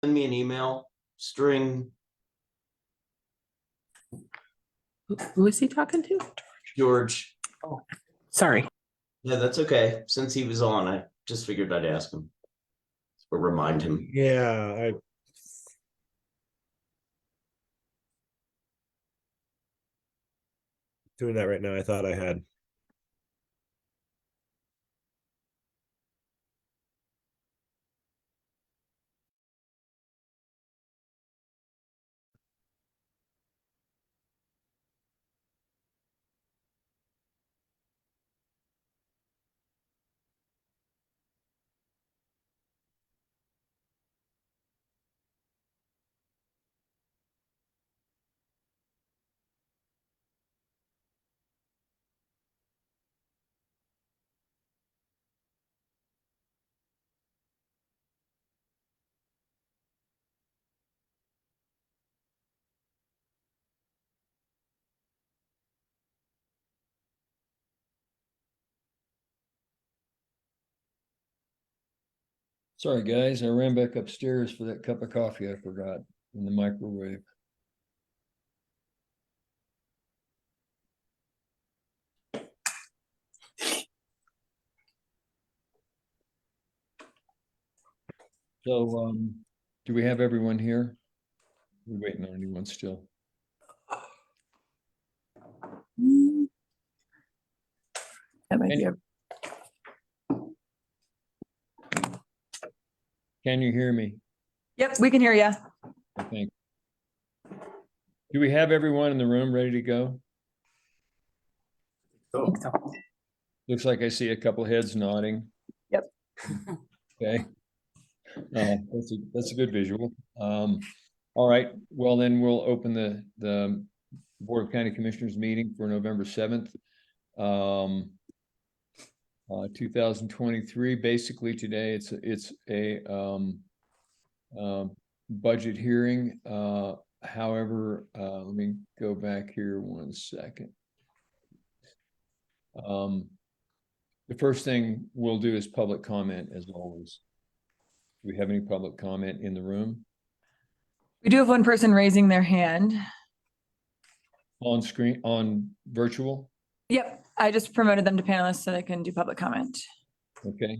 Send me an email, string Who is he talking to? George. Oh, sorry. Yeah, that's okay. Since he was on, I just figured I'd ask him or remind him. Yeah, doing that right now. I thought I had. Sorry, guys, I ran back upstairs for that cup of coffee I forgot in the microwave. So, do we have everyone here? We're waiting on anyone still. That might be a Can you hear me? Yep, we can hear you. I think. Do we have everyone in the room ready to go? think so. Looks like I see a couple heads nodding. Yep. Okay. That's a good visual. All right, well then we'll open the Board of County Commissioners meeting for November 7th. 2023. Basically today it's a budget hearing. However, let me go back here 1 second. The first thing we'll do is public comment, as always. Do we have any public comment in the room? We do have one person raising their hand. On screen, on virtual? Yep, I just promoted them to panelists so they can do public comment. Okay.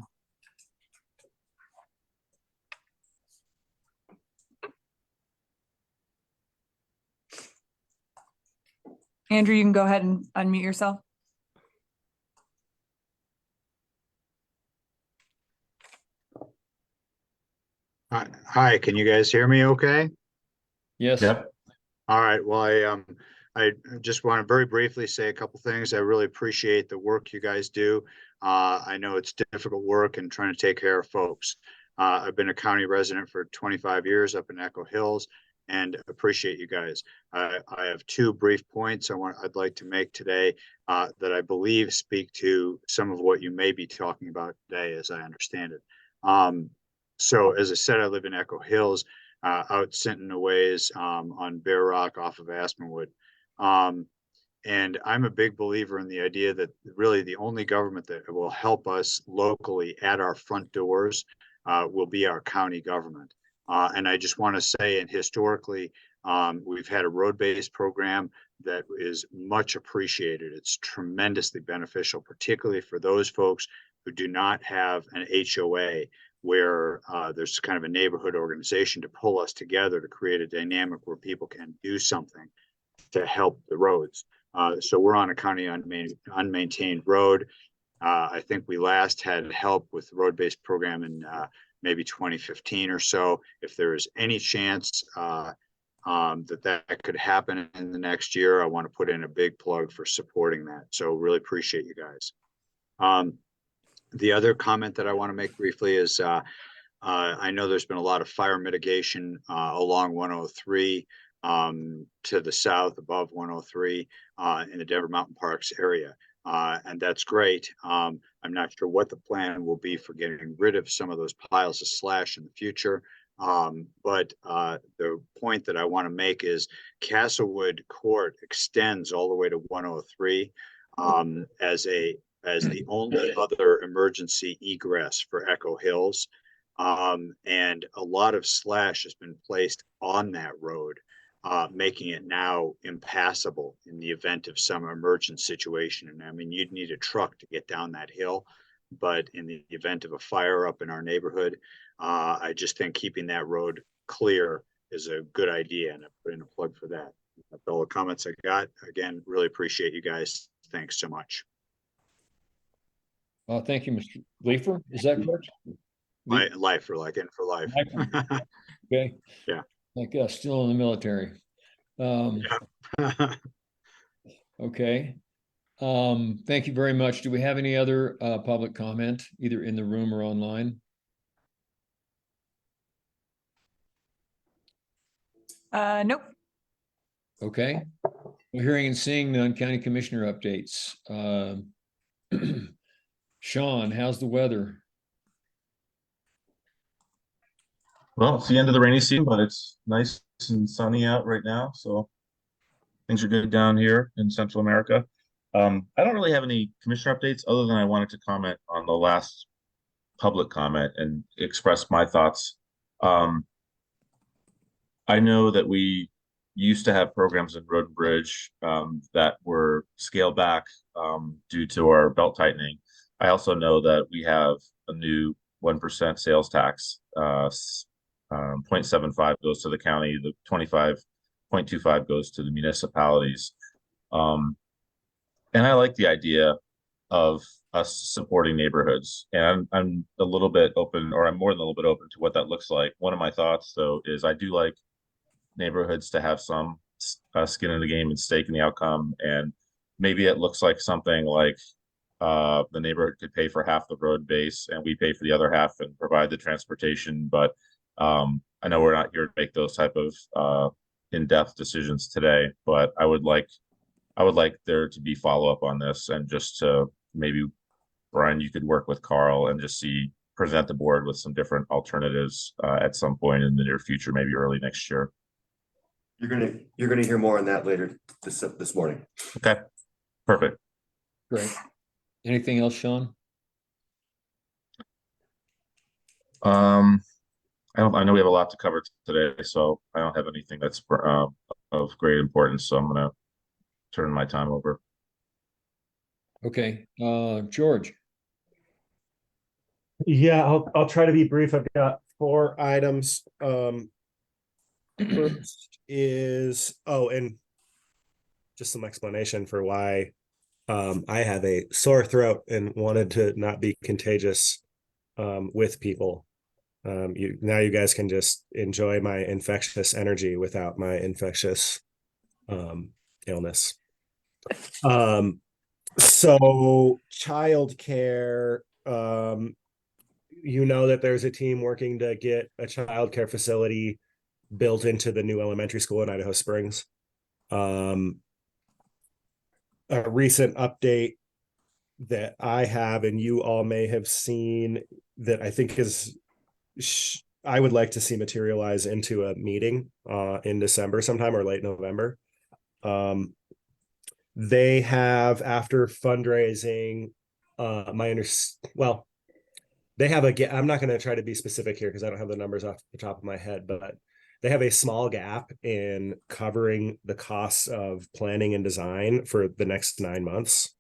Andrew, you can go ahead and unmute yourself. Hi, can you guys hear me okay? Yes. Yep. All right, well, I just want to very briefly say a couple things. I really appreciate the work you guys do. I know it's difficult work and trying to take care of folks. I've been a county resident for 25 years up in Echo Hills and appreciate you guys. I have two brief points I'd like to make today that I believe speak to some of what you may be talking about today, as I understand it. So as I said, I live in Echo Hills, out Sinton a ways on Bear Rock off of Aspenwood. And I'm a big believer in the idea that really the only government that will help us locally at our front doors will be our county government. And I just want to say, and historically, we've had a road-based program that is much appreciated. It's tremendously beneficial, particularly for those folks who do not have an HOA, where there's kind of a neighborhood organization to pull us together to create a dynamic where people can do something to help the roads. So we're on a county unmaintained road. I think we last had help with the road-based program in maybe 2015 or so. If there is any chance that could happen in the next year, I want to put in a big plug for supporting that. So really appreciate you guys. The other comment that I want to make briefly is I know there's been a lot of fire mitigation along 103 to the south above 103 in the Denver Mountain Parks area. And that's great. I'm not sure what the plan will be for getting rid of some of those piles of slash in the future. But the point that I want to make is Castlewood Court extends all the way to 103 as the only other emergency egress for Echo Hills. And a lot of slash has been placed on that road, making it now impassable in the event of some emergent situation. And I mean, you'd need a truck to get down that hill, but in the event of a fire up in our neighborhood, I just think keeping that road clear is a good idea, and I put in a plug for that. That's all the comments I got. Again, really appreciate you guys. Thanks so much. Thank you, Mr. Leifer. Is that correct? My life for like in for life. Okay. Yeah. Like still in the military. Yeah. Okay. Thank you very much. Do we have any other public comment, either in the room or online? Nope. Okay. We're hearing and seeing none. County Commissioner updates. Sean, how's the weather? Well, it's the end of the rainy season, but it's nice and sunny out right now, so things are good down here in Central America. I don't really have any commissioner updates other than I wanted to comment on the last public comment and express my thoughts. I know that we used to have programs in Road and Bridge that were scaled back due to our belt tightening. I also know that we have a new 1% sales tax. 0.75 goes to the county, the 25.25 goes to the municipalities. And I like the idea of us supporting neighborhoods. And I'm a little bit open, or I'm more than a little bit open to what that looks like. One of my thoughts, though, is I do like neighborhoods to have some skin in the game and stake in the outcome. And maybe it looks like something like the neighborhood could pay for half the road base and we pay for the other half and provide the transportation. But I know we're not here to make those type of in-depth decisions today, but I would like there to be follow-up on this, and just to maybe, Brian, you could work with Carl and just present the board with some different alternatives at some point in the near future, maybe early next year. You're gonna hear more on that later this morning. Okay, perfect. Great. Anything else, Sean? I know we have a lot to cover today, so I don't have anything that's of great importance. So I'm gonna turn my time over. Okay, George. Yeah, I'll try to be brief. I've got 4 items. First is, and just some explanation for why I have a sore throat and wanted to not be contagious with people. You guys can just enjoy my infectious energy without my infectious illness. So childcare, you know that there's a team working to get a childcare facility built into the new elementary school in Idaho Springs. A recent update that I have, and you all may have seen, that I think I would like to see materialize into a meeting in December sometime, or late November. They have, after fundraising, they have I'm not going to try to be specific here because I don't have the numbers off the top of my head, but they have a small gap in covering the costs of planning and design for the next 9 months.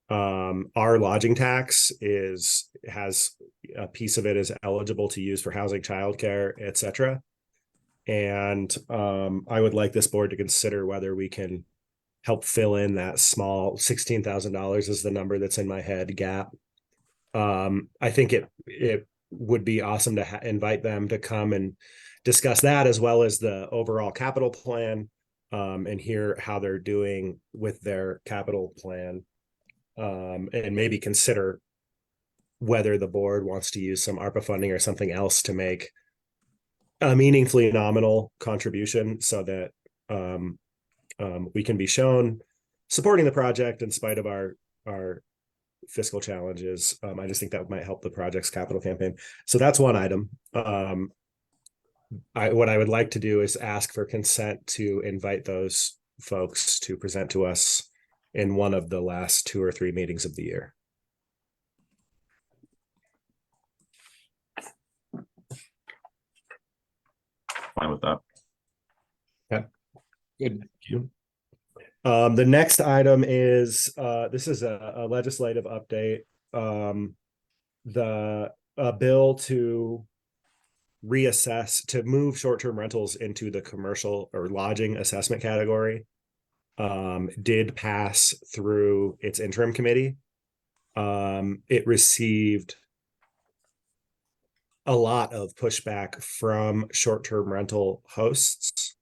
Our lodging tax has a piece of it is eligible to use for housing, childcare, etc. And I would like this board to consider whether we can help fill in that small $16,000 is the number that's in my head gap. I think it would be awesome to invite them to come and discuss that, as well as the overall capital plan, and hear how they're doing with their capital plan, and maybe consider whether the board wants to use some ARPA funding or something else to make a meaningfully nominal contribution, so that we can be shown supporting the project in spite of our fiscal challenges. I just think that might help the project's capital campaign. So that's one item. What I would like to do is ask for consent to invite those folks to present to us in one of the last 2 or 3 meetings of the year. fine with that. Good. The next item is, this is a legislative update. The bill to reassess, to move short-term rentals into the commercial or lodging assessment category, did pass through its interim committee. It received a lot of pushback from short-term rental hosts.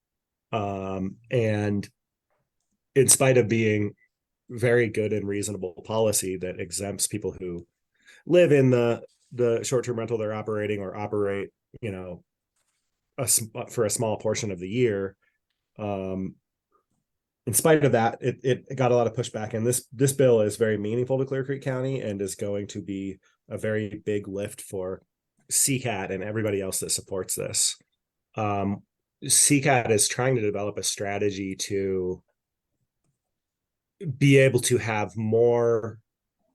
And in spite of being very good and reasonable policy that exempts people who live in the short-term rental they're operating or operate, you know, for a small portion of the year. In spite of that, it got a lot of pushback, and this bill is very meaningful to Clear Creek County and is going to be a very big lift for CCAT and everybody else that supports this. CCAT is trying to develop a strategy to be able to have more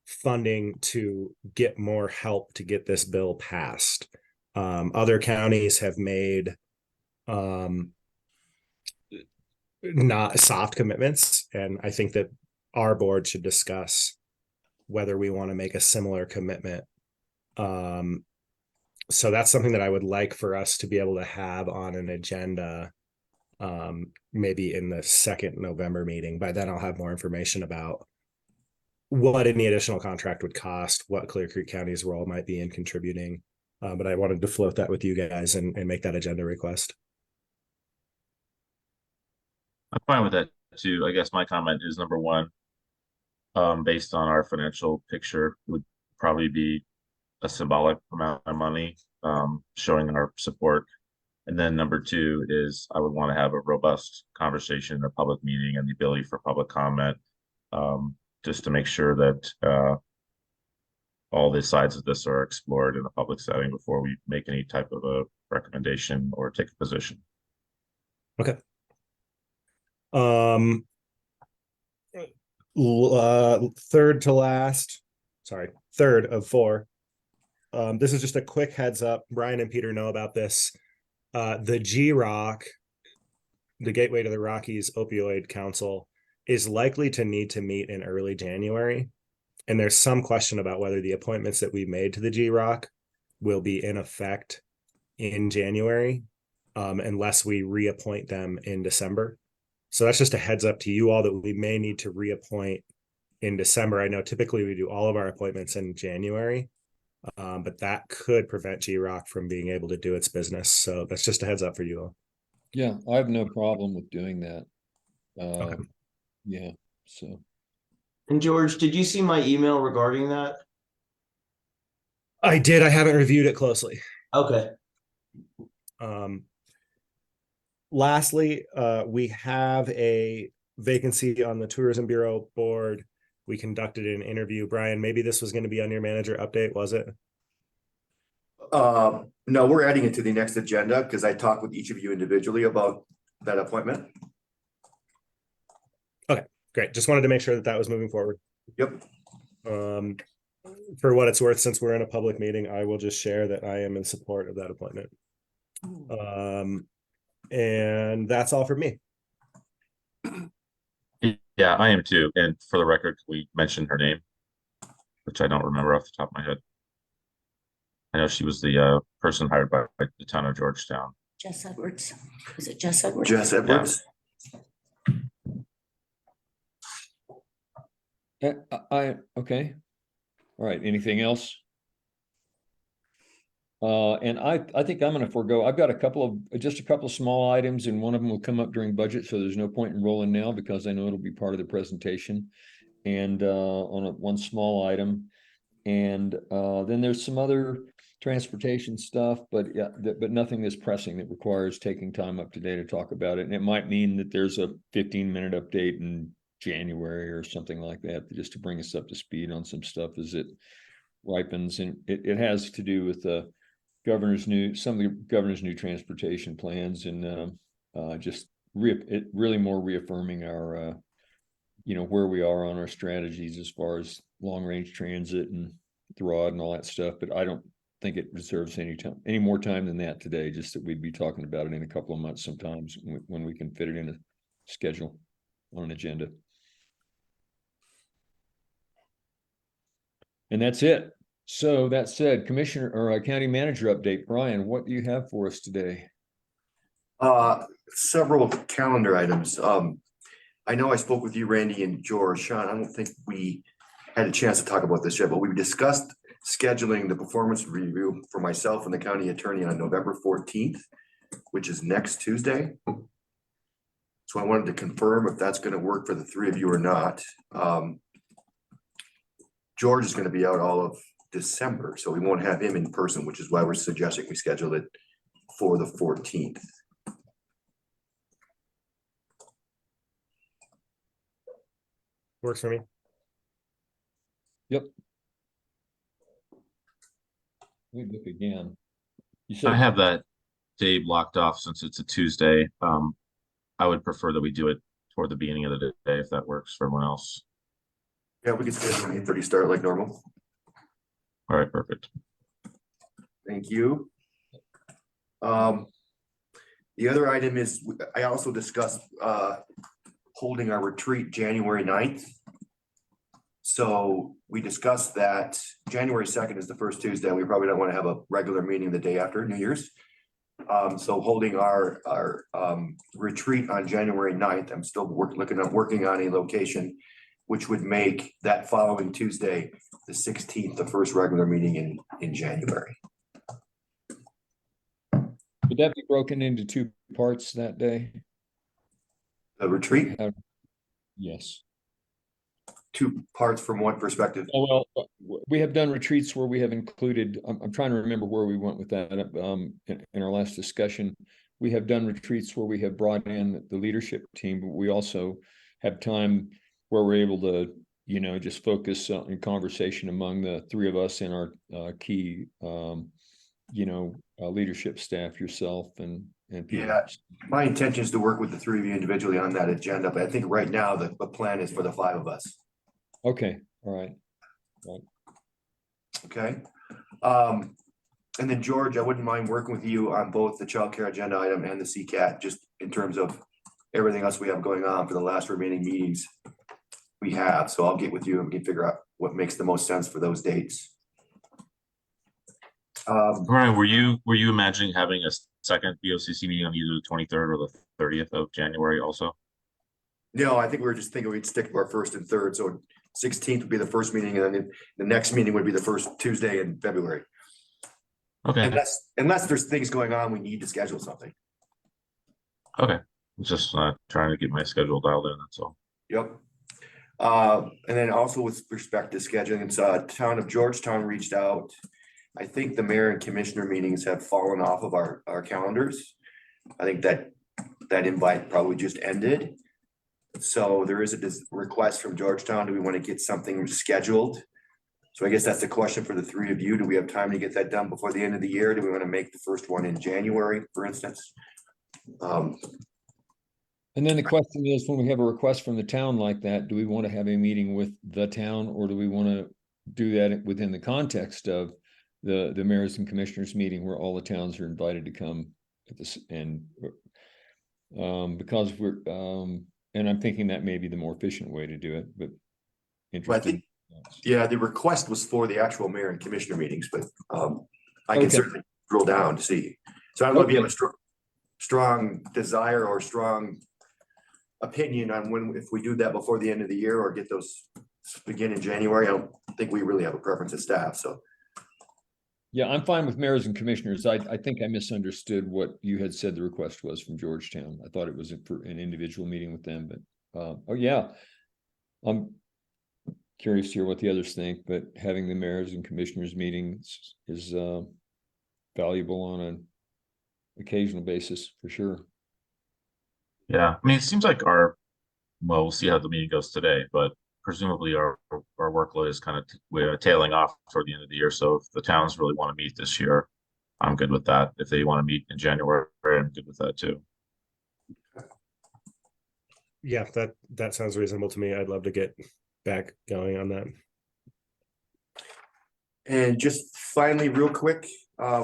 funding to get more help to get this bill passed. Other counties have made not soft commitments, and I think that our board should discuss whether we want to make a similar commitment. So that's something that I would like for us to be able to have on an agenda, maybe in the second November meeting. By then I'll have more information about what any additional contract would cost, what Clear Creek County's role might be in contributing. But I wanted to float that with you guys and make that agenda request. I'm fine with that too. I guess my comment is number one, based on our financial picture, would probably be a symbolic amount of money, showing our support. And then number two is I would want to have a robust conversation in a public meeting and the ability for public comment, just to make sure that all the sides of this are explored in a public setting before we make any type of a recommendation or take a position. Okay. Third of four. This is just a quick heads up. Brian and Peter know about this. The GROC, the Gateway to the Rockies Opioid Council, is likely to need to meet in early January. And there's some question about whether the appointments that we made to the GROC will be in effect in January, unless we reappoint them in December. So that's just a heads up to you all that we may need to reappoint in December. I know typically we do all of our appointments in January, but that could prevent GROC from being able to do its business. So that's just a heads up for you all. Yeah, I have no problem with doing that. Okay. Yeah, so. And George, did you see my email regarding that? I did. I haven't reviewed it closely. Okay. Lastly, we have a vacancy on the Tourism Bureau board. We conducted an interview. Brian, maybe this was going to be on your manager update, was it? No, we're adding it to the next agenda because I talked with each of you individually about that appointment. Okay, great. Just wanted to make sure that that was moving forward. Yep. For what it's worth, since we're in a public meeting, I will just share that I am in support of that appointment. And that's all for me. Yeah, I am too. And for the record, we mentioned her name, which I don't remember off the top of my head. I know she was the person hired by the town of Georgetown. Jess Edwards. Was it Jess Edwards? Jess Edwards. Okay. All right, anything else? And I think I'm gonna forego. I've got just a couple of small items, and one of them will come up during budget, so there's no point in rolling now because I know it'll be part of the presentation. And on one small item, and then there's some other transportation stuff, but yeah, but nothing that's pressing that requires taking time up today to talk about it. And it might mean that there's a 15-minute update in January or something like that, just to bring us up to speed on some stuff as it ripens. And it has to do with some of the governor's new transportation plans, and just really more reaffirming our where we are on our strategies as far as long range transit and Throd and all that stuff. But I don't think it deserves any more time than that today, just that we'd be talking about it in a couple of months sometimes when we can fit it in a schedule on an agenda. And that's it. So that said, Commissioner or County Manager update, Brian, what do you have for us today? Several calendar items. I know I spoke with you, Randy and George. Sean, I don't think we had a chance to talk about this yet, but we discussed scheduling the performance review for myself and the county attorney on November 14th, which is next Tuesday. So I wanted to confirm if that's going to work for the three of you or not. George is going to be out all of December, so we won't have him in person, which is why we're suggesting we schedule it for the 14th. Works for me. Yep. We look again. You I said have that day blocked off since it's a Tuesday. I would prefer that we do it toward the beginning of the day if that works for everyone else. Yeah, we could schedule an 8:30 start like normal. All right, perfect. Thank you. The other item is, I also discussed holding our retreat January 9th. So we discussed that January 2nd is the first Tuesday. We probably don't want to have a regular meeting the day after New Year's. So holding our retreat on January 9th, I'm still working on a location, which would make that following Tuesday, the 16th, the first regular meeting in January. would that be broken into two parts that day? The retreat, Yes. two parts from one perspective. Oh, well, we have done retreats where we have included, I'm trying to remember where we went with that, in our last discussion. We have done retreats where we have brought in the leadership team, but we also have time where we're able to, just focus on conversation among the three of us and our key, leadership staff, yourself and people. Yeah, my intention is to work with the three of you individually on that agenda, but I think right now the plan is for the five of us. Okay, all right. Okay. And then George, I wouldn't mind working with you on both the childcare agenda item and the CCAT, just in terms of everything else we have going on for the last remaining meetings we have. So I'll get with you and we can figure out what makes the most sense for those dates. Brian, were you imagining having a second BoCC meeting on either the 23rd or the 30th of January also? No, I think we were just thinking we'd stick to our first and third. So 16th would be the first meeting, and then the next meeting would be the first Tuesday in February. Okay. Unless there's things going on, we need to schedule something. Okay. Just trying to get my schedule dialed in, that's all. Yep. And then also with respect to scheduling, it's town of Georgetown reached out. I think the mayor and commissioner meetings have fallen off of our calendars. I think that invite probably just ended. So there is a request from Georgetown. Do we want to get something scheduled? So I guess that's the question for the three of you. Do we have time to get that done before the end of the year? Do we want to make the first one in January, for instance? And then the question is, when we have a request from the town like that, do we want to have a meeting with the town, or do we want to do that within the context of the mayors and commissioners meeting where all the towns are invited to come at this? And because we're and I'm thinking that may be the more efficient way to do it, but interesting. Yeah, the request was for the actual mayor and commissioner meetings, but I can certainly drill down to see. So I don't know if you have a strong desire or strong opinion on if we do that before the end of the year or get those begin in January. I don't think we really have a preference as staff. So yeah, I'm fine with mayors and commissioners. I think I misunderstood what you had said the request was from Georgetown. I thought it was for an individual meeting with them, but oh yeah, I'm curious to hear what the others think, but having the mayors and commissioners meetings is valuable on an occasional basis for sure. Yeah, I mean, it seems like we'll see how the meeting goes today, but presumably our workload is kind of tailing off toward the end of the year. So if the towns really want to meet this year, I'm good with that. If they want to meet in January, I'm good with that too. Yeah, that sounds reasonable to me. I'd love to get back going on that. And just finally, real quick,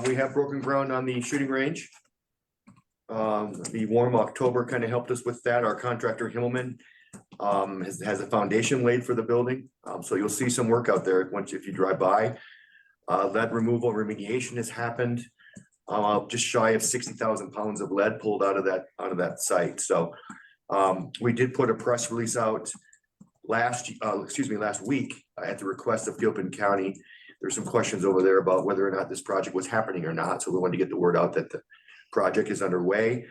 we have broken ground on the shooting range. The warm October kind of helped us with that. Our contractor Himmelman has a foundation laid for the building. So you'll see some work out there if you drive by. Lead removal remediation has happened. Just shy of 60,000 pounds of lead pulled out of that site. So we did put a press release out last week at the request of Gilpin County. There's some questions over there about whether or not this project was happening or not. So we wanted to get the word out that the project is underway.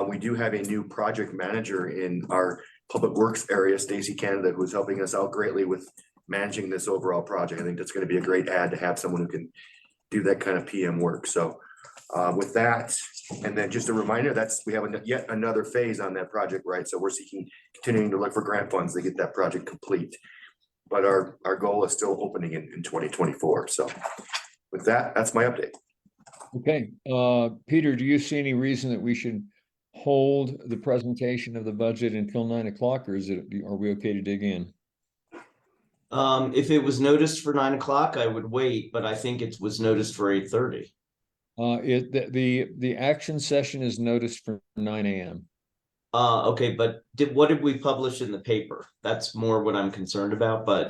We do have a new project manager in our public works area, Stacy Canada, who's helping us out greatly with managing this overall project. I think that's going to be a great add to have someone who can do that kind of PM work. So with that, and then just a reminder, we have yet another phase on that project, right? So we're continuing to look for grant funds to get that project complete. But our goal is still opening in 2024. So with that, that's my update. Okay, Peter, do you see any reason that we should hold the presentation of the budget until 9 o'clock, or are we okay to dig in? If it was noticed for 9 o'clock, I would wait, but I think it was noticed for 8:30. The action session is noticed for 9 a.m. Okay, but what did we publish in the paper? That's more what I'm concerned about, but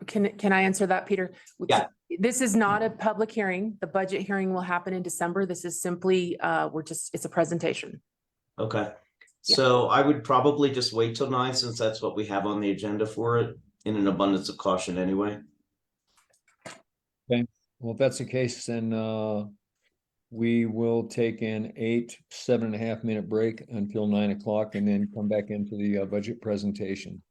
Can I answer that, Peter? Yeah. This is not a public hearing. The budget hearing will happen in December. This is simply, it's a presentation. okay. Yeah. So I would probably just wait till 9 since that's what we have on the agenda for it, in an abundance of caution anyway. Well, if that's the case, then we will take an 7.5 minute break until 9 o'clock and then come back into the budget presentation.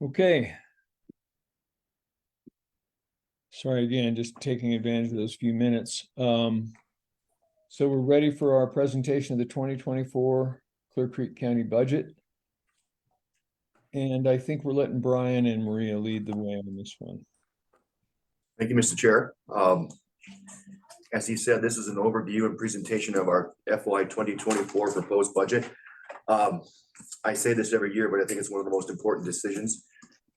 Okay. Sorry again, just taking advantage of those few minutes. So we're ready for our presentation of the 2024 Clear Creek County budget. And I think we're letting Brian and Maria lead the way on this one. Thank you, Mr. Chair. As he said, this is an overview and presentation of our FY 2024 proposed budget. I say this every year, but I think it's one of the most important decisions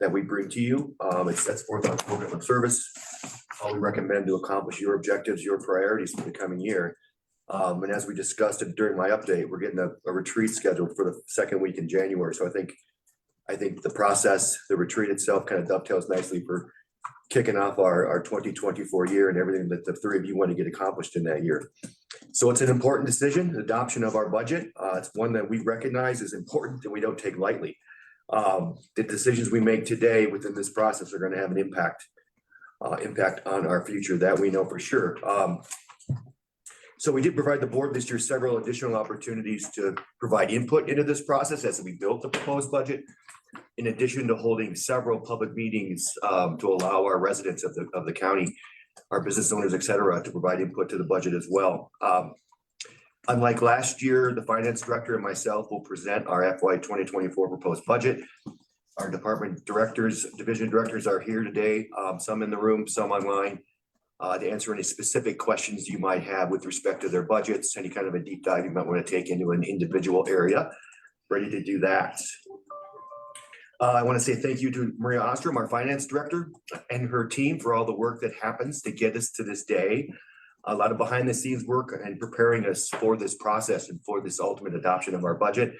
that we bring to you. It sets forth our program of service, how we recommend to accomplish your objectives, your priorities for the coming year. And as we discussed it during my update, we're getting a retreat scheduled for the second week in January. So I think the process, the retreat itself kind of dovetails nicely for kicking off our 2024 year and everything that the three of you want to get accomplished in that year. So it's an important decision, the adoption of our budget. It's one that we recognize is important and we don't take lightly. The decisions we make today within this process are going to have an impact on our future, that we know for sure. So we did provide the board this year several additional opportunities to provide input into this process as we built the proposed budget, in addition to holding several public meetings to allow our residents of the county, our business owners, et cetera, to provide input to the budget as well. Unlike last year, the finance director and myself will present our FY 2024 proposed budget. Our department directors, division directors are here today, some in the room, some online, to answer any specific questions you might have with respect to their budgets, any kind of a deep dive you might want to take into an individual area. Ready to do that. I want to say thank you to Maria Ostrom, our finance director, and her team for all the work that happens to get us to this day. A lot of behind the scenes work and preparing us for this process and for this ultimate adoption of our budget.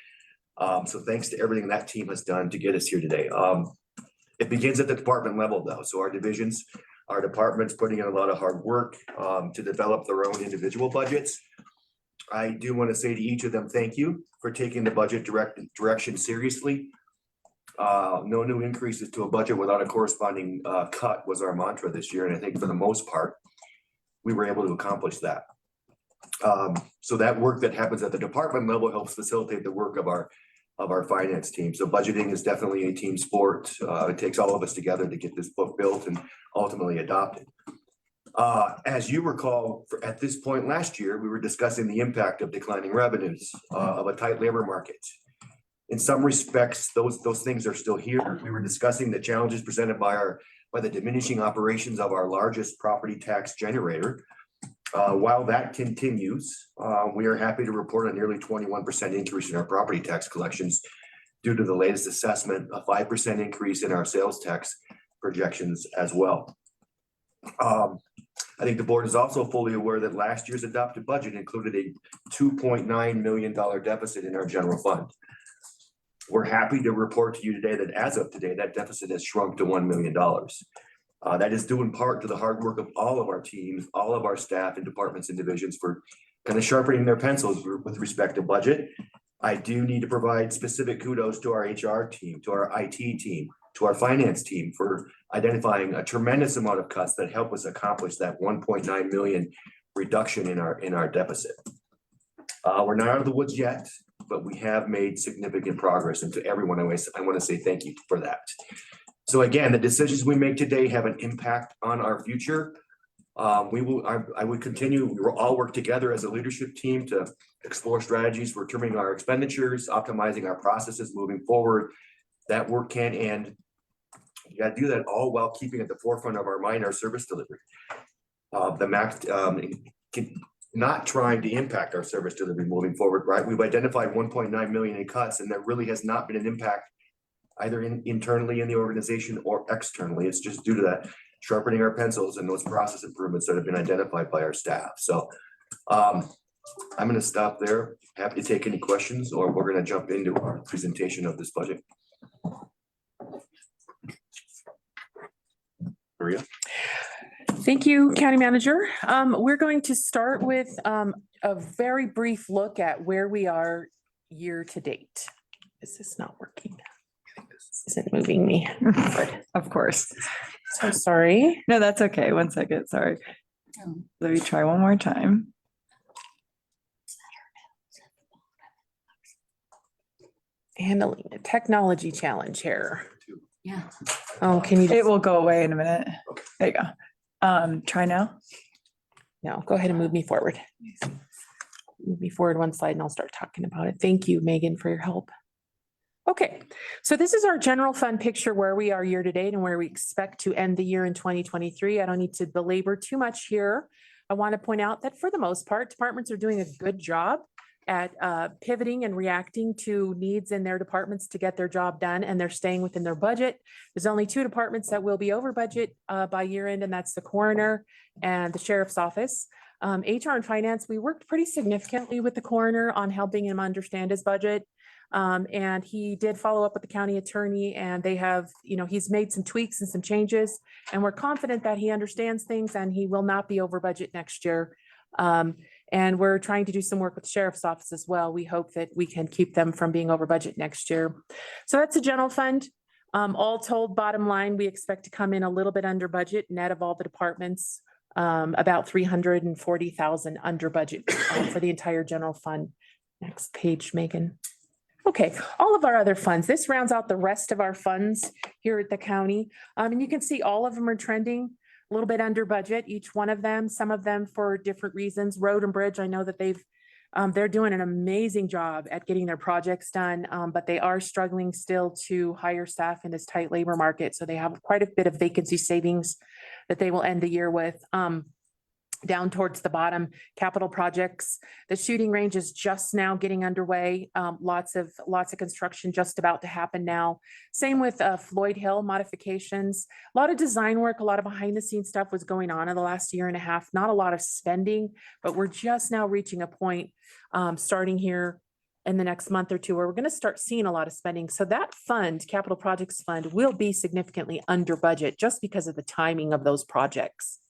So thanks to everything that team has done to get us here today. It begins at the department level though. So our divisions, our departments putting in a lot of hard work to develop their own individual budgets. I do want to say to each of them, thank you for taking the budget direction seriously. No new increases to a budget without a corresponding cut was our mantra this year. And I think for the most part, we were able to accomplish that. So that work that happens at the department level helps facilitate the work of our finance team. So budgeting is definitely a team sport. It takes all of us together to get this book built and ultimately adopted. As you recall, at this point last year, we were discussing the impact of declining revenues, of a tight labor market. In some respects, those things are still here. We were discussing the challenges presented by the diminishing operations of our largest property tax generator. While that continues, we are happy to report a nearly 21% increase in our property tax collections due to the latest assessment, a 5% increase in our sales tax projections as well. I think the board is also fully aware that last year's adopted budget included a $2.9 million deficit in our general fund. We're happy to report to you today that as of today, that deficit has shrunk to $1 million. That is due in part to the hard work of all of our teams, all of our staff and departments and divisions for kind of sharpening their pencils with respect to budget. I do need to provide specific kudos to our HR team, to our IT team, to our finance team for identifying a tremendous amount of cuts that help us accomplish that 1.9 million reduction in our deficit. We're not out of the woods yet, but we have made significant progress. And to everyone, I want to say thank you for that. So again, the decisions we make today have an impact on our future. I would continue, we will all work together as a leadership team to explore strategies for trimming our expenditures, optimizing our processes moving forward. That work can end. You got to do that all while keeping at the forefront of our mind our service delivery. Not trying to impact our service delivery moving forward, right? We've identified 1.9 million in cuts, and there really has not been an impact either internally in the organization or externally. It's just due to that sharpening our pencils and those process improvements that have been identified by our staff. So I'm going to stop there. Happy to take any questions, or we're going to jump into our presentation of this budget. Maria? Thank you, County Manager. We're going to start with a very brief look at where we are year to date. Is this not working? This isn't moving me. Of course. So sorry. No, that's okay. 1 second. Sorry. Oh. Let me try one more time. Handling a technology challenge here. Yeah. Oh, can you, It just will go away in a minute. There you go. Try now. no, go ahead and move me forward. Move me forward one slide and I'll start talking about it. Thank you, Megan, for your help. Okay, so this is our general fund picture where we are year to date and where we expect to end the year in 2023. I don't need to belabor too much here. I want to point out that for the most part, departments are doing a good job at pivoting and reacting to needs in their departments to get their job done, and they're staying within their budget. There's only two departments that will be over budget by year end, and that's the coroner and the sheriff's office. HR and finance, we worked pretty significantly with the coroner on helping him understand his budget. And he did follow up with the county attorney, and they have, he's made some tweaks and some changes, and we're confident that he understands things and he will not be over budget next year. And we're trying to do some work with the sheriff's office as well. We hope that we can keep them from being over budget next year. So that's the general fund. All told, bottom line, we expect to come in a little bit under budget, net of all the departments, about 340,000 under budget for the entire general fund. Next page, Megan. Okay, all of our other funds, this rounds out the rest of our funds here at the county. And you can see all of them are trending a little bit under budget, each one of them, some of them for different reasons. Road and bridge, I know that they're doing an amazing job at getting their projects done, but they are struggling still to hire staff in this tight labor market. So they have quite a bit of vacancy savings that they will end the year with. Down towards the bottom, capital projects. The shooting range is just now getting underway. Lots of construction just about to happen now. Same with Floyd Hill modifications. A lot of design work, a lot of behind the scenes stuff was going on in the last year and a half. Not a lot of spending, but we're just now reaching a point starting here in the next month or two where we're going to start seeing a lot of spending. So that fund, capital projects fund, will be significantly under budget just because of the timing of those projects.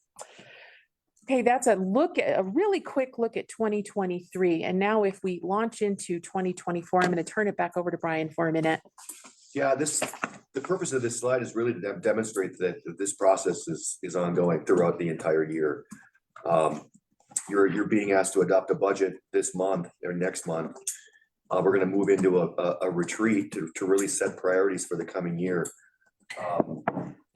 Okay, that's a really quick look at 2023. And now if we launch into 2024, I'm going to turn it back over to Brian for a minute. Yeah, the purpose of this slide is really to demonstrate that this process is ongoing throughout the entire year. You're being asked to adopt a budget this month or next month. We're going to move into a retreat to really set priorities for the coming year.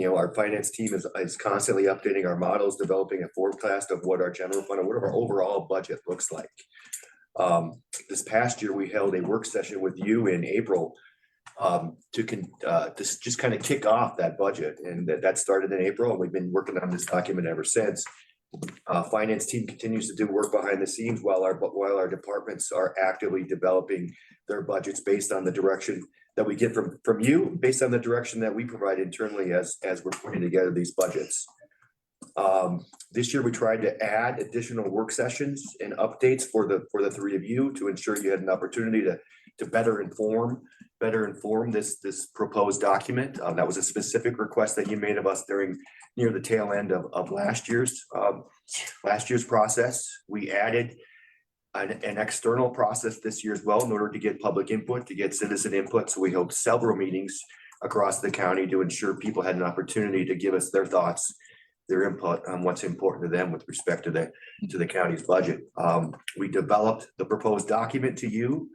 Our finance team is constantly updating our models, developing a forecast of what our general fund and what our overall budget looks like. This past year, we held a work session with you in April to just kind of kick off that budget, and that started in April, and we've been working on this document ever since. Finance team continues to do work behind the scenes while our departments are actively developing their budgets based on the direction that we get from you, based on the direction that we provide internally as we're putting together these budgets. This year we tried to add additional work sessions and updates for the three of you to ensure you had an opportunity to better inform this proposed document. That was a specific request that you made of us near the tail end of last year's process. We added an external process this year as well in order to get public input, to get citizen input. So we held several meetings across the county to ensure people had an opportunity to give us their thoughts, their input on what's important to them with respect to the county's budget. We developed the proposed document to you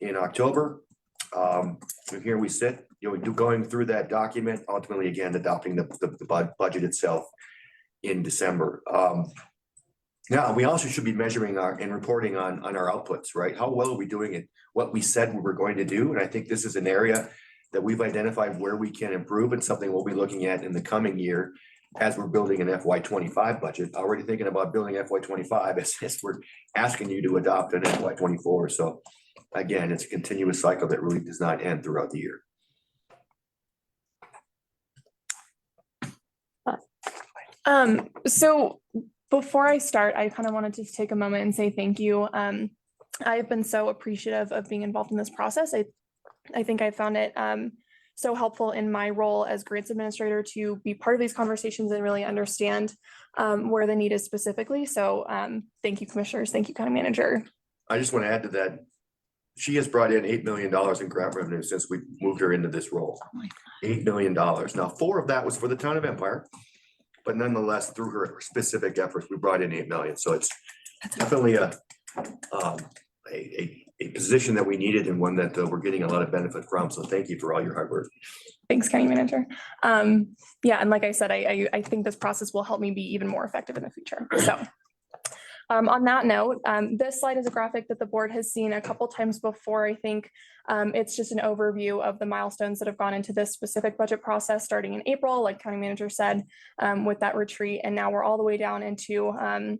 in October. So here we sit, going through that document, ultimately again adopting the budget itself in December. Now, we also should be measuring and reporting on our outputs, right? How well are we doing it? What we said we were going to do. And I think this is an area that we've identified where we can improve, and something we'll be looking at in the coming year as we're building an FY25 budget. Already thinking about building FY25 as we're asking you to adopt an FY24. So again, it's a continuous cycle that really does not end throughout the year. So before I start, I kind of wanted to take a moment and say thank you. I have been so appreciative of being involved in this process. I think I found it so helpful in my role as grants administrator to be part of these conversations and really understand where the need is specifically. So thank you, commissioners. Thank you, county manager. I just want to add to that. She has brought in $8 million in grant revenue since we moved her into this role. $8 million. Now, 4 of that was for the town of Empire, but nonetheless, through her specific efforts, we brought in $8 million. So it's definitely a a position that we needed and one that we're getting a lot of benefit from. So thank you for all your hard work. Thanks, County Manager. Yeah, and like I said, I think this process will help me be even more effective in the future. So on that note, this slide is a graphic that the board has seen a couple times before. I think it's just an overview of the milestones that have gone into this specific budget process starting in April, like County Manager said, with that retreat. And now we're all the way down into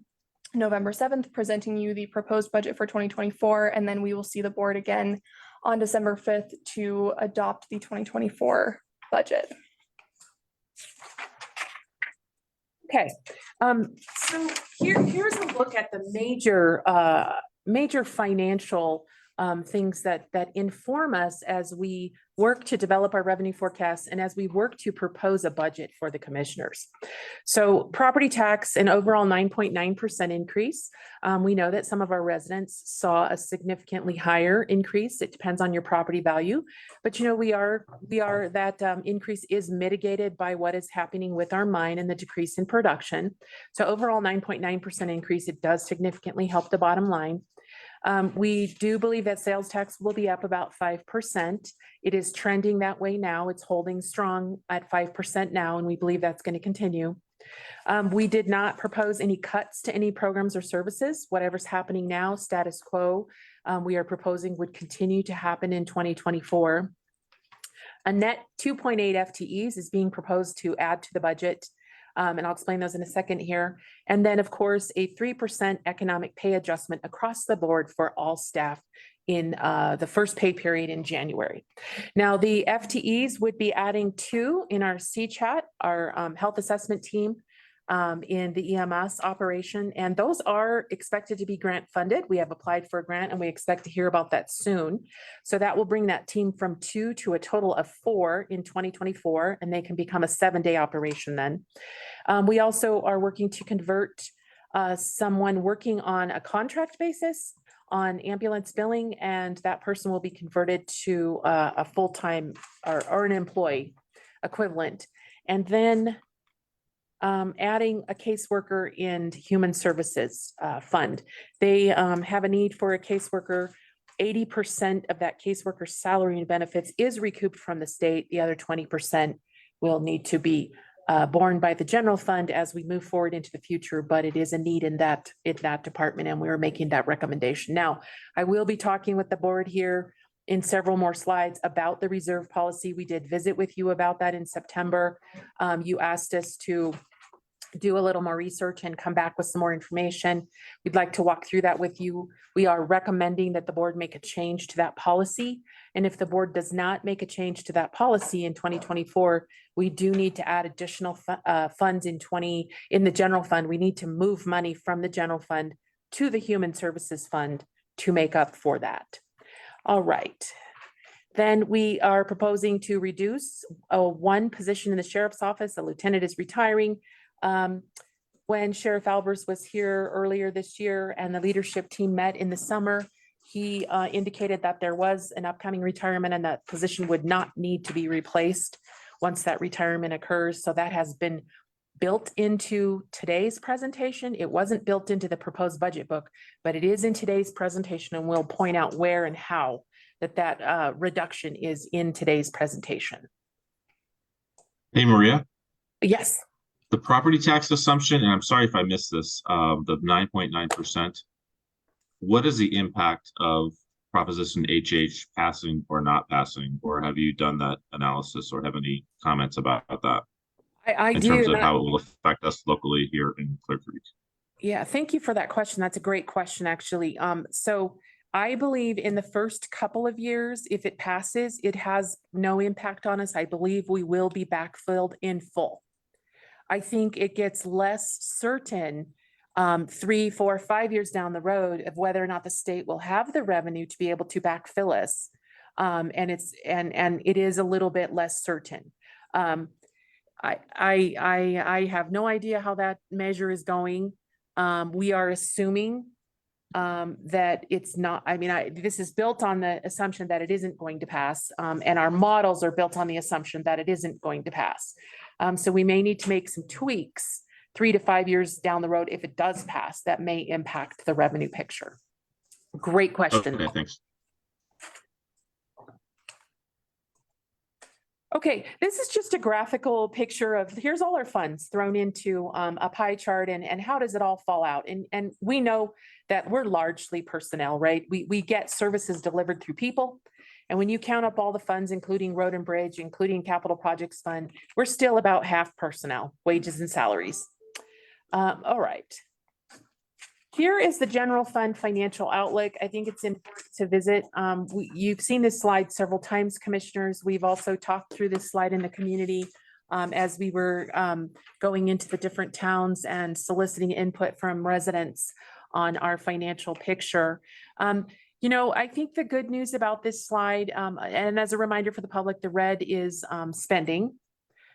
November 7th, presenting you the proposed budget for 2024. And then we will see the board again on December 5th to adopt the 2024 budget. Okay, so here's a look at the major financial things that inform us as we work to develop our revenue forecasts and as we work to propose a budget for the commissioners. So property tax, an overall 9.9% increase. We know that some of our residents saw a significantly higher increase. It depends on your property value, but you know, we are that increase is mitigated by what is happening with our mine and the decrease in production. So overall 9.9% increase, it does significantly help the bottom line. We do believe that sales tax will be up about 5%. It is trending that way now. It's holding strong at 5% now, and we believe that's going to continue. We did not propose any cuts to any programs or services. Whatever's happening now, status quo, we are proposing would continue to happen in 2024. A net 2.8 FTEs is being proposed to add to the budget. And I'll explain those in a second here. And then, of course, a 3% economic pay adjustment across the board for all staff in the first pay period in January. Now, the FTEs would be adding 2 in our CCHAT, our health assessment team in the EMS operation. And those are expected to be grant funded. We have applied for a grant and we expect to hear about that soon. So that will bring that team from 2 to a total of 4 in 2024, and they can become a 7-day operation then. We also are working to convert someone working on a contract basis on ambulance billing, and that person will be converted to a full-time or an employee equivalent. And then adding a caseworker in human services fund. They have a need for a caseworker. 80% of that caseworker's salary and benefits is recouped from the state. The other 20% will need to be borne by the general fund as we move forward into the future, but it is a need in that department, and we're making that recommendation. Now, I will be talking with the board here in several more slides about the reserve policy. We did visit with you about that in September. You asked us to do a little more research and come back with some more information. We'd like to walk through that with you. We are recommending that the board make a change to that policy. And if the board does not make a change to that policy in 2024, we do need to add additional funds in the general fund. We need to move money from the general fund to the human services fund to make up for that. All right. Then we are proposing to reduce one position in the sheriff's office. A lieutenant is retiring. When Sheriff Albers was here earlier this year and the leadership team met in the summer, he indicated that there was an upcoming retirement and that position would not need to be replaced once that retirement occurs. So that has been built into today's presentation. It wasn't built into the proposed budget book, but it is in today's presentation, and we'll point out where and how that reduction is in today's presentation. Hey, Maria. Yes. The property tax assumption, and I'm sorry if I missed this, the 9.9%, what is the impact of Proposition HH passing or not passing? Or have you done that analysis or have any comments about that? I do. In terms of how it will affect us locally here in Clear Creek? Yeah, thank you for that question. That's a great question, actually. So I believe in the first couple of years, if it passes, it has no impact on us. I believe we will be backfilled in full. I think it gets less certain 3, 4, 5 years down the road of whether or not the state will have the revenue to be able to backfill us. And it is a little bit less certain. I have no idea how that measure is going. We are assuming that it's not, I mean, this is built on the assumption that it isn't going to pass. And our models are built on the assumption that it isn't going to pass. So we may need to make some tweaks 3 to 5 years down the road if it does pass. That may impact the revenue picture. Great question. Okay, thanks. Okay, this is just a graphical picture of, here's all our funds thrown into a pie chart and how does it all fall out? And we know that we're largely personnel, right? We get services delivered through people. And when you count up all the funds, including road and bridge, including capital projects fund, we're still about half personnel, wages and salaries. All right. Here is the general fund financial outlook. I think it's important to visit. You've seen this slide several times, commissioners. We've also talked through this slide in the community as we were going into the different towns and soliciting input from residents on our financial picture. You know, I think the good news about this slide, and as a reminder for the public, the red is spending.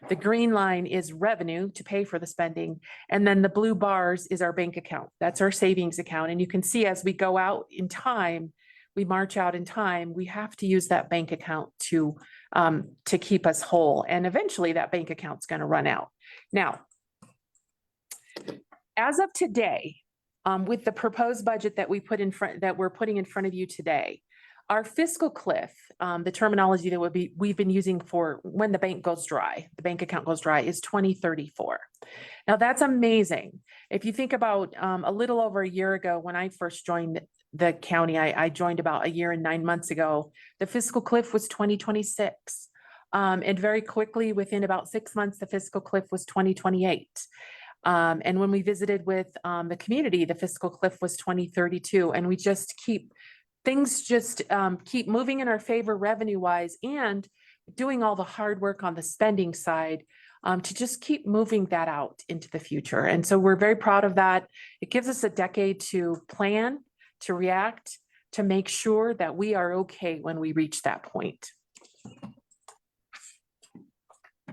The green line is revenue to pay for the spending. And then the blue bars is our bank account. That's our savings account. And you can see as we go out in time, we march out in time, we have to use that bank account to keep us whole. And eventually that bank account's going to run out. Now, as of today, with the proposed budget that we put in front, that we're putting in front of you today, our fiscal cliff, the terminology that we've been using for when the bank goes dry, the bank account goes dry, is 2034. Now that's amazing. If you think about a little over a year ago, when I first joined the county, I joined about a year and 9 months ago, the fiscal cliff was 2026. And very quickly, within about 6 months, the fiscal cliff was 2028. And when we visited with the community, the fiscal cliff was 2032. And we just things just keep moving in our favor revenue wise and doing all the hard work on the spending side to just keep moving that out into the future. And so we're very proud of that. It gives us a decade to plan, to react, to make sure that we are okay when we reach that point.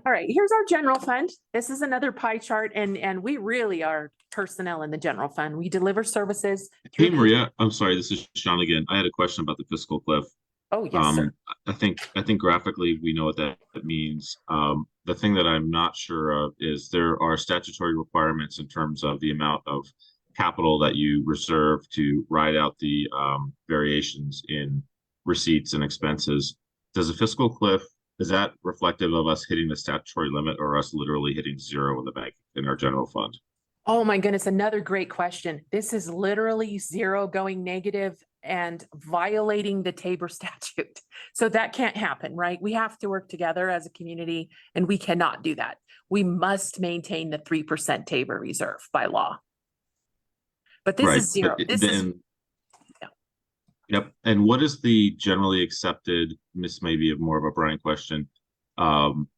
All right, here's our general fund. This is another pie chart, and we really are personnel in the general fund. We deliver services. Hey, Maria, I'm sorry, this is Sean again. I had a question about the fiscal cliff. Oh, yes, sir. I think graphically we know what that means. The thing that I'm not sure of is there are statutory requirements in terms of the amount of capital that you reserve to ride out the variations in receipts and expenses. Does a fiscal cliff, is that reflective of us hitting the statutory limit or us literally hitting zero in the bank in our general fund? Oh my goodness, another great question. This is literally zero going negative and violating the Tabor statute. So that can't happen, right? We have to work together as a community and we cannot do that. We must maintain the 3% Tabor reserve by law. But this is zero. Yep. And what is the generally accepted, this may be more of a Brian question, kind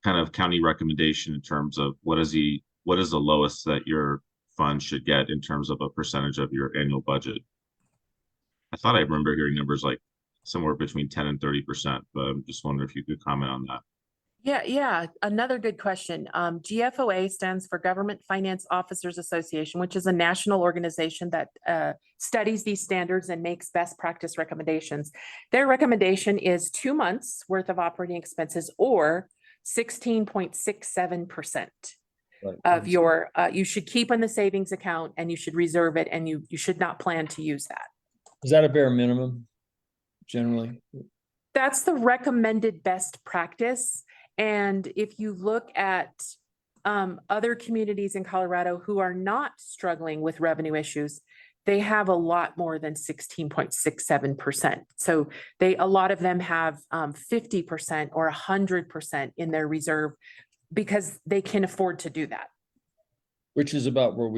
of county recommendation in terms of what is the lowest that your fund should get in terms of a percentage of your annual budget? I thought I remember hearing numbers like somewhere between 10 and 30%, but I'm just wondering if you could comment on that. Yeah. Another good question. GFOA stands for Government Finance Officers Association, which is a national organization that studies these standards and makes best practice recommendations. Their recommendation is 2 months worth of operating expenses or 16.67% of your, you should keep in the savings account and you should reserve it and you should not plan to use that. Is that a bare minimum generally? That's the recommended best practice. And if you look at other communities in Colorado who are not struggling with revenue issues, they have a lot more than 16.67%. So a lot of them have 50% or 100% in their reserve because they can afford to do that. Which is about where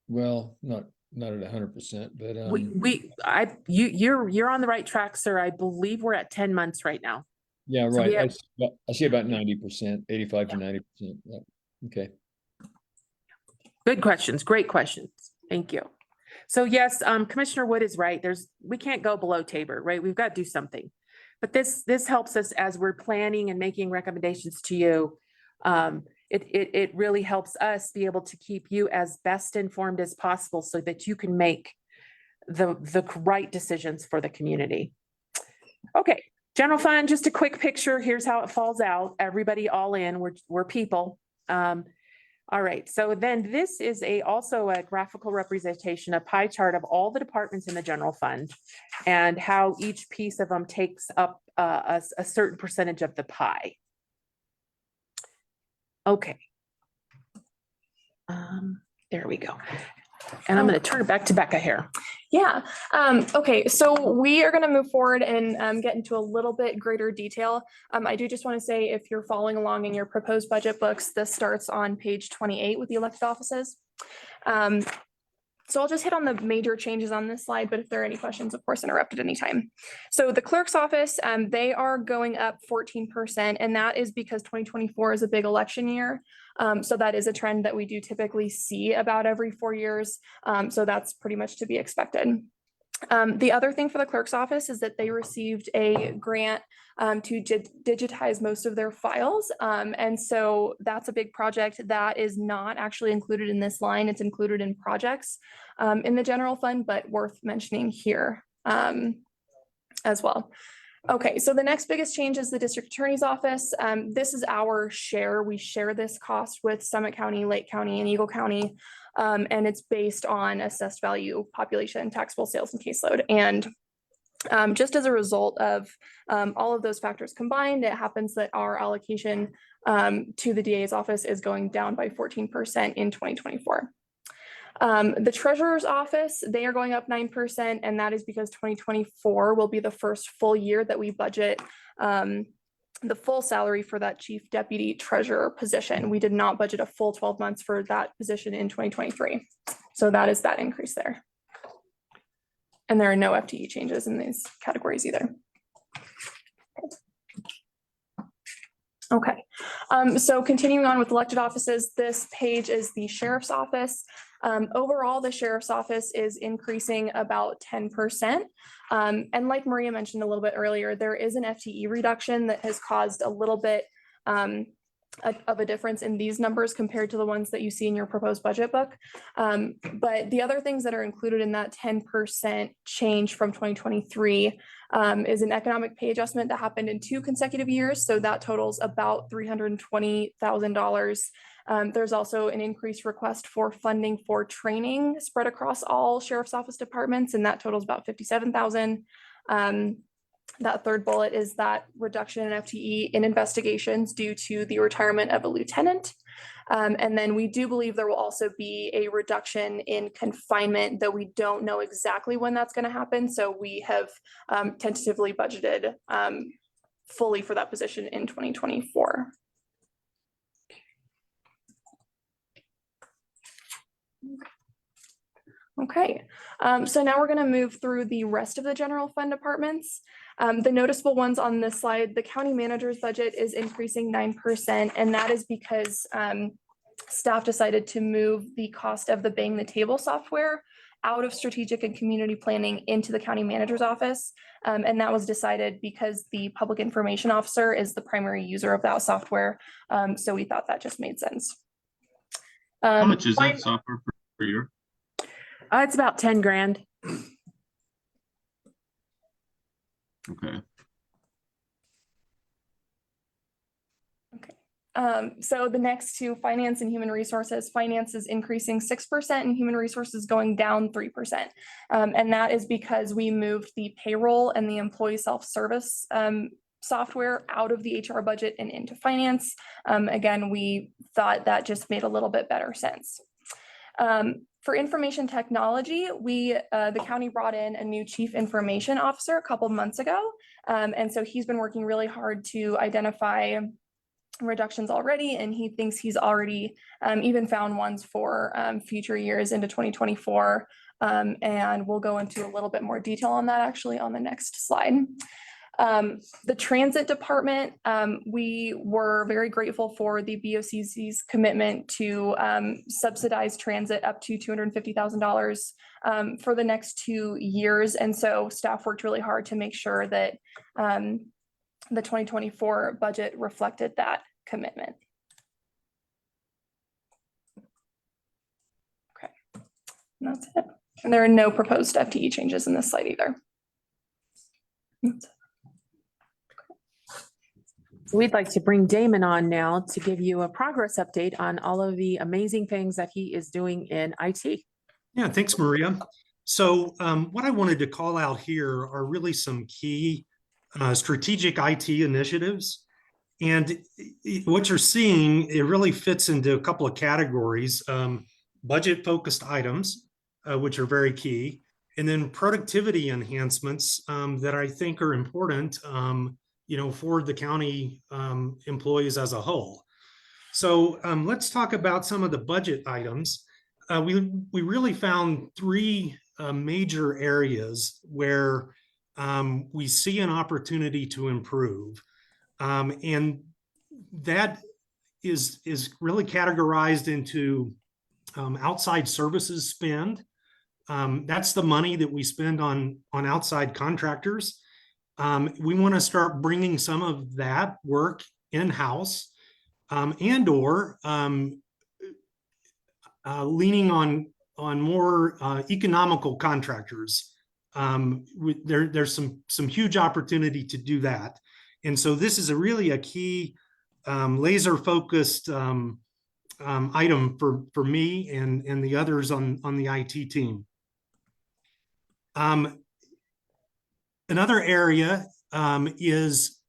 well, not at 100%, but you're on the right track, sir. I believe we're at 10 months right now. yeah, right. I see about 90%, 85 to 90%. Yeah. Okay. Good questions. Great questions. Thank you. So yes, Commissioner Wood is right. We can't go below Tabor, right? We've got to do something. But this helps us as we're planning and making recommendations to you. It really helps us be able to keep you as best informed as possible so that you can make the right decisions for the community. Okay, general fund, just a quick picture. Here's how it falls out. Everybody all in, we're people. All right, so then this is also a graphical representation, a pie chart of all the departments in the general fund and how each piece of them takes up a certain percentage of the pie. Okay. There we go. And I'm going to turn it back to Becca here. Yeah. Okay. So we are going to move forward and get into a little bit greater detail. I do just want to say, if you're following along in your proposed budget books, this starts on page 28 with the elected offices. So I'll just hit on the major changes on this slide, but if there are any questions, of course, interrupt at any time. So the clerk's office, they are going up 14%, and that is because 2024 is a big election year. So that is a trend that we do typically see about every 4 years. So that's pretty much to be expected. The other thing for the clerk's office is that they received a grant to digitize most of their files. And so that's a big project that is not actually included in this line. It's included in projects in the general fund, but worth mentioning here as well. Okay, so the next biggest change is the district attorney's office. This is our share. We share this cost with Summit County, Lake County, and Eagle County. And it's based on assessed value, population, taxable sales, and caseload. And just as a result of all of those factors combined, it happens that our allocation to the DA's office is going down by 14% in 2024. The treasurer's office, they are going up 9%, and that is because 2024 will be the first full year that we budget the full salary for that chief deputy treasurer position. We did not budget a full 12 months for that position in 2023. So that is that increase there. And there are no FTE changes in these categories either. Okay, so continuing on with elected offices, this page is the sheriff's office. Overall, the sheriff's office is increasing about 10%. And like Maria mentioned a little bit earlier, there is an FTE reduction that has caused a little bit of a difference in these numbers compared to the ones that you see in your proposed budget book. But the other things that are included in that 10% change from 2023 is an economic pay adjustment that happened in 2 consecutive years. So that totals about $320,000. There's also an increased request for funding for training spread across all sheriff's office departments, and that totals about $57,000. That third bullet is that reduction in FTE in investigations due to the retirement of a lieutenant. And then we do believe there will also be a reduction in confinement, though we don't know exactly when that's going to happen. So we have tentatively budgeted fully for that position in 2024. Okay, so now we're going to move through the rest of the general fund departments. The noticeable ones on this slide, the county manager's budget is increasing 9%, and that is because staff decided to move the cost of the Bang the Table software out of strategic and community planning into the county manager's office. And that was decided because the public information officer is the primary user of that software. So we thought that just made sense. How much is that software per year? It's about 10 grand. Okay. Okay. So the next two, finance and human resources. Finance is increasing 6% and human resources going down 3%. And that is because we moved the payroll and the employee self-service software out of the HR budget and into finance. Again, we thought that just made a little bit better sense. For information technology, the county brought in a new chief information officer a couple months ago. And so he's been working really hard to identify reductions already, and he thinks he's already even found ones for future years into 2024. And we'll go into a little bit more detail on that actually on the next slide. The transit department, we were very grateful for the BoCC's commitment to subsidize transit up to $250,000 for the next 2 years. And so staff worked really hard to make sure that the 2024 budget reflected that commitment. Okay, and that's it. And there are no proposed FTE changes in this slide either. We'd like to bring Damon on now to give you a progress update on all of the amazing things that he is doing in IT. Yeah, thanks, Maria. So what I wanted to call out here are really some key strategic IT initiatives. And what you're seeing, it really fits into a couple of categories. Budget focused items, which are very key, and then productivity enhancements that I think are important, for the county employees as a whole. So let's talk about some of the budget items. We really found three major areas where we see an opportunity to improve. And that is really categorized into outside services spend. That's the money that we spend on outside contractors. We want to start bringing some of that work in-house, and or leaning on more economical contractors. There's some huge opportunity to do that. And so this is really a key laser focused item for me and the others on the IT team. Another area is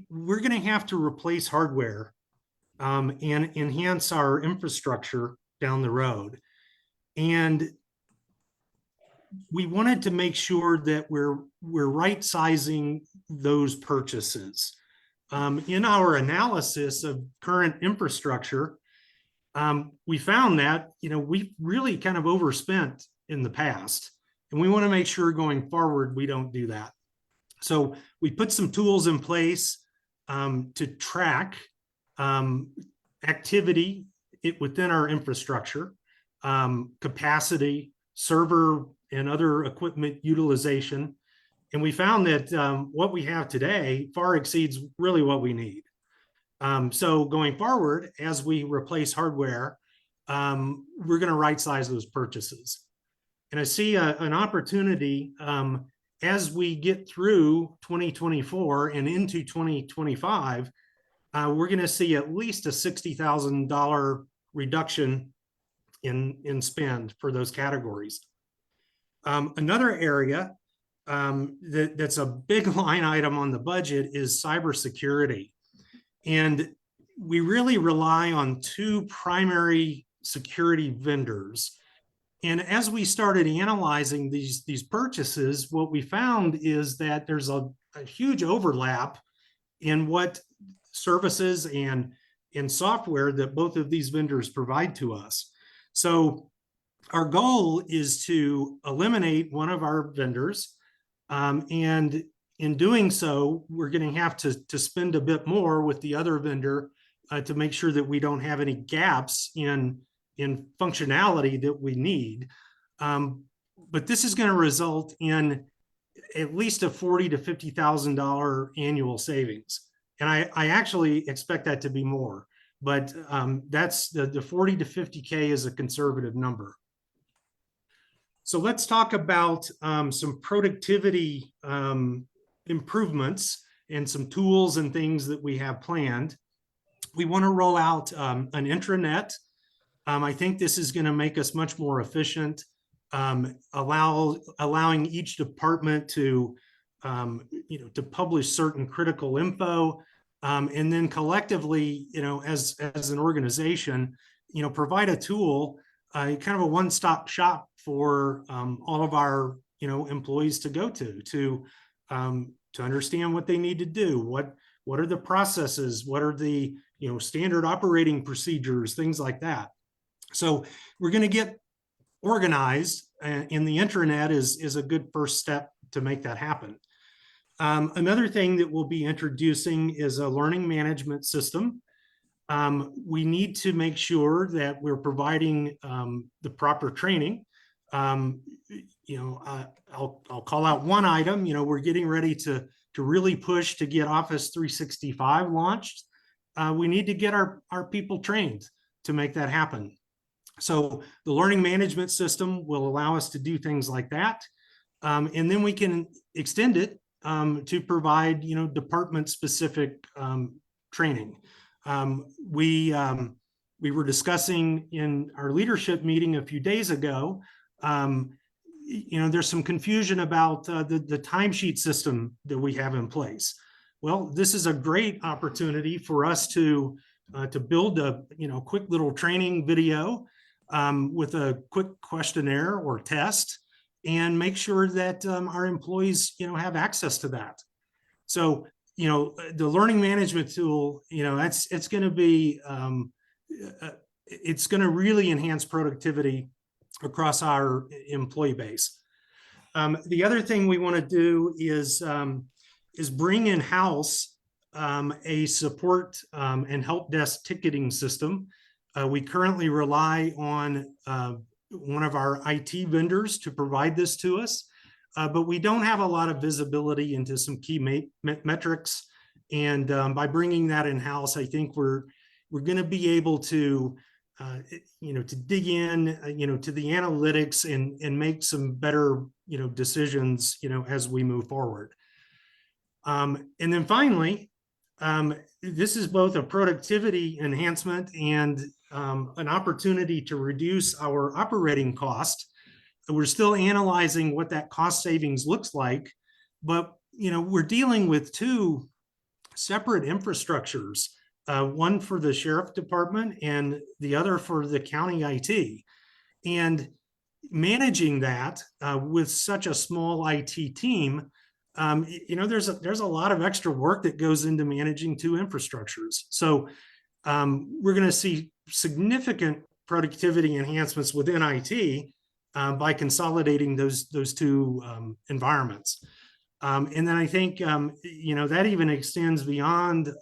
we're going to have to replace hardware and enhance our infrastructure down the road. And we wanted to make sure that we're right sizing those purchases. In our analysis of current infrastructure, we found that we've really kind of overspent in the past, and we want to make sure going forward we don't do that. So we put some tools in place to track activity within our infrastructure, capacity, server and other equipment utilization. And we found that what we have today far exceeds really what we need. So going forward, as we replace hardware, we're going to right size those purchases. And I see an opportunity as we get through 2024 and into 2025, we're going to see at least a $60,000 reduction in spend for those categories. Another area that's a big line item on the budget is cybersecurity. And we really rely on two primary security vendors. And as we started analyzing these purchases, what we found is that there's a huge overlap in what services and software that both of these vendors provide to us. So our goal is to eliminate one of our vendors. And in doing so, we're going to have to spend a bit more with the other vendor to make sure that we don't have any gaps in functionality that we need. But this is going to result in at least a $40,000 to $50,000 annual savings. And I actually expect that to be more, but that's the 40 to 50K is a conservative number. So let's talk about some productivity improvements and some tools and things that we have planned. We want to roll out an intranet. I think this is going to make us much more efficient, allowing each department to publish certain critical info, and then collectively, as an organization, provide a tool, kind of a one-stop shop for all of our employees to go to understand what they need to do. What are the processes? What are the standard operating procedures? Things like that. So we're going to get organized, and the intranet is a good first step to make that happen. Another thing that we'll be introducing is a learning management system. We need to make sure that we're providing the proper training. I'll call out one item. We're getting ready to really push to get Office 365 launched. We need to get our people trained to make that happen. So the learning management system will allow us to do things like that. And then we can extend it to provide, department specific training. We were discussing in our leadership meeting a few days ago, there's some confusion about the timesheet system that we have in place. Well, this is a great opportunity for us to build a quick little training video with a quick questionnaire or test, and make sure that our employees have access to that. So the learning management tool, it's going to be it's going to really enhance productivity across our employee base. The other thing we want to do is bring in-house a support and help desk ticketing system. We currently rely on one of our IT vendors to provide this to us, but we don't have a lot of visibility into some key metrics. And by bringing that in-house, I think we're going to be able to to dig in, to the analytics and make some better, decisions, as we move forward. And then finally, this is both a productivity enhancement and an opportunity to reduce our operating cost. We're still analyzing what that cost savings looks like, but we're dealing with two separate infrastructures, one for the sheriff department and the other for the county IT. And managing that with such a small IT team, there's a lot of extra work that goes into managing two infrastructures. So we're going to see significant productivity enhancements within IT by consolidating those two environments. And then I think that even extends beyond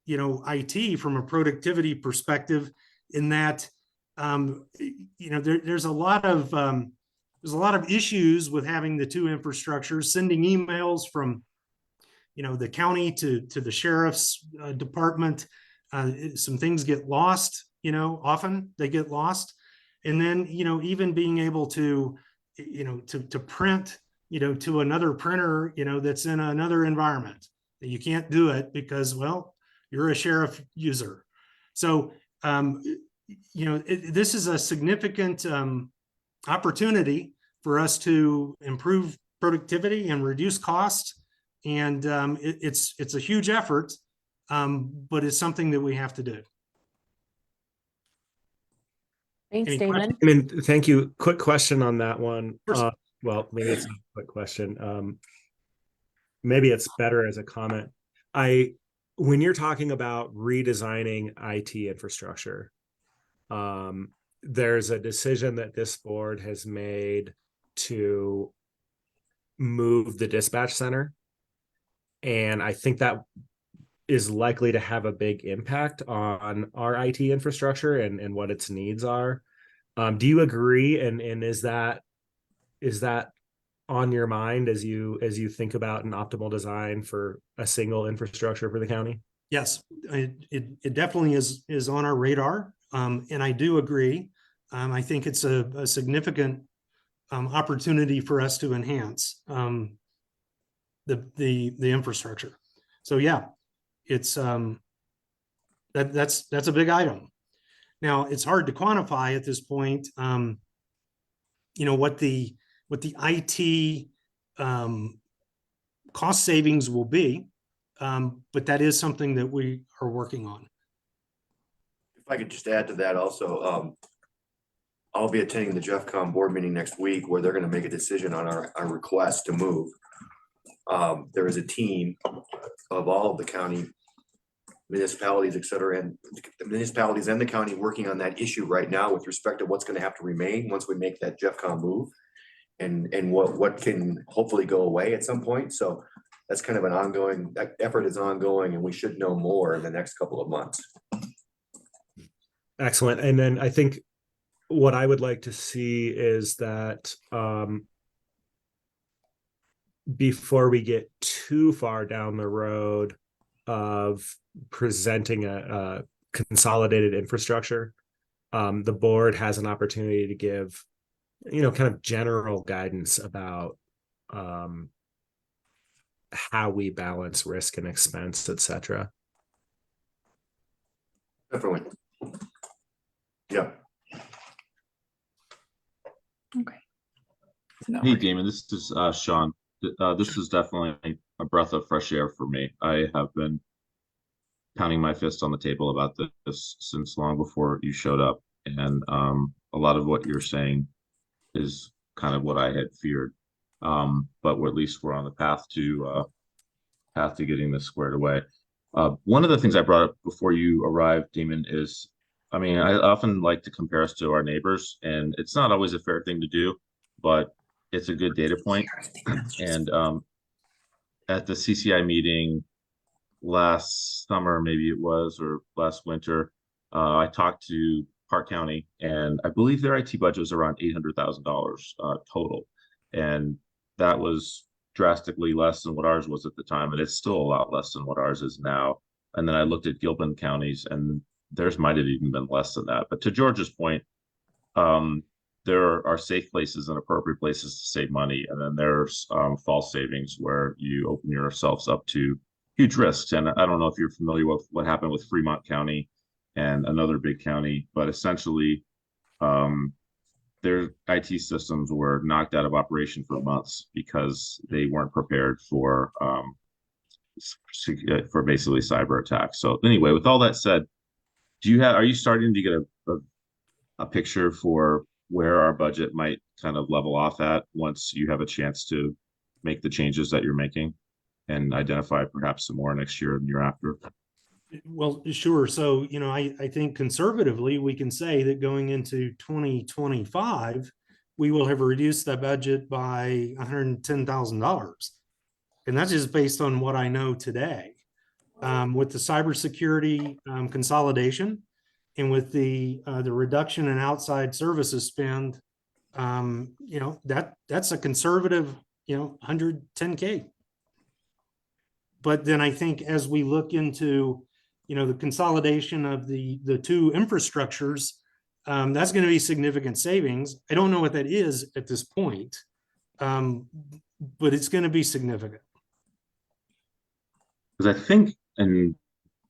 IT from a productivity perspective, in that there's a lot of issues with having the two infrastructures, sending emails from the county to the sheriff's department. Some things get lost, often they get lost. And then even being able to print to another printer that's in another environment, that you can't do it because, well, you're a sheriff user. So this is a significant opportunity for us to improve productivity and reduce cost. And it's a huge effort, but it's something that we have to do. Thanks, Any Damon. I mean, thank you. Quick question on that one. Sure. Well, maybe it's not a quick question. Maybe it's better as a comment. When you're talking about redesigning IT infrastructure, there's a decision that this board has made to move the dispatch center. And I think that is likely to have a big impact on our IT infrastructure and what its needs are. Do you agree? And is that on your mind as you think about an optimal design for a single infrastructure for the county? Yes, it definitely is on our radar. And I do agree. I think it's a significant opportunity for us to enhance the infrastructure. So yeah, it's that's a big item. Now it's hard to quantify at this point. What the IT cost savings will be, but that is something that we are working on. If I could just add to that also, I'll be attending the JeffCom board meeting next week where they're going to make a decision on our request to move. There is a team of all of the county municipalities, et cetera, and the municipalities and the county working on that issue right now with respect to what's going to have to remain once we make that JeffCom move, and what can hopefully go away at some point. So that's kind of an ongoing, that effort is ongoing, and we should know more in the next couple of months. Excellent. And then I think what I would like to see is that before we get too far down the road of presenting a consolidated infrastructure, the board has an opportunity to give, kind of general guidance about how we balance risk and expense, et cetera. Definitely. Yeah. Okay. Hey, Damon, this is Sean. This is definitely a breath of fresh air for me. I have been pounding my fist on the table about this since long before you showed up. And a lot of what you're saying is kind of what I had feared. But at least we're on the path to getting this squared away. One of the things I brought up before you arrived, Damon, is, I mean, I often like to compare us to our neighbors, and it's not always a fair thing to do, but it's a good data point. And at the CCI meeting last summer, maybe it was, or last winter, I talked to Park County, and I believe their IT budget was around $800,000 total, and that was drastically less than what ours was at the time, and it's still a lot less than what ours is now. And then I looked at Gilpin counties, and theirs might have even been less than that. But to George's point, there are safe places and appropriate places to save money, and then there's false savings where you open yourselves up to huge risks. And I don't know if you're familiar with what happened with Fremont County and another big county, but essentially their IT systems were knocked out of operation for months because they weren't prepared for basically cyber attacks. So anyway, with all that said, are you starting to get a picture for where our budget might kind of level off at once you have a chance to make the changes that you're making and identify perhaps some more next year and year after? Well, sure. So, I think conservatively, we can say that going into 2025, we will have reduced that budget by $110,000. And that's just based on what I know today. With the cybersecurity consolidation and with the reduction in outside services spend, that's a conservative, $110K. But then I think as we look into, the consolidation of the two infrastructures, that's going to be significant savings. I don't know what that is at this point, but it's going to be significant. Because I think, and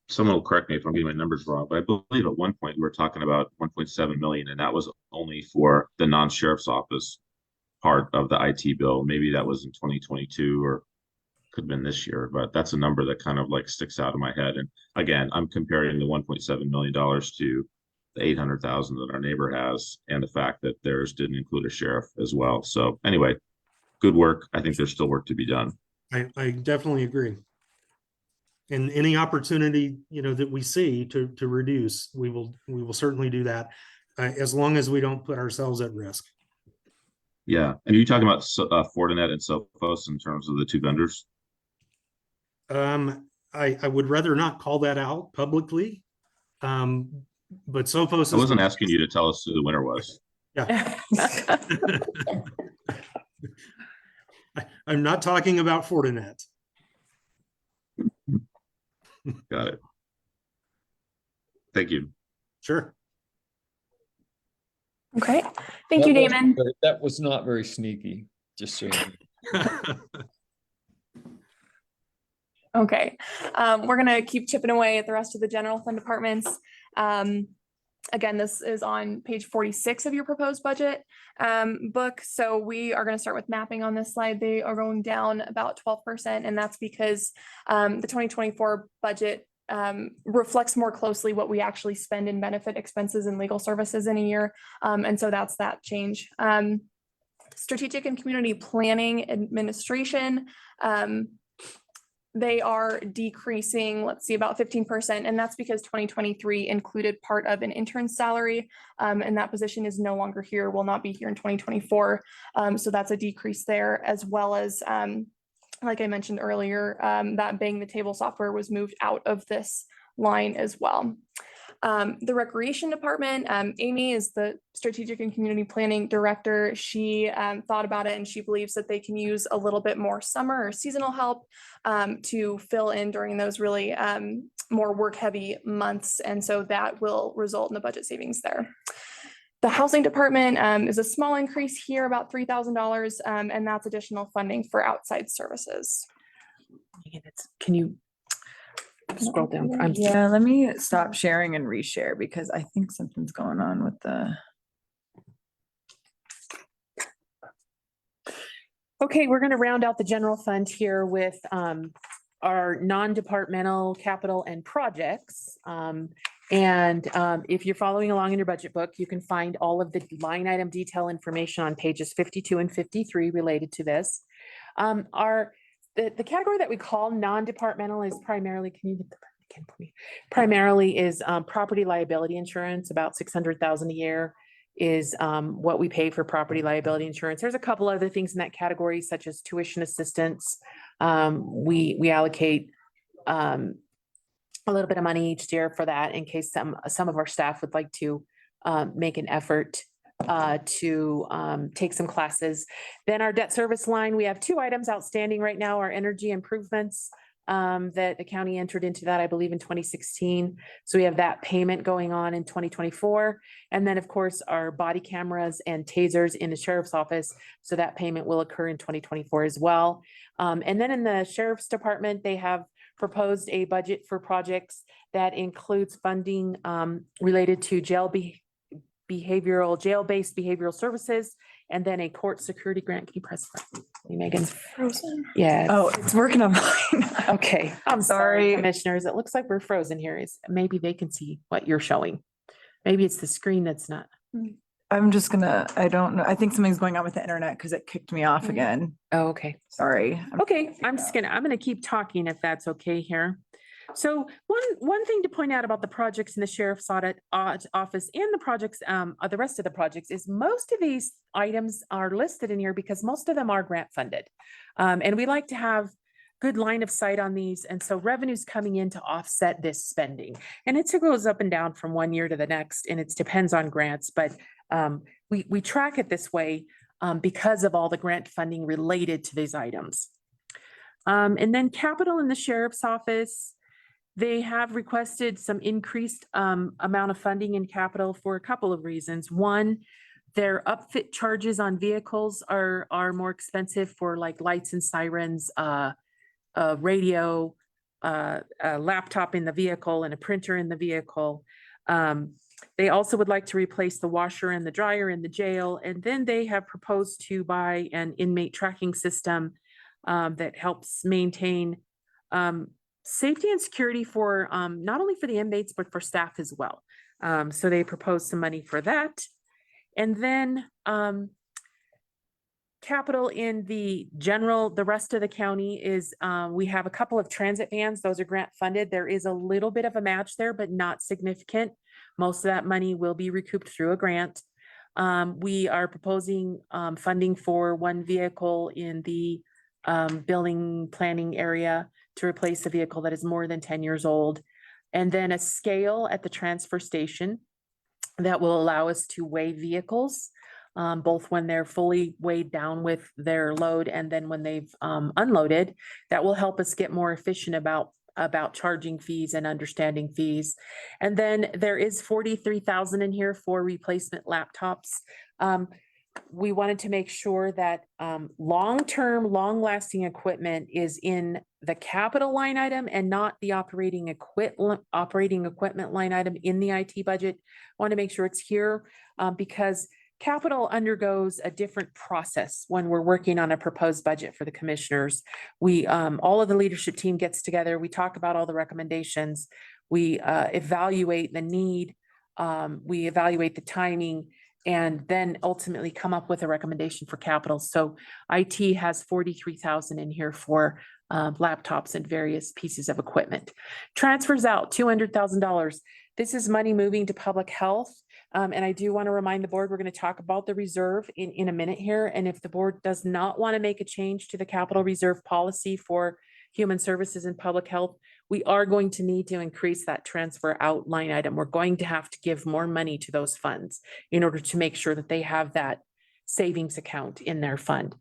someone will correct me if I'm getting my numbers wrong, but I believe at one point we were talking about 1.7 million, and that was only for the non-sheriff's office part of the IT bill. Maybe that was in 2022 or could have been this year, but that's a number that kind of like sticks out in my head. And again, I'm comparing the $1.7 million to the 800,000 that our neighbor has, and the fact that theirs didn't include a sheriff as well. So anyway, good work. I think there's still work to be done. I definitely agree. And any opportunity, that we see to reduce, we will certainly do that, as long as we don't put ourselves at risk. Yeah. And are you talking about Fortinet and Sophos in terms of the two vendors? I would rather not call that out publicly. But Sophos. I wasn't asking you to tell us who the winner was. Yeah. I'm not talking about Fortinet. Got it. Thank you. Sure. Okay. Thank you, Damon. That was not very sneaky, just so you know. Okay. We're going to keep chipping away at the rest of the general fund departments. Again, this is on page 46 of your proposed budget book. So we are going to start with mapping on this slide. They are going down about 12%, and that's because the 2024 budget reflects more closely what we actually spend in benefit expenses and legal services in a year. And so that's that change. Strategic and community planning administration, they are decreasing, let's see, about 15%. And that's because 2023 included part of an intern's salary. And that position is no longer here, will not be here in 2024. So that's a decrease there, as well as, like I mentioned earlier, that Bang the Table software was moved out of this line as well. The recreation department, Amy is the strategic and community planning director. She thought about it, and she believes that they can use a little bit more summer or seasonal help to fill in during those really more work heavy months. And so that will result in the budget savings there. The housing department is a small increase here, about $3,000, and that's additional funding for outside services. Can you scroll down? Yeah, let me stop sharing and reshare because I think something's going on with the. Okay, we're gonna round out the general fund here with our non-departmental capital and projects. If you're following along in your budget book, you can find all of the line item detail information on pages 52 and 53 related to this. The category that we call non-departmental is primarily, can you get the again for me? Primarily is property liability insurance, about 600,000 a year is what we pay for property liability insurance. There's a couple other things in that category, such as tuition assistance. We allocate a little bit of money each year for that in case some of our staff would like to make an effort to take some classes. Then our debt service line, we have two items outstanding right now, our energy improvements that the county entered into that, I believe, in 2016. So we have that payment going on in 2024. And then, of course, our body cameras and tasers in the sheriff's office. So that payment will occur in 2024 as well. And then in the sheriff's department, they have proposed a budget for projects that includes funding related to jail-based behavioral services, and then a court security grant. Can you press that? Megan's Frozen. Yeah. Oh, it's working on mine. Okay. I'm sorry, Sorry. commissioners. It looks like we're frozen here. Maybe they can see what you're showing. Maybe it's the screen that's not. I'm just gonna, I don't know. I think something's going on with the internet because it kicked me off again. Oh, okay. Sorry. Okay, I'm gonna keep talking if that's okay here. So one thing to point out about the projects in the sheriff's office and the projects, the rest of the projects, is most of these items are listed in here because most of them are grant funded. And we like to have good line of sight on these. And so revenue's coming in to offset this spending. And it goes up and down from one year to the next, and it depends on grants, but we track it this way because of all the grant funding related to these items. And then capital in the sheriff's office, they have requested some increased amount of funding in capital for a couple of reasons. One, their upfit charges on vehicles are more expensive for like lights and sirens, radio, a laptop in the vehicle, and a printer in the vehicle. They also would like to replace the washer and the dryer in the jail. And then they have proposed to buy an inmate tracking system that helps maintain safety and security for not only for the inmates, but for staff as well. So they proposed some money for that. And then capital in the rest of the county is we have a couple of transit vans. Those are grant funded. There is a little bit of a match there, but not significant. Most of that money will be recouped through a grant. We are proposing funding for one vehicle in the building planning area to replace a vehicle that is more than 10 years old. And then a scale at the transfer station that will allow us to weigh vehicles, both when they're fully weighed down with their load and then when they've unloaded. That will help us get more efficient about charging fees and understanding fees. And then there is 43,000 in here for replacement laptops. We wanted to make sure that long-term, long-lasting equipment is in the capital line item and not the operating equipment line item in the IT budget. Want to make sure it's here because capital undergoes a different process when we're working on a proposed budget for the commissioners. We all of the leadership team gets together. We talk about all the recommendations. We evaluate the need. We evaluate the timing, and then ultimately come up with a recommendation for capital. So IT has 43,000 in here for laptops and various pieces of equipment. Transfers out $200,000. This is money moving to public health. And I do want to remind the board, we're going to talk about the reserve in a minute here. And if the board does not want to make a change to the capital reserve policy for human services and public health, we are going to need to increase that transfer out line item. We're going to have to give more money to those funds in order to make sure that they have that savings account in their fund.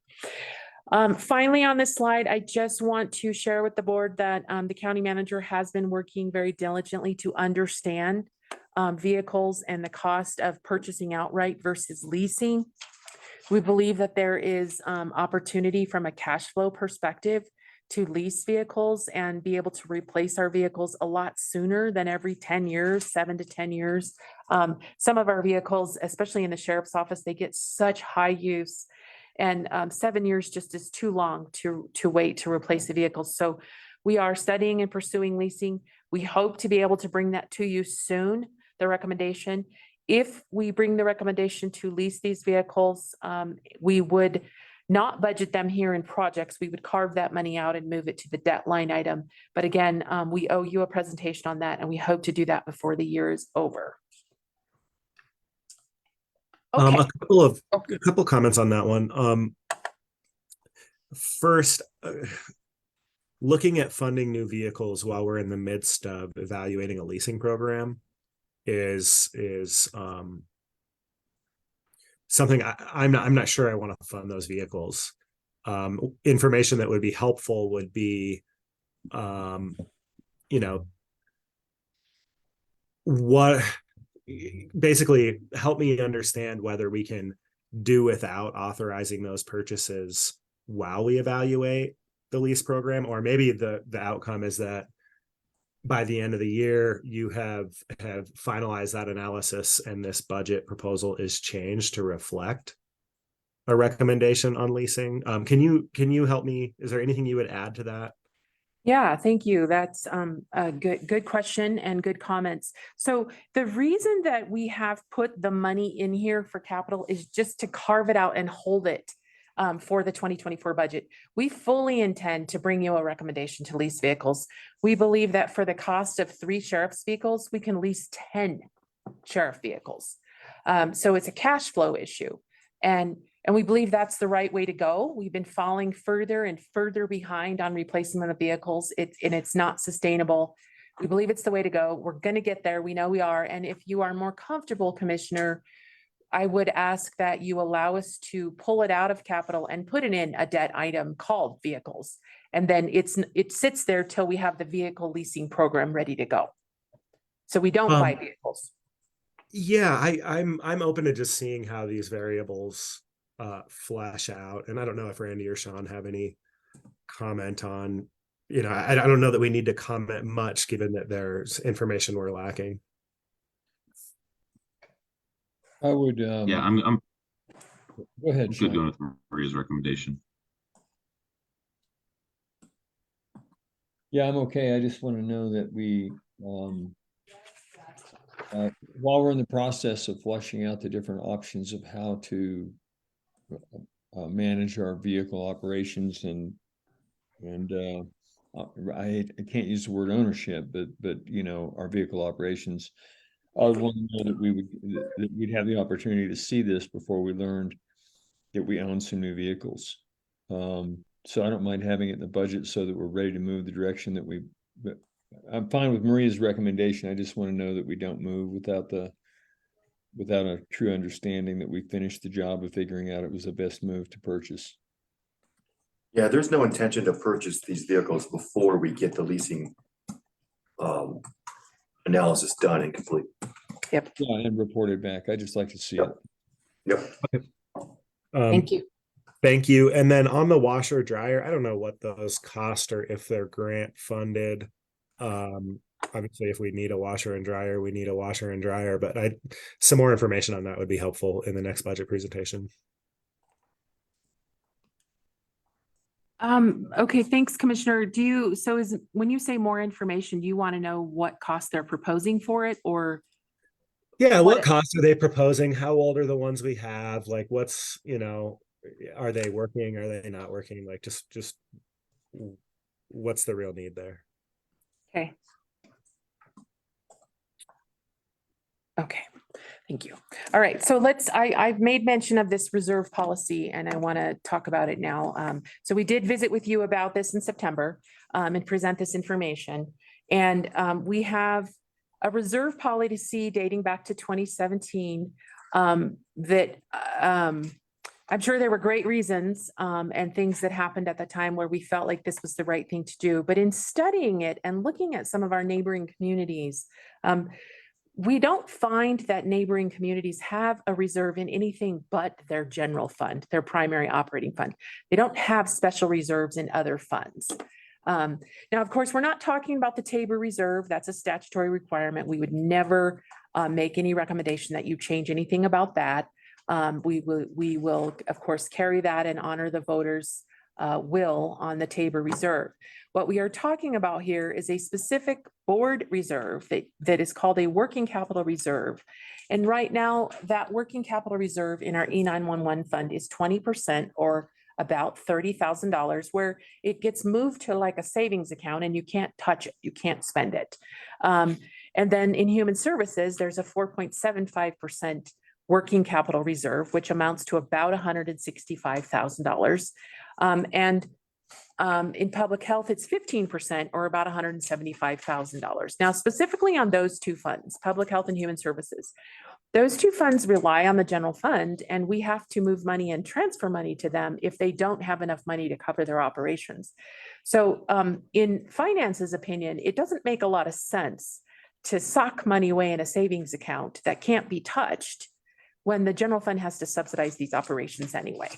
Finally, on this slide, I just want to share with the board that the county manager has been working very diligently to understand vehicles and the cost of purchasing outright versus leasing. We believe that there is opportunity from a cash flow perspective to lease vehicles and be able to replace our vehicles a lot sooner than every 10 years, 7 to 10 years. Some of our vehicles, especially in the sheriff's office, they get such high use And 7 years just is too long to wait to replace the vehicles. So we are studying and pursuing leasing. We hope to be able to bring that to you soon, the recommendation. If we bring the recommendation to lease these vehicles, we would not budget them here in projects. We would carve that money out and move it to the debt line item. But again, we owe you a presentation on that, and we hope to do that before the year is over. Okay. A couple comments on that one. First, looking at funding new vehicles while we're in the midst of evaluating a leasing program is something I'm not sure I want to fund those vehicles. Information that would be helpful would be, what basically help me understand whether we can do without authorizing those purchases while we evaluate the lease program, or maybe the outcome is that by the end of the year, you have finalized that analysis and this budget proposal is changed to reflect a recommendation on leasing. Can you help me? Is there anything you would add to that? Yeah, thank you. That's a good question and good comments. So the reason that we have put the money in here for capital is just to carve it out and hold it for the 2024 budget. We fully intend to bring you a recommendation to lease vehicles. We believe that for the cost of 3 sheriff's vehicles, we can lease 10 sheriff vehicles. So it's a cash flow issue. And we believe that's the right way to go. We've been falling further and further behind on replacement of vehicles. It's not sustainable. We believe it's the way to go. We're going to get there. We know we are. And if you are more comfortable, Commissioner, I would ask that you allow us to pull it out of capital and put it in a debt item called vehicles. And then it sits there till we have the vehicle leasing program ready to go. So we don't buy vehicles. Yeah, I'm open to just seeing how these variables flash out. And I don't know if Randy or Sean have any comment on, I don't know that we need to comment much given that there's information we're lacking. I would, Yeah, I'm go ahead, good Sean. going with Maria's recommendation. Yeah, I'm okay. I just want to know that we, while we're in the process of fleshing out the different options of how to manage our vehicle operations and I can't use the word ownership, but our vehicle operations, I would want to know that we'd have the opportunity to see this before we learned that we own some new vehicles. So I don't mind having it in the budget so that we're ready to move the direction that but I'm fine with Maria's recommendation. I just want to know that we don't move without a true understanding that we finished the job of figuring out it was the best move to purchase. Yeah, there's no intention to purchase these vehicles before we get the leasing analysis done and complete. Yep. Yeah, and reported back. I just like to see Yep. it. Yep. Thank you. Thank you. And then on the washer dryer, I don't know what those cost or if they're grant funded. Obviously, if we need a washer and dryer, we need a washer and dryer, but some more information on that would be helpful in the next budget presentation. Okay, thanks, Commissioner. When you say more information, do you want to know what cost they're proposing for it, or? Yeah, what costs are they proposing? How old are the ones we have? Like, what's, are they working? Are they not working? Like, just what's the real need there? Okay. Okay, thank you. All right, so I've made mention of this reserve policy and I want to talk about it now. So we did visit with you about this in September and present this information. And we have a reserve policy dating back to 2017 that I'm sure there were great reasons and things that happened at the time where we felt like this was the right thing to do. But in studying it and looking at some of our neighboring communities, we don't find that neighboring communities have a reserve in anything but their general fund, their primary operating fund. They don't have special reserves in other funds. Now, of course, we're not talking about the Tabor Reserve. That's a statutory requirement. We would never make any recommendation that you change anything about that. We will, of course, carry that and honor the voters' will on the Tabor Reserve. What we are talking about here is a specific board reserve that is called a working capital reserve. And right now, that working capital reserve in our E911 fund is 20% or about $30,000, where it gets moved to like a savings account and you can't touch it, you can't spend it. And then in human services, there's a 4.75% working capital reserve, which amounts to about $165,000. In public health, it's 15% or about $175,000. Now, specifically on those two funds, public health and human services, those two funds rely on the general fund, and we have to move money and transfer money to them if they don't have enough money to cover their operations. So in finance's opinion, it doesn't make a lot of sense to sock money away in a savings account that can't be touched when the general fund has to subsidize these operations anyway.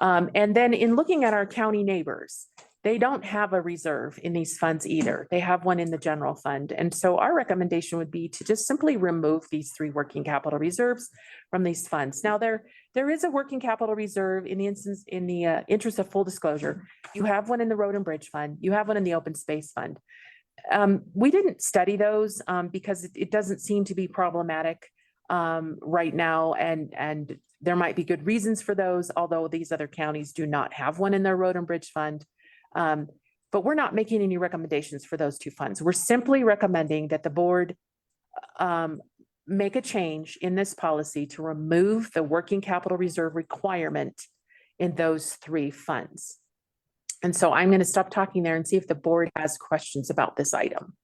And then in looking at our county neighbors, they don't have a reserve in these funds either. They have one in the general fund. And so our recommendation would be to just simply remove these three working capital reserves from these funds. Now, there is a working capital reserve in the interest of full disclosure. You have one in the road and bridge fund. You have one in the open space fund. We didn't study those because it doesn't seem to be problematic right now. And there might be good reasons for those, although these other counties do not have one in their road and bridge fund. But we're not making any recommendations for those two funds. We're simply recommending that the board make a change in this policy to remove the working capital reserve requirement in those three funds. And so I'm going to stop talking there and see if the board has questions about this item.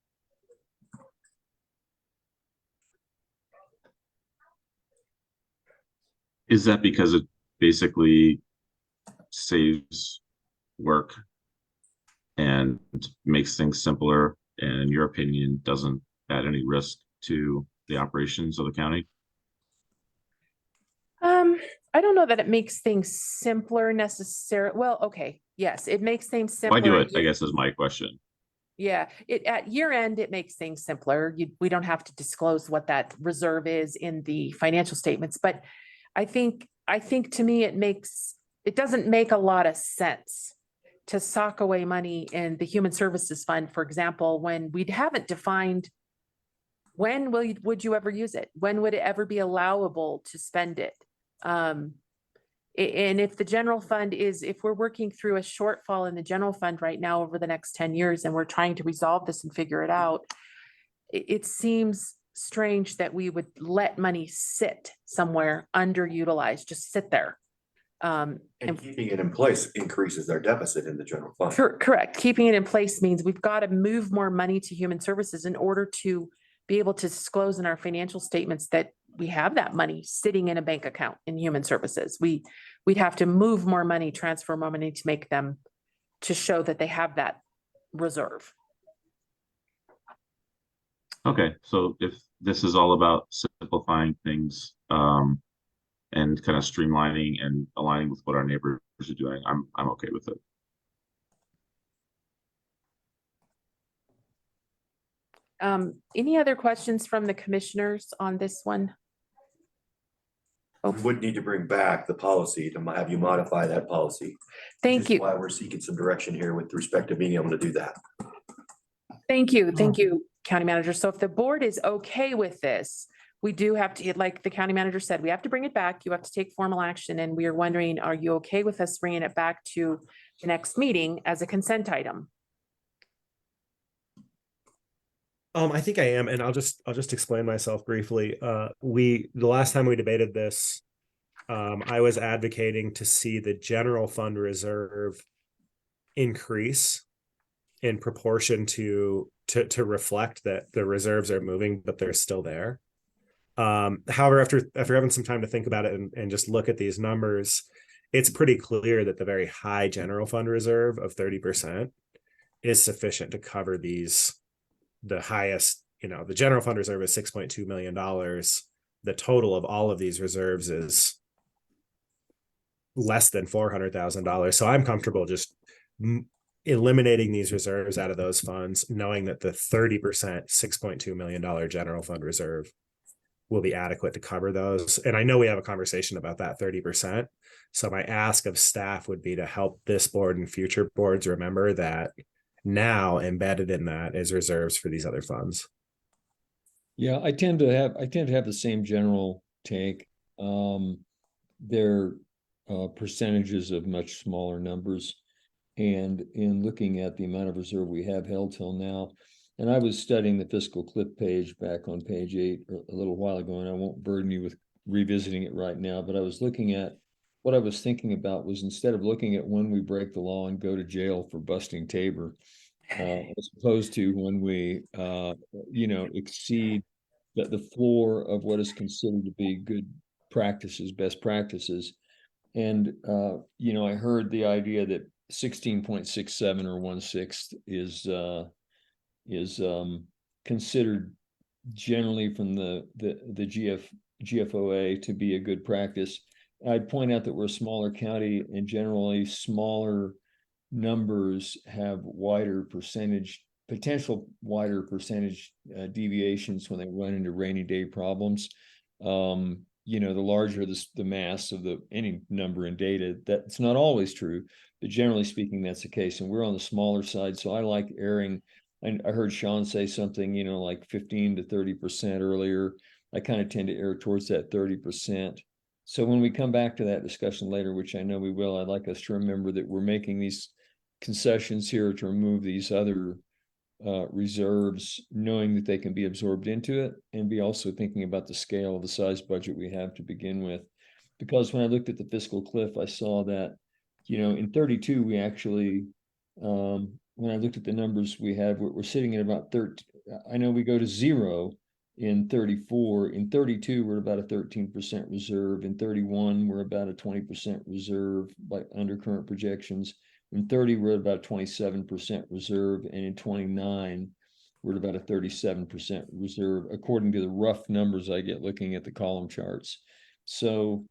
Is that because it basically saves work and makes things simpler, and in your opinion, doesn't add any risk to the operations of the county? I don't know that it makes things simpler necessarily. Well, okay, yes, it makes things simpler. Why do it, I guess, is my question. Yeah, at year end, it makes things simpler. We don't have to disclose what that reserve is in the financial statements, but I think to me, it doesn't make a lot of sense to sock away money in the human services fund, for example, when we haven't defined when would you ever use it? When would it ever be allowable to spend it? And if the general fund if we're working through a shortfall in the general fund right now over the next 10 years, and we're trying to resolve this and figure it out, it seems strange that we would let money sit somewhere underutilized, just sit there. And keeping it in place increases their deficit in the general fund. Correct. Keeping it in place means we've got to move more money to human services in order to be able to disclose in our financial statements that we have that money sitting in a bank account in human services. We'd have to move more money, transfer more money to show that they have that reserve. Okay, so if this is all about simplifying things and kind of streamlining and aligning with what our neighbors are doing, I'm okay with it. Any other questions from the commissioners on this one? We would need to bring back the policy to have you modify that policy. Thank you. Why we're seeking some direction here with respect to being able to do that. Thank you. Thank you, County Manager. So if the board is okay with this, we do have to, like the County Manager said, we have to bring it back. You have to take formal action. And we are wondering, are you okay with us bringing it back to the next meeting as a consent item? I think I am, and I'll just explain myself briefly. The last time we debated this, I was advocating to see the general fund reserve increase in proportion to reflect that the reserves are moving, but they're still there. However, after having some time to think about it and just look at these numbers, it's pretty clear that the very high general fund reserve of 30% is sufficient to cover the highest, the general fund reserve is $6.2 million. The total of all of these reserves is less than $400,000. So I'm comfortable just eliminating these reserves out of those funds, knowing that the 30% $6.2 million general fund reserve will be adequate to cover those. And I know we have a conversation about that 30%. So my ask of staff would be to help this board and future boards remember that now embedded in that is reserves for these other funds. Yeah, I tend to have the same general take. They're percentages of much smaller numbers. And in looking at the amount of reserve we have held till now, and I was studying the fiscal cliff page back on page 8 a little while ago, and I won't burden you with revisiting it right now, but I was looking at what I was thinking about was instead of looking at when we break the law and go to jail for busting Tabor, as opposed to when we, exceed the floor of what is considered to be good practices, best practices. And, I heard the idea that 16.67 or 1/6 is considered generally from the GFOA to be a good practice. I'd point out that we're a smaller county and generally smaller numbers have potential wider percentage deviations when they run into rainy day problems. The larger the mass of any number in data, that's not always true, but generally speaking, that's the case. And we're on the smaller side. So I like erring. I heard Sean say something, like 15 to 30% earlier. I kind of tend to err towards that 30%. So when we come back to that discussion later, which I know we will, I'd like us to remember that we're making these concessions here to remove these other reserves, knowing that they can be absorbed into it, and be also thinking about the scale of the size budget we have to begin with. Because when I looked at the fiscal cliff, I saw that, in 32, we actually, when I looked at the numbers we have, we're sitting at about 13. I know we go to 0 in 34. In 32, we're about a 13% reserve. In 31, we're about a 20% reserve under current projections. In 30, we're at about 27% reserve. And in 29, we're at about a 37% reserve, according to the rough numbers I get looking at the column charts. So,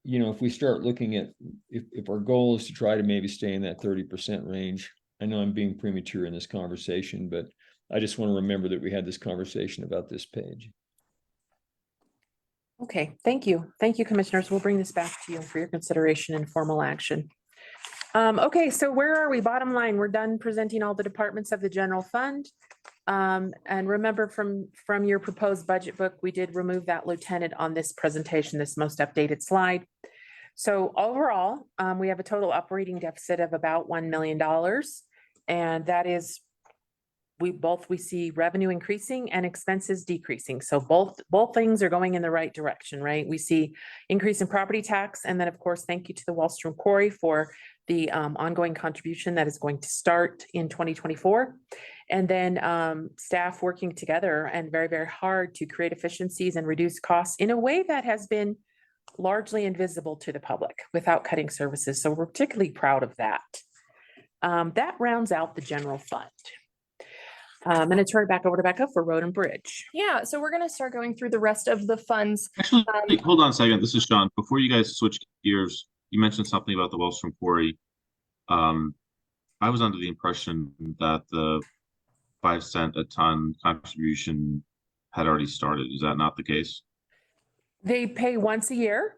if we start looking at, if our goal is to try to maybe stay in that 30% range, I know I'm being premature in this conversation, but I just want to remember that we had this conversation about this page. Okay, thank you. Thank you, commissioners. We'll bring this back to you for your consideration and formal action. Okay, so where are we? Bottom line, we're done presenting all the departments of the general fund. And remember from your proposed budget book, we did remove that lieutenant on this presentation, this most updated slide. So overall, we have a total operating deficit of about $1 million. And that is, we see revenue increasing and expenses decreasing. So both things are going in the right direction, right? We see increase in property tax. And then of course, thank you to the Wellstrom Quarry for the ongoing contribution that is going to start in 2024. And then staff working together and very, very hard to create efficiencies and reduce costs in a way that has been largely invisible to the public without cutting services. So we're particularly proud of that. That rounds out the general fund. I'm going to turn it back over to Becca for Road and Bridge. Yeah, so we're going to start going through the rest of the funds. Actually, hold on a second. This is Sean. Before you guys switch gears, you mentioned something about the Wellstrom Quarry. I was under the impression that the 5 cent a ton contribution had already started. Is that not the case? They pay once a year,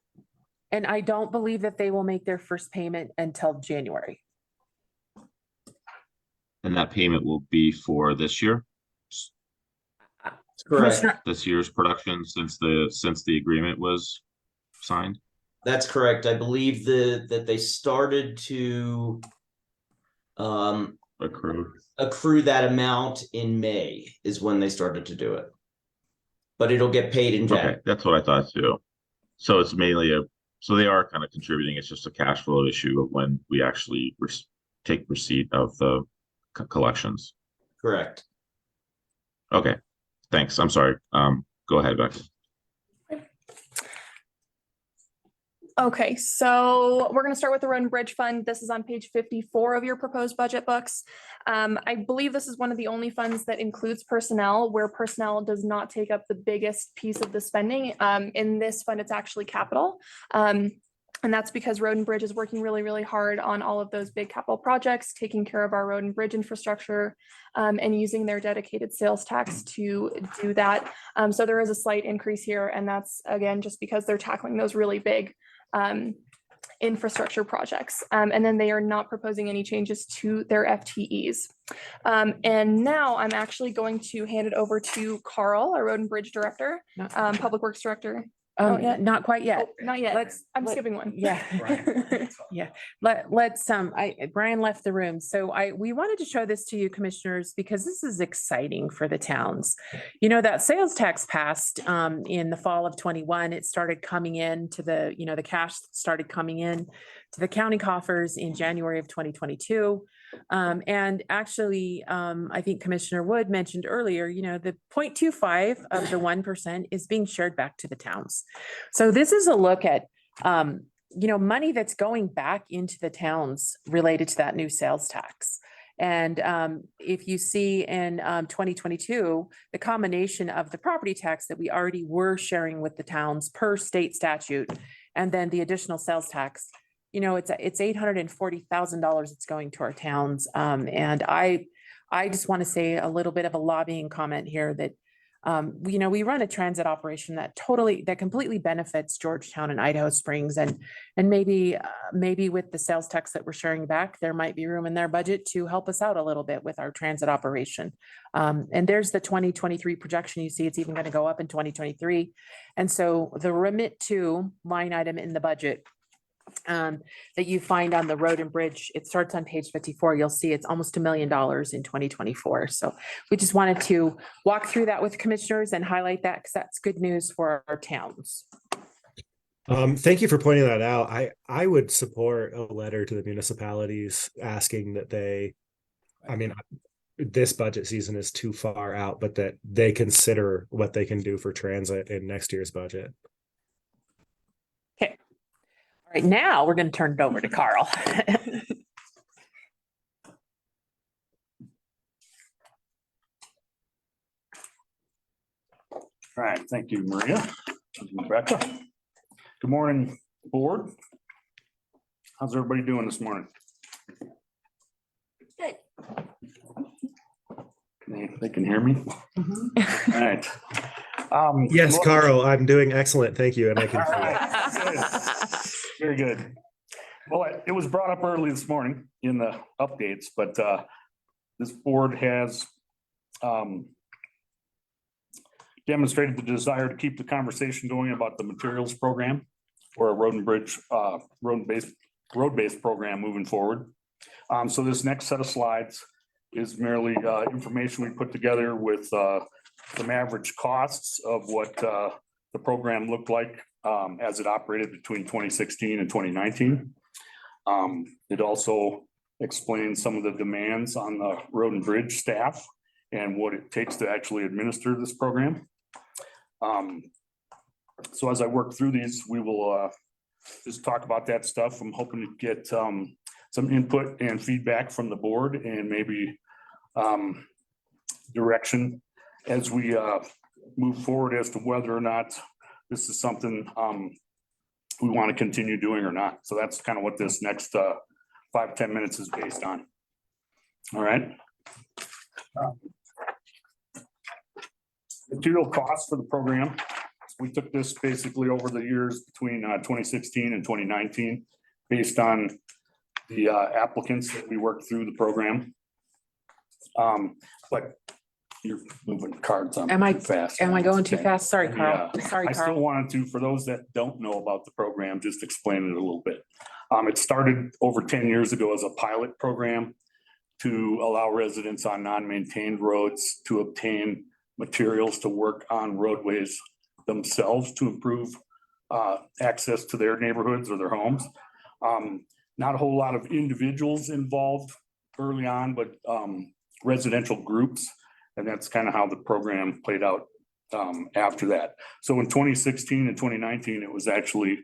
and I don't believe that they will make their first payment until January. And that payment will be for this year? Correct. This year's production since the agreement was signed? That's correct. I believe that they started to accrue that amount in May is when they started to do it. But it'll get paid in January. Okay, that's what I thought too. So it's mainly so they are kind of contributing. It's just a cash flow issue of when we actually take receipt of the collections. Correct. Okay, thanks. I'm sorry. Go ahead, Becca. Okay, so we're going to start with the Road and Bridge Fund. This is on page 54 of your proposed budget books. I believe this is one of the only funds that includes personnel, where personnel does not take up the biggest piece of the spending. In this fund, it's actually capital. And that's because Road and Bridge is working really, really hard on all of those big capital projects, taking care of our road and bridge infrastructure, and using their dedicated sales tax to do that. So there is a slight increase here, and that's again just because they're tackling those really big infrastructure projects. And then they are not proposing any changes to their FTEs. And now I'm actually going to hand it over to Carl, our Road and Bridge Director, Public Works Director. Yeah. Not quite yet. Not yet. I'm skipping one. Yeah. Yeah. Let's, Brian left the room. So we wanted to show this to you commissioners because this is exciting for the towns. You know, that sales tax passed in the fall of 21. It started coming in to the, the cash started coming in to the county coffers in January of 2022. And actually, I think Commissioner Wood mentioned earlier, the 0.25 of the 1% is being shared back to the towns. So this is a look at, money that's going back into the towns related to that new sales tax. And if you see in 2022, the combination of the property tax that we already were sharing with the towns per state statute, and then the additional sales tax, it's $840,000 it's going to our towns. And I just want to say a little bit of a lobbying comment here that, we run a transit operation that completely benefits Georgetown and Idaho Springs. And maybe with the sales tax that we're sharing back, there might be room in their budget to help us out a little bit with our transit operation. And there's the 2023 projection. You see, it's even going to go up in 2023. And so the remit to line item in the budget that you find on the road and bridge, it starts on page 54. You'll see it's almost $1 million in 2024. So we just wanted to walk through that with commissioners and highlight that because that's good news for our towns. Thank you for pointing that out. I would support a letter to the municipalities asking that this budget season is too far out, but that they consider what they can do for transit in next year's budget. Okay. All right, now we're going to turn it over to Carl. All right, thank you, Maria. Rebecca. Good morning, board. How's everybody doing this morning? Good. They can hear me? Mhm. All right. Yes, Carl, I'm doing excellent. Thank you. And I can All right, good. Very good. Well, it was brought up early this morning in the updates, but this board has demonstrated the desire to keep the conversation going about the materials program or a road and bridge, road-based program moving forward. So this next set of slides is merely information we put together with some average costs of what the program looked like as it operated between 2016 and 2019. It also explains some of the demands on the road and bridge staff and what it takes to actually administer this program. So as I work through these, we will just talk about that stuff. I'm hoping to get some input and feedback from the board and maybe direction as we move forward as to whether or not this is something we want to continue doing or not. So that's kind of what this next 5-10 minutes is based on. All right. Material costs for the program. We took this basically over the years between 2016 and 2019 based on the applicants that we worked through the program. But you're moving cards on too fast. Am I going too fast? Sorry, Carl. Yeah. Sorry, I Carl. still wanted to, for those that don't know about the program, just explain it a little bit. It started over 10 years ago as a pilot program to allow residents on non-maintained roads to obtain materials to work on roadways themselves to improve access to their neighborhoods or their homes. Not a whole lot of individuals involved early on, but residential groups. And that's kind of how the program played out after that. So in 2016 and 2019, it was actually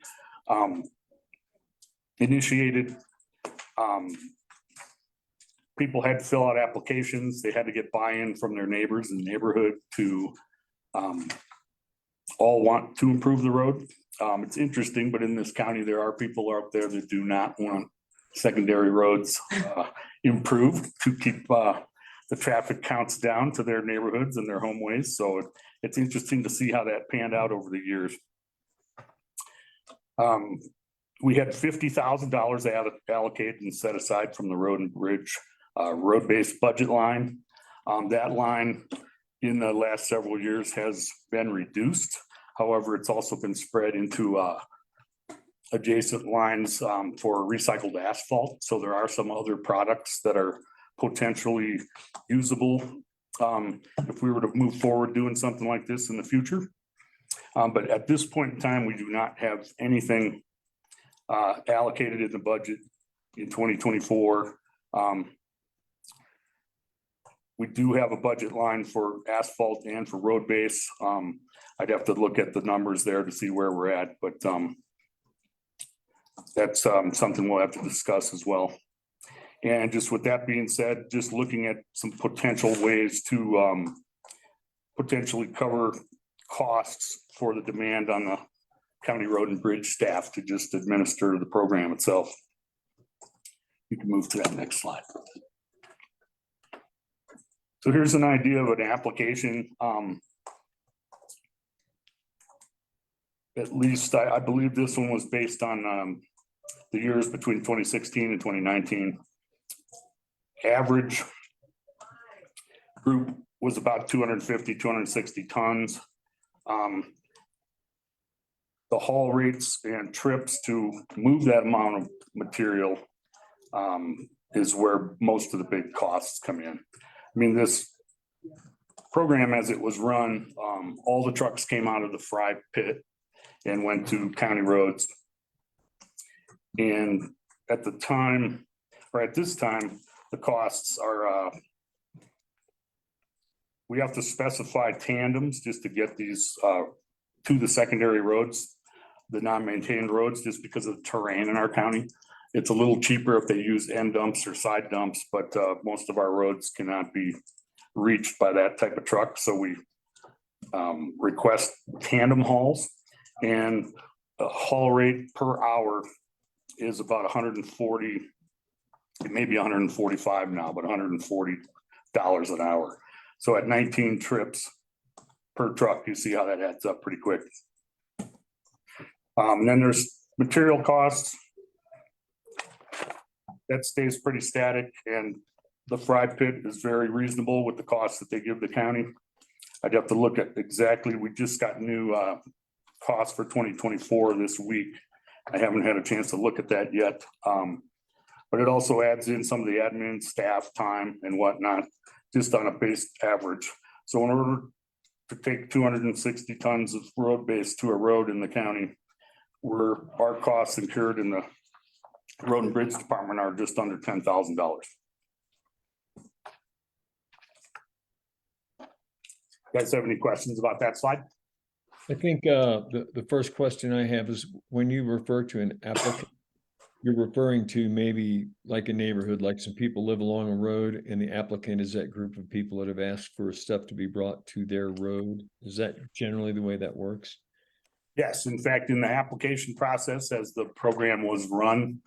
initiated. People had to fill out applications. They had to get buy-in from their neighbors in the neighborhood to all want to improve the road. It's interesting, but in this county, there are people out there that do not want secondary roads improved to keep the traffic counts down to their neighborhoods and their homeways. So it's interesting to see how that panned out over the years. We had $50,000 allocated and set aside from the road and bridge road-based budget line. That line in the last several years has been reduced. However, it's also been spread into adjacent lines for recycled asphalt. So there are some other products that are potentially usable if we were to move forward doing something like this in the future. But at this point in time, we do not have anything allocated in the budget in 2024. We do have a budget line for asphalt and for road base. I'd have to look at the numbers there to see where we're at, but that's something we'll have to discuss as well. And just with that being said, just looking at some potential ways to potentially cover costs for the demand on the county road and bridge staff to just administer the program itself. You can move to that next slide. So here's an idea of an application. At least I believe this one was based on the years between 2016 and 2019. Average group was about 250, 260 tons. The haul rates and trips to move that amount of material is where most of the big costs come in. I mean, this program, as it was run, all the trucks came out of the fry pit and went to county roads. And at the time, or at this time, the costs are, we have to specify tandems just to get these to the secondary roads, the non-maintained roads, just because of the terrain in our county. It's a little cheaper if they use end dumps or side dumps, but most of our roads cannot be reached by that type of truck. So we request tandem hauls, and the haul rate per hour is about 140, it may be 145 now, but $140 an hour. So at 19 trips per truck, you see how that adds up pretty quick. And then there's material costs. That stays pretty static, and the fry pit is very reasonable with the costs that they give the county. I'd have to look at exactly, we just got new costs for 2024 this week. I haven't had a chance to look at that yet. But it also adds in some of the admin staff time and whatnot, just on a base average. So in order to take 260 tons of road base to a road in the county, our costs incurred in the road and bridge department are just under $10,000. You guys have any questions about that slide? I think the first question I have is, when you refer to an applicant, you're referring to maybe like a neighborhood, like some people live along a road, and the applicant is that group of people that have asked for stuff to be brought to their road. Is that generally the way that works? Yes, in fact, in the application process, as the program was run,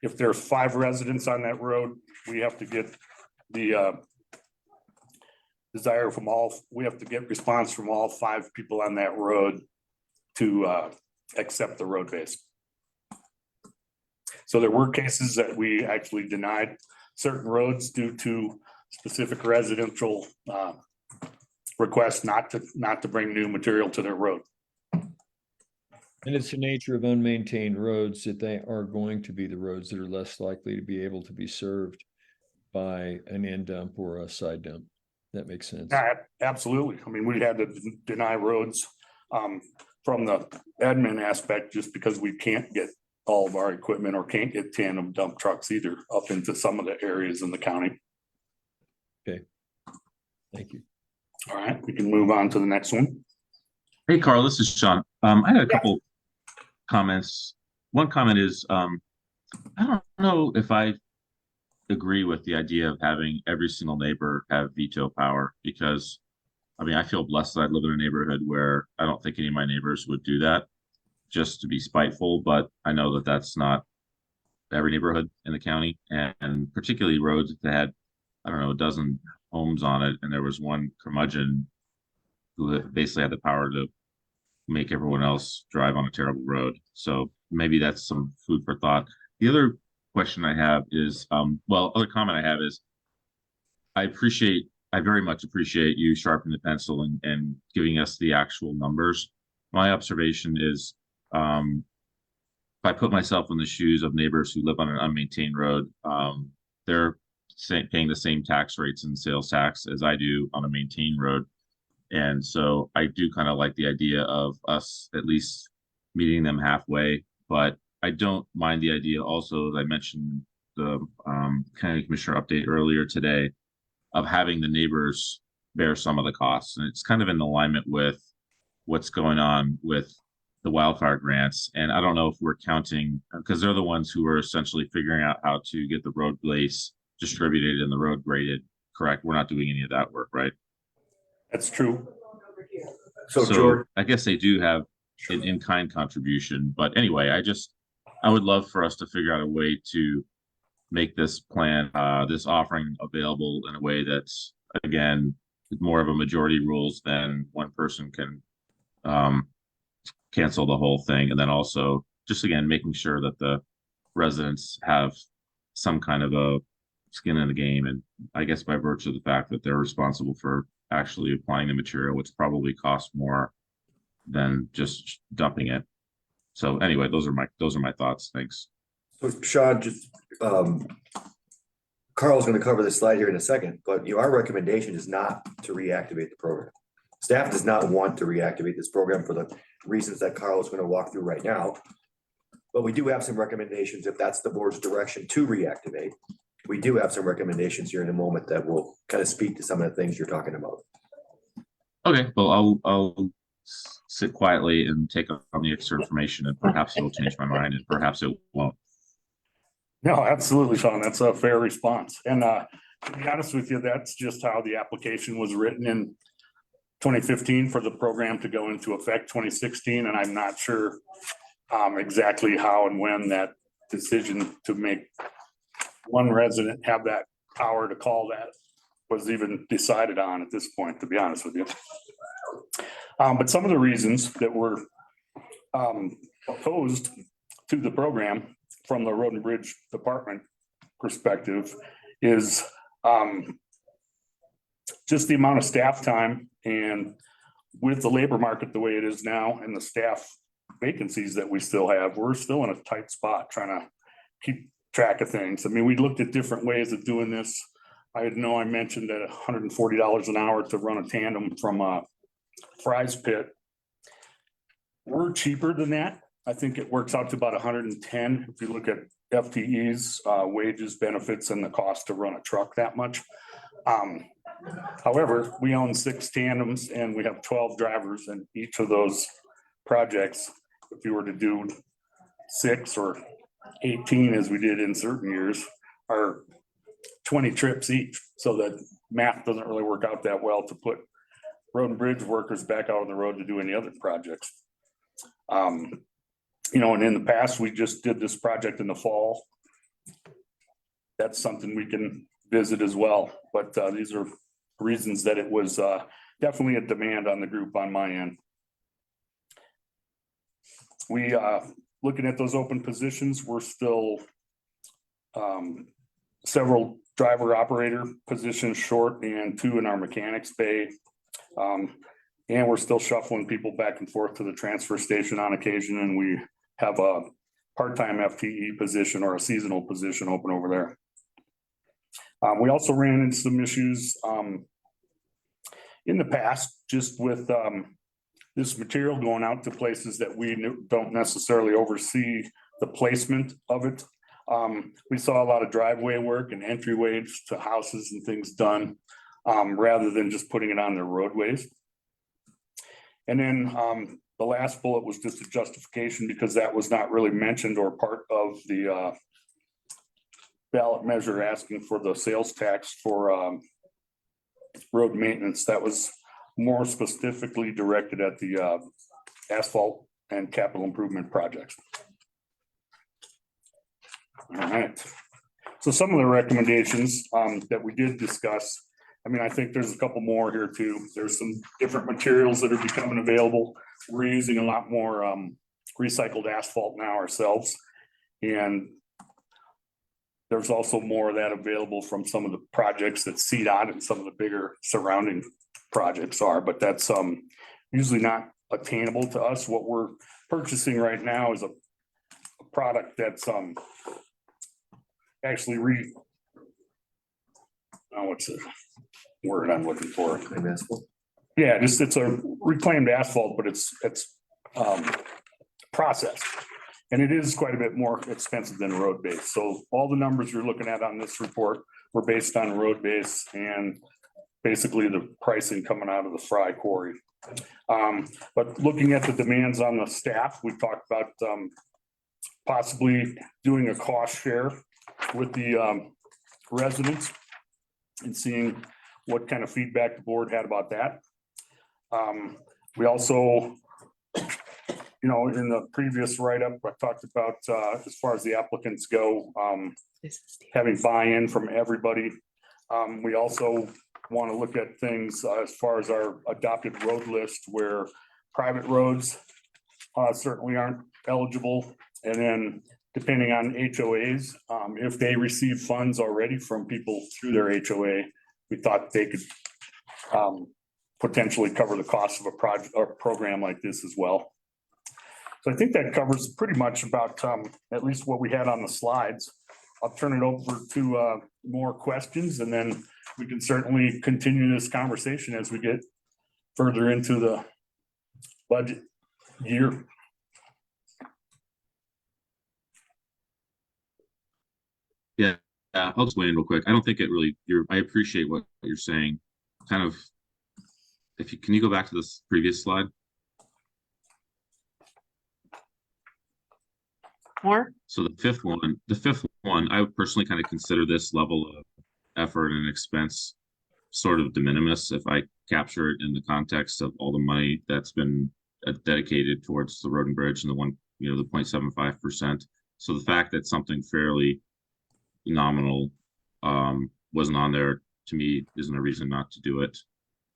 if there's 5 residents on that road, we have to get the desire from all, we have to get response from all 5 people on that road to accept the road base. So there were cases that we actually denied certain roads due to specific residential requests not to bring new material to their road. And it's the nature of unmaintained roads that they are going to be the roads that are less likely to be able to be served by an end dump or a side dump. That makes sense. Absolutely. I mean, we had to deny roads from the admin aspect just because we can't get all of our equipment, or can't get tandem dump trucks either up into some of the areas in the county. Okay. Thank you. All right, we can move on to the next one. Hey, Carl, this is Sean. I had a couple comments. One comment is, I don't know if I agree with the idea of having every single neighbor have veto power, because I mean, I feel blessed that I live in a neighborhood where I don't think any of my neighbors would do that just to be spiteful, but I know that that's not every neighborhood in the county, and particularly roads that had, I don't know, a dozen homes on it, and there was one curmudgeon who basically had the power to make everyone else drive on a terrible road. So maybe that's some food for thought. The other question I have is, other comment I have is, I very much appreciate you sharpening the pencil and giving us the actual numbers. My observation is, if I put myself in the shoes of neighbors who live on an unmaintained road, they're paying the same tax rates and sales tax as I do on a maintained road. And so I do kind of like the idea of us at least meeting them halfway, but I don't mind the idea also, as I mentioned the county commissioner update earlier today, of having the neighbors bear some of the costs. And it's kind of in alignment with what's going on with the wildfire grants. And I don't know if we're counting, because they're the ones who are essentially figuring out how to get the road base distributed and the road graded, correct? We're not doing any of that work, right? That's true. So George, I guess they do have an in-kind contribution, but anyway, I would love for us to figure out a way to make this plan, this offering available in a way that's, again, more of a majority rules than one person can cancel the whole thing. And then also just, again, making sure that the residents have some kind of a skin in the game. And I guess by virtue of the fact that they're responsible for actually applying the material, which probably costs more than just dumping it. So anyway, those are my thoughts. Thanks. so Sean, just, Carl's gonna cover this slide here in a second, but our recommendation is not to reactivate the program. Staff does not want to reactivate this program for the reasons that Carl is gonna walk through right now. But we do have some recommendations if that's the board's direction to reactivate. We do have some recommendations here in a moment that will kind of speak to some of the things you're talking about. Okay, well, I'll sit quietly and take on the extra information, and perhaps it'll change my mind, and perhaps it won't. No, absolutely, Sean. That's a fair response. And to be honest with you, that's just how the application was written in 2015 for the program to go into effect 2016. And I'm not sure exactly how and when that decision to make one resident have that power to call that was even decided on at this point, to be honest with you. But some of the reasons that were opposed to the program from the Road and Bridge Department perspective is just the amount of staff time, and with the labor market the way it is now and the staff vacancies that we still have, we're still in a tight spot trying to keep track of things. I mean, we looked at different ways of doing this. I mentioned that $140 an hour to run a tandem from a Fry's pit. We're cheaper than that. I think it works out to about 110 if you look at FTEs, wages, benefits, and the cost to run a truck that much. However, we own 6 tandems and we have 12 drivers, and each of those projects, if you were to do 6 or 18 as we did in certain years, are 20 trips each. So that math doesn't really work out that well to put road and bridge workers back out on the road to do any other projects. And in the past, we just did this project in the fall. That's something we can visit as well. But these are reasons that it was definitely a demand on the group on my end. We looking at those open positions, we're still several driver operator positions short and 2 in our mechanics bay. And we're still shuffling people back and forth to the transfer station on occasion, and we have a part-time FTE position or a seasonal position open over there. We also ran into some issues in the past just with this material going out to places that we don't necessarily oversee the placement of it. We saw a lot of driveway work and entryways to houses and things done rather than just putting it on their roadways. And then the last bullet was just a justification because that was not really mentioned or part of the ballot measure asking for the sales tax for road maintenance. That was more specifically directed at the asphalt and capital improvement projects. All right. So some of the recommendations that we did discuss, I mean, I think there's a couple more here too. There's some different materials that are becoming available. We're using a lot more recycled asphalt now ourselves. And there's also more of that available from some of the projects that CDOT and some of the bigger surrounding projects are, but that's usually not attainable to us. What we're purchasing right now is a product that's actually what's the word I'm looking for? Yeah, just it's a reclaimed asphalt, but it's processed. And it is quite a bit more expensive than road base. So all the numbers you're looking at on this report were based on road base and basically the pricing coming out of the Fry quarry. But looking at the demands on the staff, we talked about possibly doing a cost share with the residents and seeing what kind of feedback the board had about that. We also, you know, in the previous write-up, I talked about as far as the applicants go, having buy-in from everybody. We also want to look at things as far as our adopted road list where private roads certainly aren't eligible. And then depending on HOAs, if they receive funds already from people through their HOA, we thought they could potentially cover the cost of a project or program like this as well. So I think that covers pretty much about at least what we had on the slides. I'll turn it over to more questions, and then we can certainly continue this conversation as we get further into the budget year. Yeah, I'll just weigh in real quick. I don't think it really, I appreciate what you're saying. Kind of, can you go back to this previous slide? More? So the fifth one, I would personally kind of consider this level of effort and expense sort of de minimis if I capture it in the context of all the money that's been dedicated towards the road and bridge and the 0.75%. So the fact that something fairly nominal wasn't on there, to me, isn't a reason not to do it.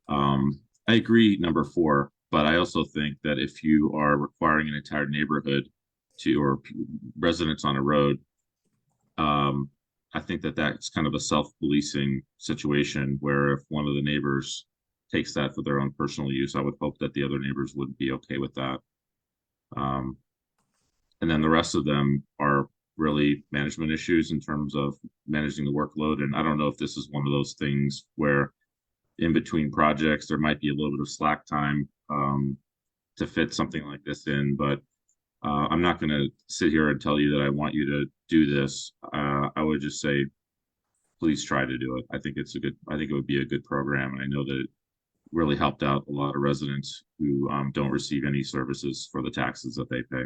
I agree, number 4, but I also think that if you are requiring an entire neighborhood or residents on a road, I think that that's kind of a self-policing situation where if one of the neighbors takes that for their own personal use, I would hope that the other neighbors would be okay with that. And then the rest of them are really management issues in terms of managing the workload. And I don't know if this is one of those things where in between projects, there might be a little bit of slack time to fit something like this in, but I'm not going to sit here and tell you that I want you to do this. I would just say, please try to do it. I think it would be a good program. And I know that it really helped out a lot of residents who don't receive any services for the taxes that they pay.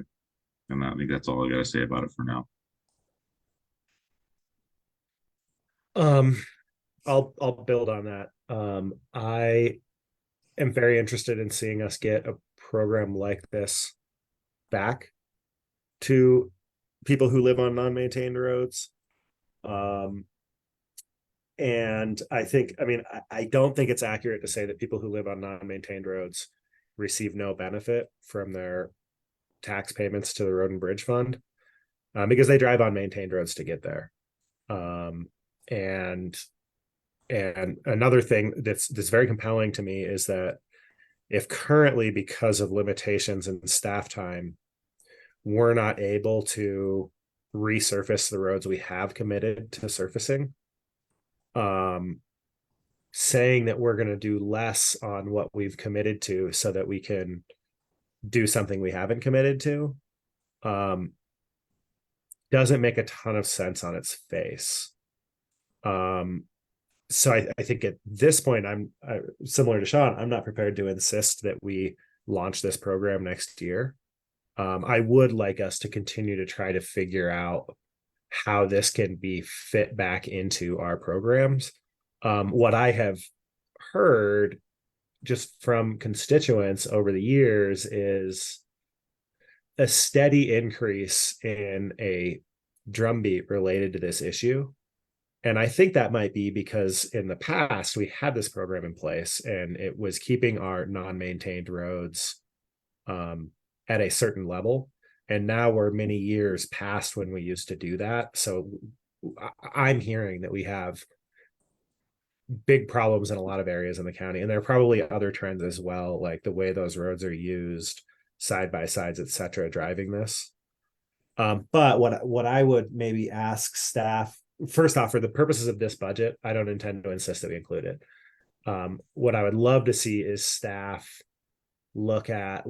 And I think that's all I got to say about it for now. I'll build on that. I am very interested in seeing us get a program like this back to people who live on non-maintained roads. And I don't think it's accurate to say that people who live on non-maintained roads receive no benefit from their tax payments to the Road and Bridge Fund, because they drive on maintained roads to get there. And another thing that's very compelling to me is that if currently, because of limitations in staff time, we're not able to resurface the roads we have committed to surfacing, saying that we're going to do less on what we've committed to so that we can do something we haven't committed to, doesn't make a ton of sense on its face. So I think at this point, I'm similar to Sean, I'm not prepared to insist that we launch this program next year. I would like us to continue to try to figure out how this can be fit back into our programs. What I have heard just from constituents over the years is a steady increase in a drumbeat related to this issue. And I think that might be because in the past we had this program in place and it was keeping our non-maintained roads at a certain level. And now we're many years past when we used to do that. So I'm hearing that we have big problems in a lot of areas in the county, and there are probably other trends as well, like the way those roads are used, side by sides, etc., driving this. But what I would maybe ask staff, first off, for the purposes of this budget, I don't intend to insist that we include it. What I would love to see is staff look at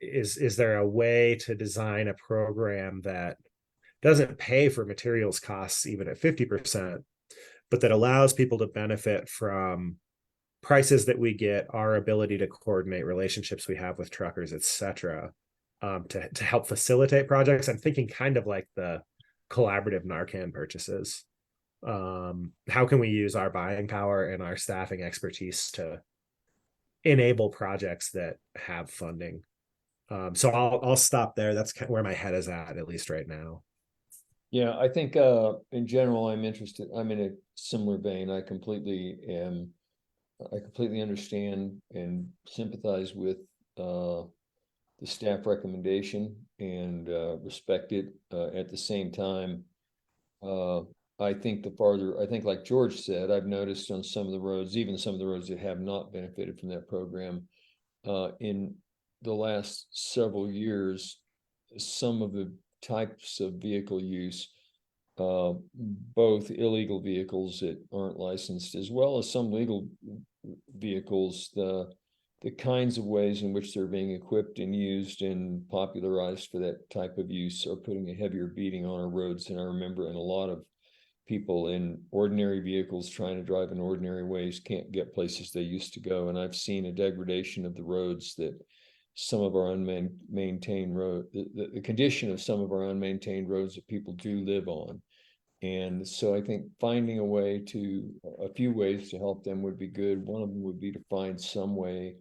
is there a way to design a program that doesn't pay for materials costs even at 50%, but that allows people to benefit from prices that we get, our ability to coordinate relationships we have with truckers, etc., to help facilitate projects. I'm thinking kind of like the collaborative Narcan purchases. How can we use our buying power and our staffing expertise to enable projects that have funding? So I'll stop there. That's where my head is at least right now. Yeah, I think in general, I'm interested. I'm in a similar vein. I completely understand and sympathize with the staff recommendation and respect it. At the same time, I think like George said, I've noticed on some of the roads, even some of the roads that have not benefited from that program, in the last several years, some of the types of vehicle use, both illegal vehicles that aren't licensed, as well as some legal vehicles, the kinds of ways in which they're being equipped and used and popularized for that type of use are putting a heavier beating on our roads than I remember. And a lot of people in ordinary vehicles trying to drive in ordinary ways can't get places they used to go. And I've seen a degradation of the roads that some of our unmaintained road, the condition of some of our unmaintained roads that people do live on. And so I think finding a few ways to help them would be good. One of them would be to find some way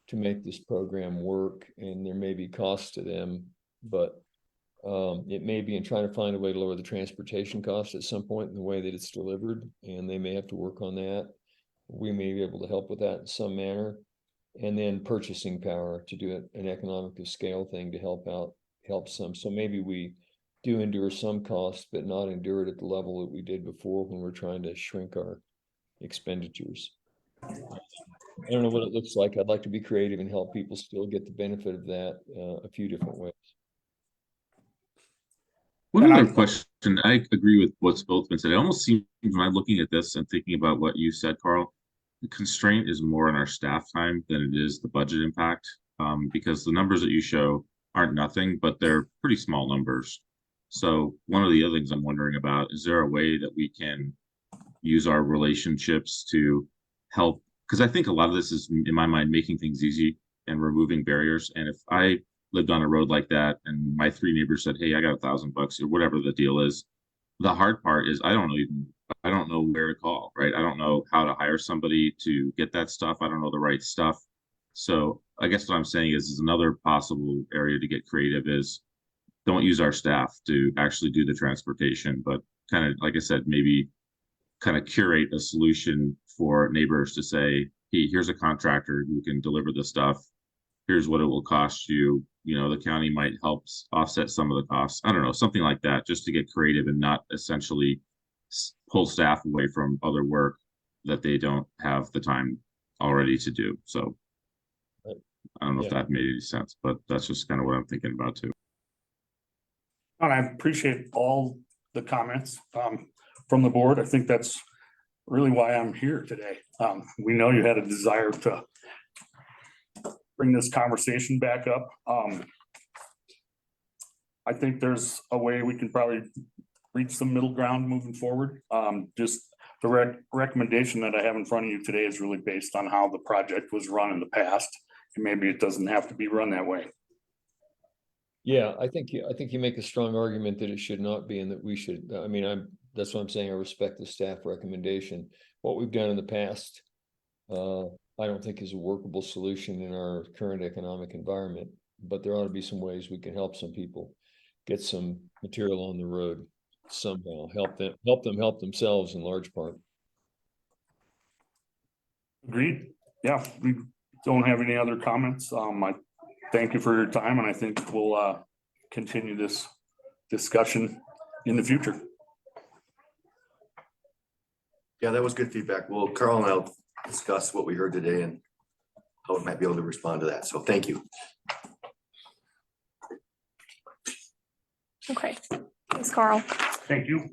to make this program work, and there may be costs to them, but it may be in trying to find a way to lower the transportation costs at some point in the way that it's delivered, and they may have to work on that. We may be able to help with that in some manner. And then purchasing power to do an economic of scale thing to help some. So maybe we do endure some costs, but not endure it at the level that we did before when we're trying to shrink our expenditures. I don't know what it looks like. I'd like to be creative and help people still get the benefit of that a few different ways. One other question. I agree with what's both been said. It almost seems when I'm looking at this and thinking about what you said, Carl, the constraint is more on our staff time than it is the budget impact, because the numbers that you show aren't nothing, but they're pretty small numbers. So one of the other things I'm wondering about, is there a way that we can use our relationships to help? Because I think a lot of this is, in my mind, making things easy and removing barriers. And if I lived on a road like that and my 3 neighbors said, hey, I got $1,000 or whatever the deal is, the hard part is I don't know where to call, right? I don't know how to hire somebody to get that stuff. I don't know the right stuff. So I guess what I'm saying is another possible area to get creative is don't use our staff to actually do the transportation, but kind of, like I said, maybe kind of curate a solution for neighbors to say, hey, here's a contractor who can deliver the stuff. Here's what it will cost you. You know, the county might help offset some of the costs. I don't know, something like that, just to get creative and not essentially pull staff away from other work that they don't have the time already to do. So I don't know if that made any sense, but that's just kind of what I'm thinking about too. And I appreciate all the comments from the board. I think that's really why I'm here today. We know you had a desire to bring this conversation back up. I think there's a way we can probably reach some middle ground moving forward. Just the recommendation that I have in front of you today is really based on how the project was run in the past, and maybe it doesn't have to be run that way. Yeah, I think you make a strong argument that it should not be, and that we should. I mean, that's what I'm saying. I respect the staff recommendation. What we've done in the past, I don't think is a workable solution in our current economic environment, but there ought to be some ways we can help some people get some material on the road somehow, help help themselves in large part. Agreed. Yeah, we don't have any other comments. I thank you for your time, and I think we'll continue this discussion in the future. Yeah, that was good feedback. Well, Carl and I'll discuss what we heard today and how we might be able to respond to that. So thank you. Okay, thanks, Carl. Thank you.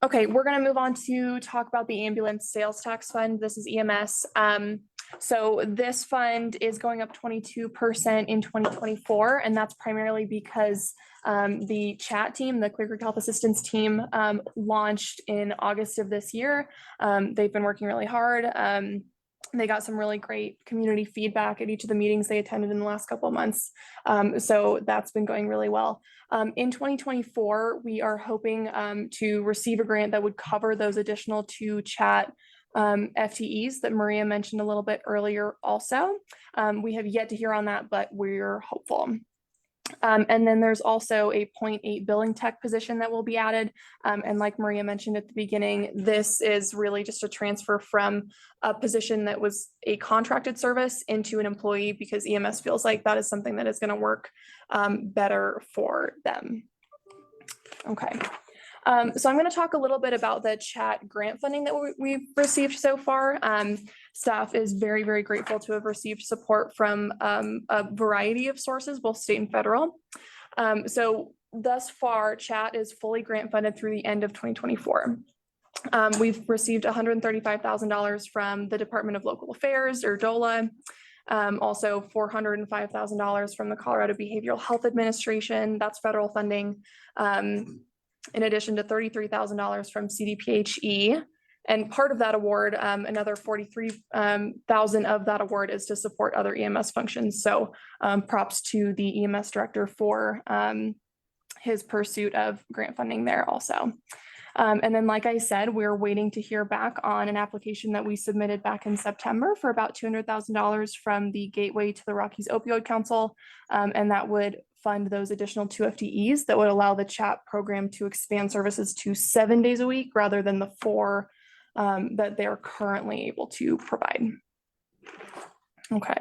Okay, we're gonna move on to talk about the ambulance sales tax fund. This is EMS. So this fund is going up 22% in 2024, and that's primarily because the chat team, the Clear Creek Health Assistance team, launched in August of this year. They've been working really hard. They got some really great community feedback at each of the meetings they attended in the last couple of months. So that's been going really well. In 2024, we are hoping to receive a grant that would cover those additional 2 chat FTEs that Maria mentioned a little bit earlier also. We have yet to hear on that, but we're hopeful. And then there's also a 0.8 billing tech position that will be added. And like Maria mentioned at the beginning, this is really just a transfer from a position that was a contracted service into an employee, because EMS feels like that is something that is going to work better for them. Okay. So I'm going to talk a little bit about the chat grant funding that we've received so far. Staff is very, very grateful to have received support from a variety of sources, both state and federal. So thus far, chat is fully grant funded through the end of 2024. We've received $135,000 from the Department of Local Affairs, or DOLA. Also $405,000 from the Colorado Behavioral Health Administration. That's federal funding. In addition to $33,000 from CDPHE. And part of that award, another $43,000 of that award is to support other EMS functions. So props to the EMS director for his pursuit of grant funding there also. And then, like I said, we're waiting to hear back on an application that we submitted back in September for about $200,000 from the Gateway to the Rockies Opioid Council. And that would fund those additional 2 FTEs that would allow the chat program to expand services to 7 days a week rather than the 4 that they're currently able to provide. Okay.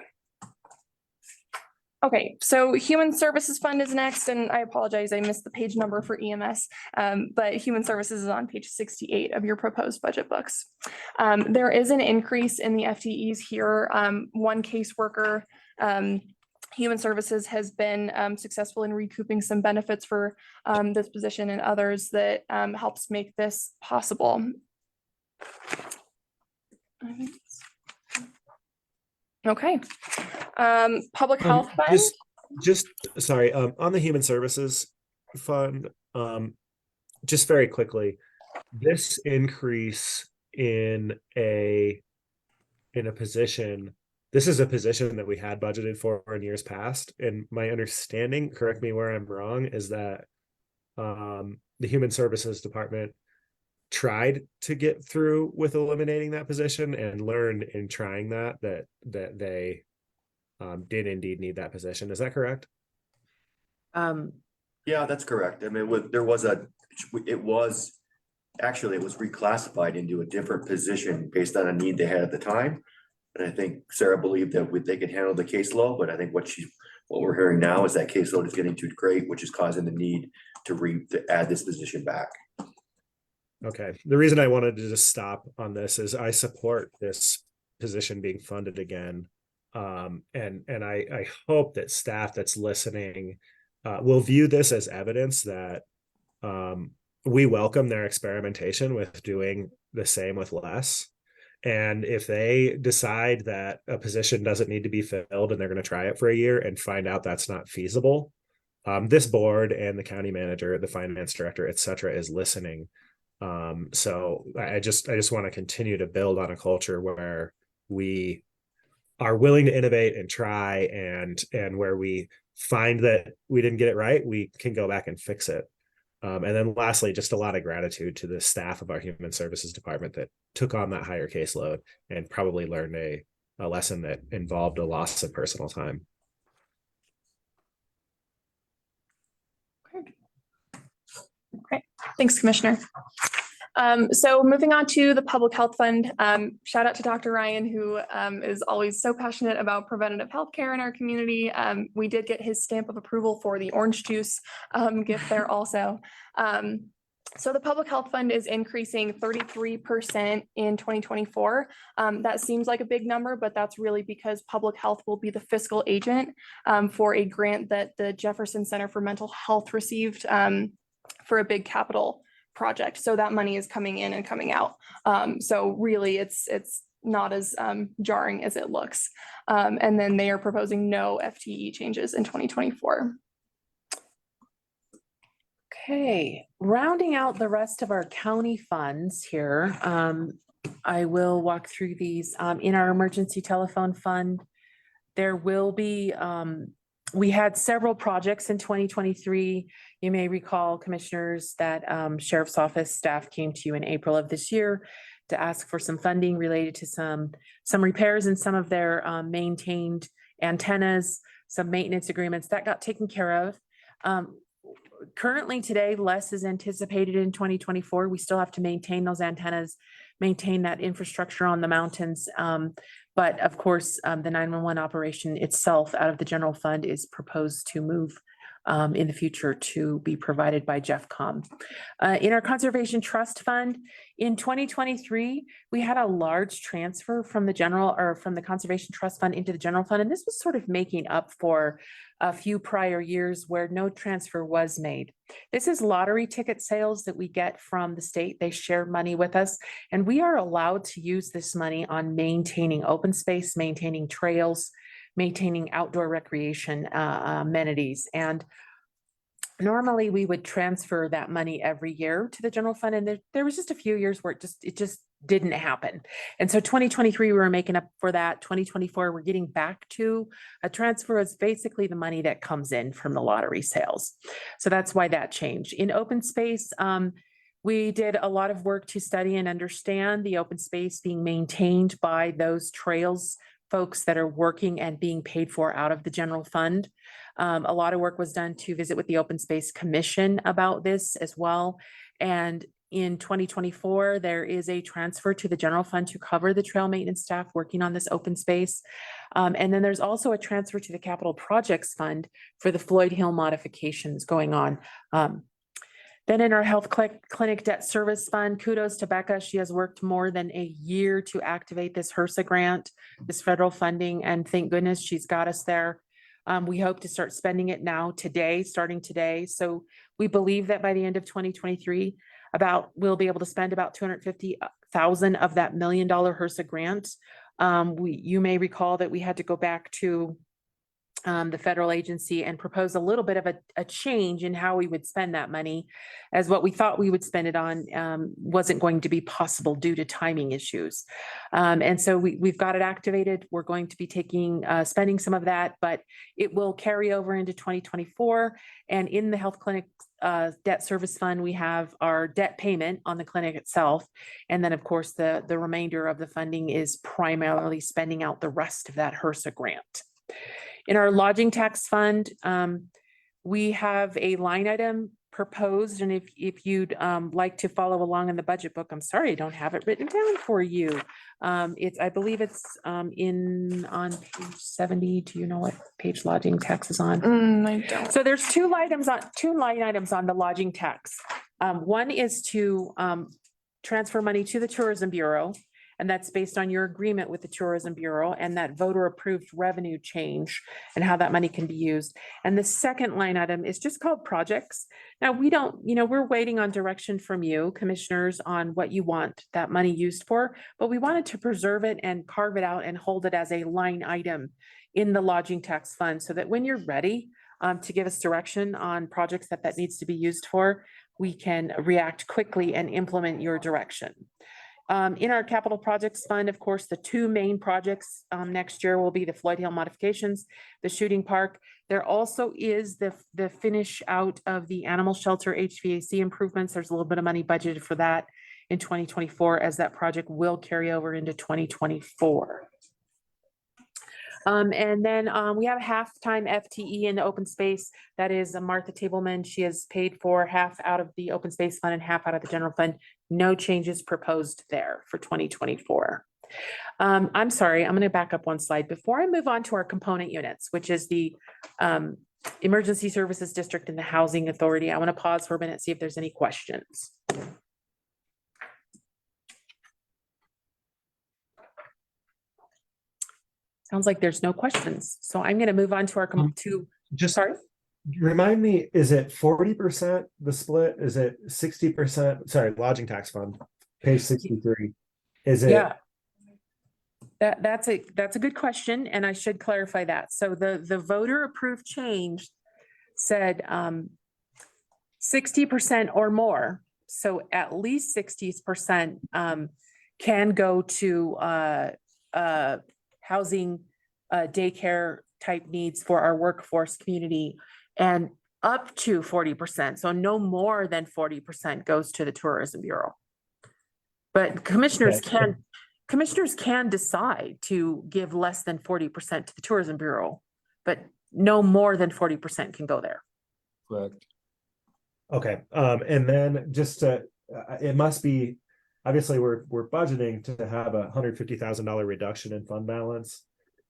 Okay, so Human Services Fund is next, and I apologize, I missed the page number for EMS, but Human Services is on page 68 of your proposed budget books. There is an increase in the FTEs here. 1 caseworker, Human Services has been successful in recouping some benefits for this position and others that helps make this possible. Okay. Public health fund. Just sorry, on the Human Services Fund, just very quickly, this increase in a position, this is a position that we had budgeted for in years past, and my understanding, correct me where I'm wrong, is that the Human Services Department tried to get through with eliminating that position and learned in trying that they did indeed need that position. Is that correct? Yeah, that's correct. I mean, it was reclassified into a different position based on a need they had at the time. And I think Sarah believed that they could handle the caseload, but I think what we're hearing now is that caseload is getting too great, which is causing the need to add this position back. Okay. The reason I wanted to just stop on this is I support this position being funded again. And I hope that staff that's listening will view this as evidence that we welcome their experimentation with doing the same with less. And if they decide that a position doesn't need to be filled and they're going to try it for a year and find out that's not feasible, this board and the county manager, the finance director, et cetera, is listening. So I just want to continue to build on a culture where we are willing to innovate and try, and where we find that we didn't get it right, we can go back and fix it. And then lastly, just a lot of gratitude to the staff of our Human Services Department that took on that higher caseload and probably learned a a lesson that involved a loss of personal time. Great. Thanks, Commissioner. So moving on to the Public Health Fund, shout out to Dr. Ryan, who is always so passionate about preventative healthcare in our community. We did get his stamp of approval for the orange juice gift there also. So the Public Health Fund is increasing 33% in 2024. That seems like a big number, but that's really because public health will be the fiscal agent for a grant that the Jefferson Center for Mental Health received for a big capital project. So that money is coming in and coming out. So really it's not as jarring as it looks. And then they are proposing no FTE changes in 2024. Okay, rounding out the rest of our county funds here, I will walk through these. In our emergency telephone fund, there will be, we had several projects in 2023. You may recall, commissioners, that Sheriff's Office staff came to you in April of this year to ask for some funding related to some repairs in some of their maintained antennas, some maintenance agreements that got taken care of. Currently today, less is anticipated in 2024. We still have to maintain those antennas, maintain that infrastructure on the mountains. But of course, the 911 operation itself out of the general fund is proposed to move in the future to be provided by JeffCom. In our conservation trust fund in 2023, we had a large transfer from the conservation trust fund into the general fund. And this was sort of making up for a few prior years where no transfer was made. This is lottery ticket sales that we get from the state. They share money with us, and we are allowed to use this money on maintaining open space, maintaining trails, maintaining outdoor recreation amenities. And normally we would transfer that money every year to the general fund. And there was just a few years where it just didn't happen. And so 2023, we were making up for that. 2024, we're getting back to a transfer is basically the money that comes in from the lottery sales. So that's why that changed. In open space, we did a lot of work to study and understand the open space being maintained by those trails folks that are working and being paid for out of the general fund. A lot of work was done to visit with the Open Space Commission about this as well. And in 2024, there is a transfer to the general fund to cover the trail maintenance staff working on this open space. And then there's also a transfer to the capital projects fund for the Floyd Hill modifications going on. Then in our health clinic debt service fund, kudos to Becca. She has worked more than a year to activate this HRSA grant, this federal funding, and thank goodness she's got us there. We hope to start spending it now starting today. So we believe that by the end of 2023, we'll be able to spend about $250,000 of that $1 million HRSA grant. You may recall that we had to go back to the federal agency and propose a little bit of a change in how we would spend that money, as what we thought we would spend it on wasn't going to be possible due to timing issues. And so we've got it activated. We're going to be spending some of that, but it will carry over into 2024. And in the health clinic debt service fund, we have our debt payment on the clinic itself. And then of course, the remainder of the funding is primarily spending out the rest of that HRSA grant. In our lodging tax fund, we have a line item proposed, and if you'd like to follow along in the budget book, I'm sorry I don't have it written down for you. I believe it's on page 70. Do you know what page lodging tax is on? I don't. So there's two line items on the lodging tax. One is to transfer money to the Tourism Bureau. And that's based on your agreement with the Tourism Bureau and that voter approved revenue change and how that money can be used. And the second line item is just called projects. Now we're waiting on direction from you, commissioners, on what you want that money used for, but we wanted to preserve it and carve it out and hold it as a line item in the lodging tax fund so that when you're ready to give us direction on projects that needs to be used for, we can react quickly and implement your direction. In our capital projects fund, of course, the two main projects next year will be the Floyd Hill modifications, the shooting park. There also is the finish out of the animal shelter HVAC improvements. There's a little bit of money budgeted for that in 2024 as that project will carry over into 2024. And then we have a half-time FTE in the open space. That is Martha Tableman. She has paid for half out of the open space fund and half out of the general fund. No changes proposed there for 2024. I'm sorry, I'm going to back up one slide. Before I move on to our component units, which is the Emergency Services District and the Housing Authority, I want to pause for a minute, see if there's any questions. Sounds like there's no questions. So I'm going to move on to our Just sorry. remind me, is it 40% the split? Is it 60%? Sorry, lodging tax fund, page 63. Is it? Yeah. That's a good question, and I should clarify that. So the voter approved change said 60% or more. So at least 60% can go to housing, daycare type needs for our workforce community, and up to 40%. So no more than 40% goes to the Tourism Bureau. But commissioners can decide to give less than 40% to the Tourism Bureau, but no more than 40% can go there. Correct. Okay, and then just to, it must be, obviously we're budgeting to have $150,000 reduction in fund balance.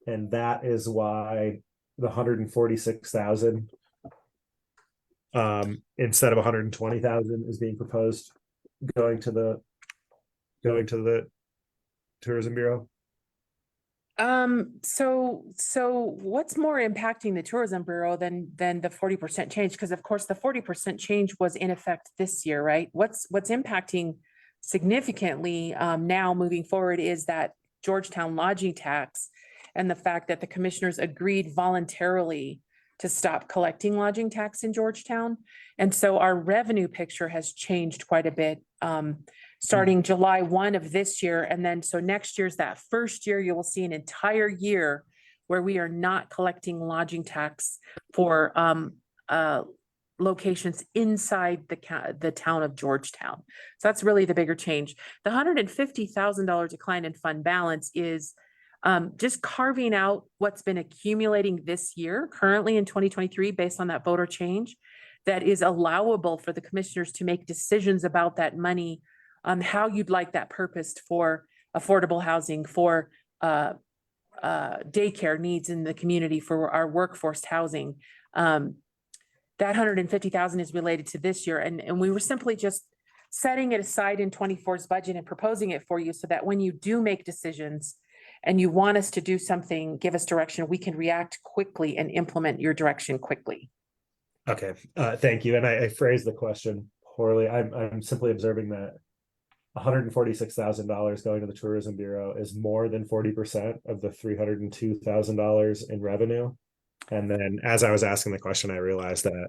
And that is why the 146,000 instead of 120,000 is being proposed going to the Tourism Bureau. So what's more impacting the Tourism Bureau than the 40% change? Because of course the 40% change was in effect this year, right? What's impacting significantly now moving forward is that Georgetown lodging tax and the fact that the commissioners agreed voluntarily to stop collecting lodging tax in Georgetown. And so our revenue picture has changed quite a bit. Starting July 1 of this year. And then so next year's that first year, you will see an entire year where we are not collecting lodging tax for locations inside the town of Georgetown. So that's really the bigger change. The $150,000 decline in fund balance is just carving out what's been accumulating this year, currently in 2023, based on that voter change, that is allowable for the commissioners to make decisions about that money, how you'd like that purposed for affordable housing, for daycare needs in the community, for our workforce housing. That 150,000 is related to this year. And we were simply just setting it aside in 24's budget and proposing it for you so that when you do make decisions and you want us to do something, give us direction, we can react quickly and implement your direction quickly. Okay, thank you. And I phrased the question poorly. I'm simply observing that $146,000 going to the Tourism Bureau is more than 40% of the $302,000 in revenue. And then as I was asking the question, I realized that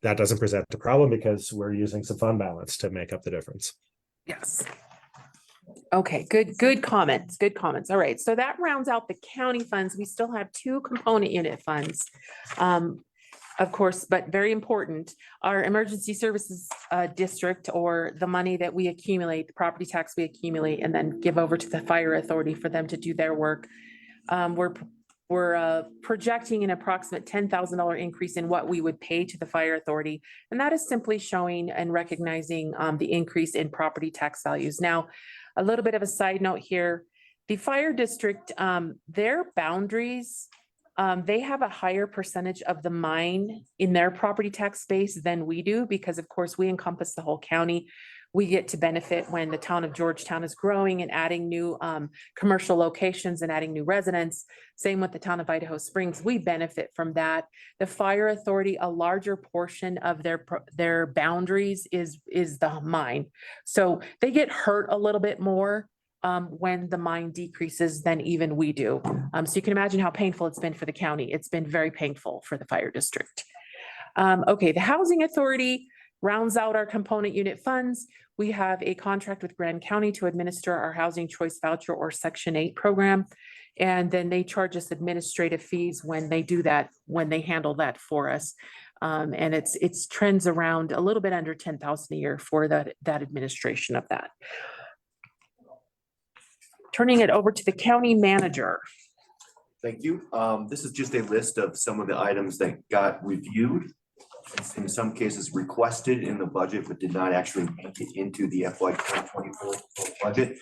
that doesn't present a problem because we're using some fund balance to make up the difference. Yes. Okay, good comments, good comments. All right, so that rounds out the county funds. We still have two component unit funds. Of course, but very important, our emergency services district, or the money that we accumulate, the property tax we accumulate and then give over to the fire authority for them to do their work. We're projecting an approximate $10,000 increase in what we would pay to the fire authority. And that is simply showing and recognizing the increase in property tax values. Now, a little bit of a side note here, the fire district, their boundaries, they have a higher percentage of the mine in their property tax base than we do, because of course we encompass the whole county. We get to benefit when the town of Georgetown is growing and adding new commercial locations and adding new residents. Same with the town of Idaho Springs. We benefit from that. The fire authority, a larger portion of their boundaries is the mine. So they get hurt a little bit more when the mine decreases than even we do. So you can imagine how painful it's been for the county. It's been very painful for the fire district. Okay, the housing authority rounds out our component unit funds. We have a contract with Grand County to administer our housing choice voucher or Section 8 program. And then they charge us administrative fees when they do that, when they handle that for us. And it's trends around a little bit under 10,000 a year for that administration of that. Turning it over to the county manager. Thank you. This is just a list of some of the items that got reviewed. In some cases requested in the budget, but did not actually make it into the FY 2024 budget.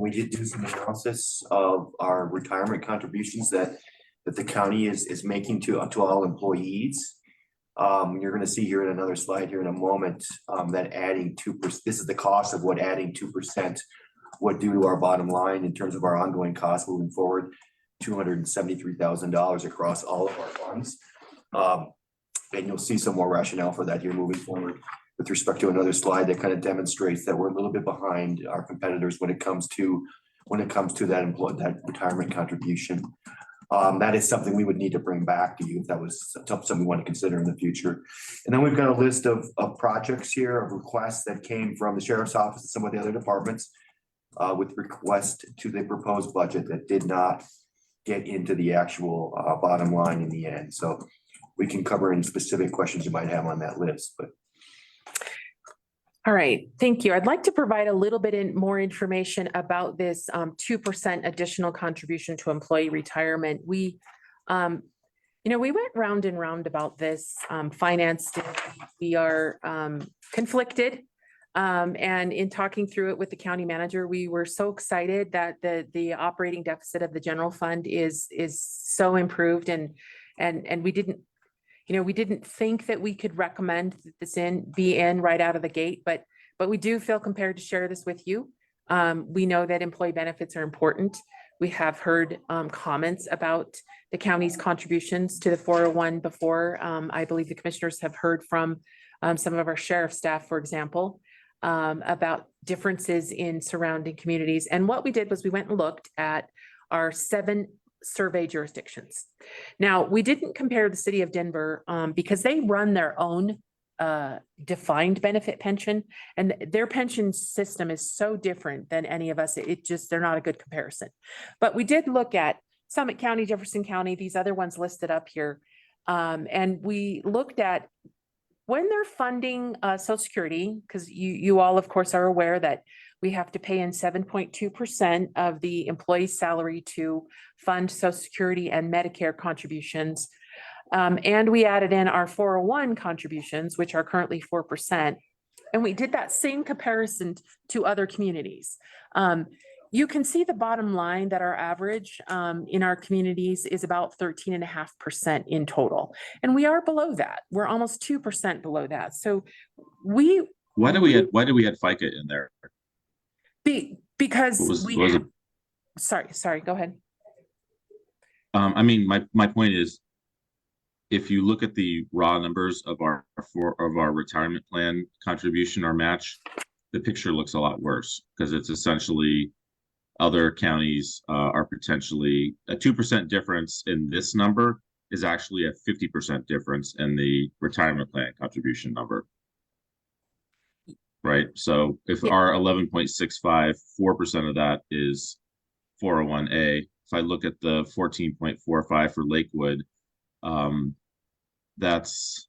We did do some analysis of our retirement contributions that the county is making to all employees. You're gonna see here in another slide here in a moment, that adding 2%, this is the cost of what adding 2% would do to our bottom line in terms of our ongoing costs moving forward, $273,000 across all of our funds. And you'll see some more rationale for that here moving forward with respect to another slide that kind of demonstrates that we're a little bit behind our competitors when it comes to that retirement contribution. That is something we would need to bring back to you if that was something we want to consider in the future. And then we've got a list of projects here, of requests that came from the sheriff's office and some of the other departments with request to the proposed budget that did not get into the actual bottom line in the end. So we can cover any specific questions you might have on that list, but. All right, thank you. I'd like to provide a little bit more information about this 2% additional contribution to employee retirement. We, we went round and round about this. Finance, we are conflicted. And in talking through it with the county manager, we were so excited that the operating deficit of the general fund is so improved, and we didn't. We didn't think that we could recommend that this be in right out of the gate, but we do feel compelled to share this with you. We know that employee benefits are important. We have heard comments about the county's contributions to the 401 before. I believe the commissioners have heard from some of our sheriff staff, for example, about differences in surrounding communities. And what we did was we went and looked at our 7 survey jurisdictions. Now, we didn't compare the city of Denver because they run their own defined benefit pension, and their pension system is so different than any of us. They're not a good comparison. But we did look at Summit County, Jefferson County, these other ones listed up here. And we looked at when they're funding Social Security, because you all, of course, are aware that we have to pay in 7.2% of the employee's salary to fund Social Security and Medicare contributions. And we added in our 401 contributions, which are currently 4%. And we did that same comparison to other communities. You can see the bottom line that our average in our communities is about 13.5% in total. And we are below that. We're almost 2% below that. So why do we have FICA in there? Because sorry, go ahead. I mean, my point is, if you look at the raw numbers of our retirement plan contribution or match, the picture looks a lot worse because it's essentially other counties are potentially a 2% difference in this number is actually a 50% difference in the retirement plan contribution number. Right. So if our 11.65, 4% of that is 401A. If I look at the 14.45 for Lakewood, that's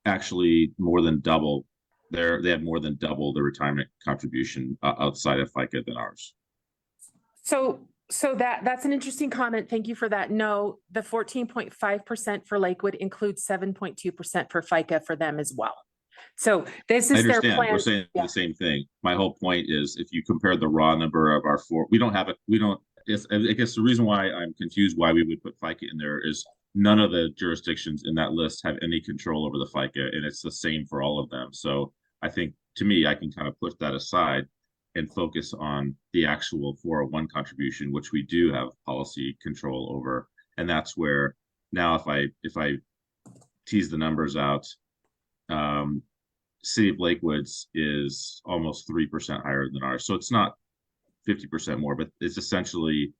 actually more than double. They have more than double the retirement contribution outside of FICA than ours. So that's an interesting comment. Thank you for that. No, the 14.5% for Lakewood includes 7.2% for FICA for them as well. So this is their plan. We're saying the same thing. My whole point is, if you compare the raw number of our I guess the reason why I'm confused why we would put FICA in there is none of the jurisdictions in that list have any control over the FICA, and it's the same for all of them. So I think, to me, I can kind of put that aside and focus on the actual 401 contribution, which we do have policy control over. And that's where now, if I tease the numbers out, City of Lakewood's is almost 3% higher than ours. So it's not 50% more, but it's essentially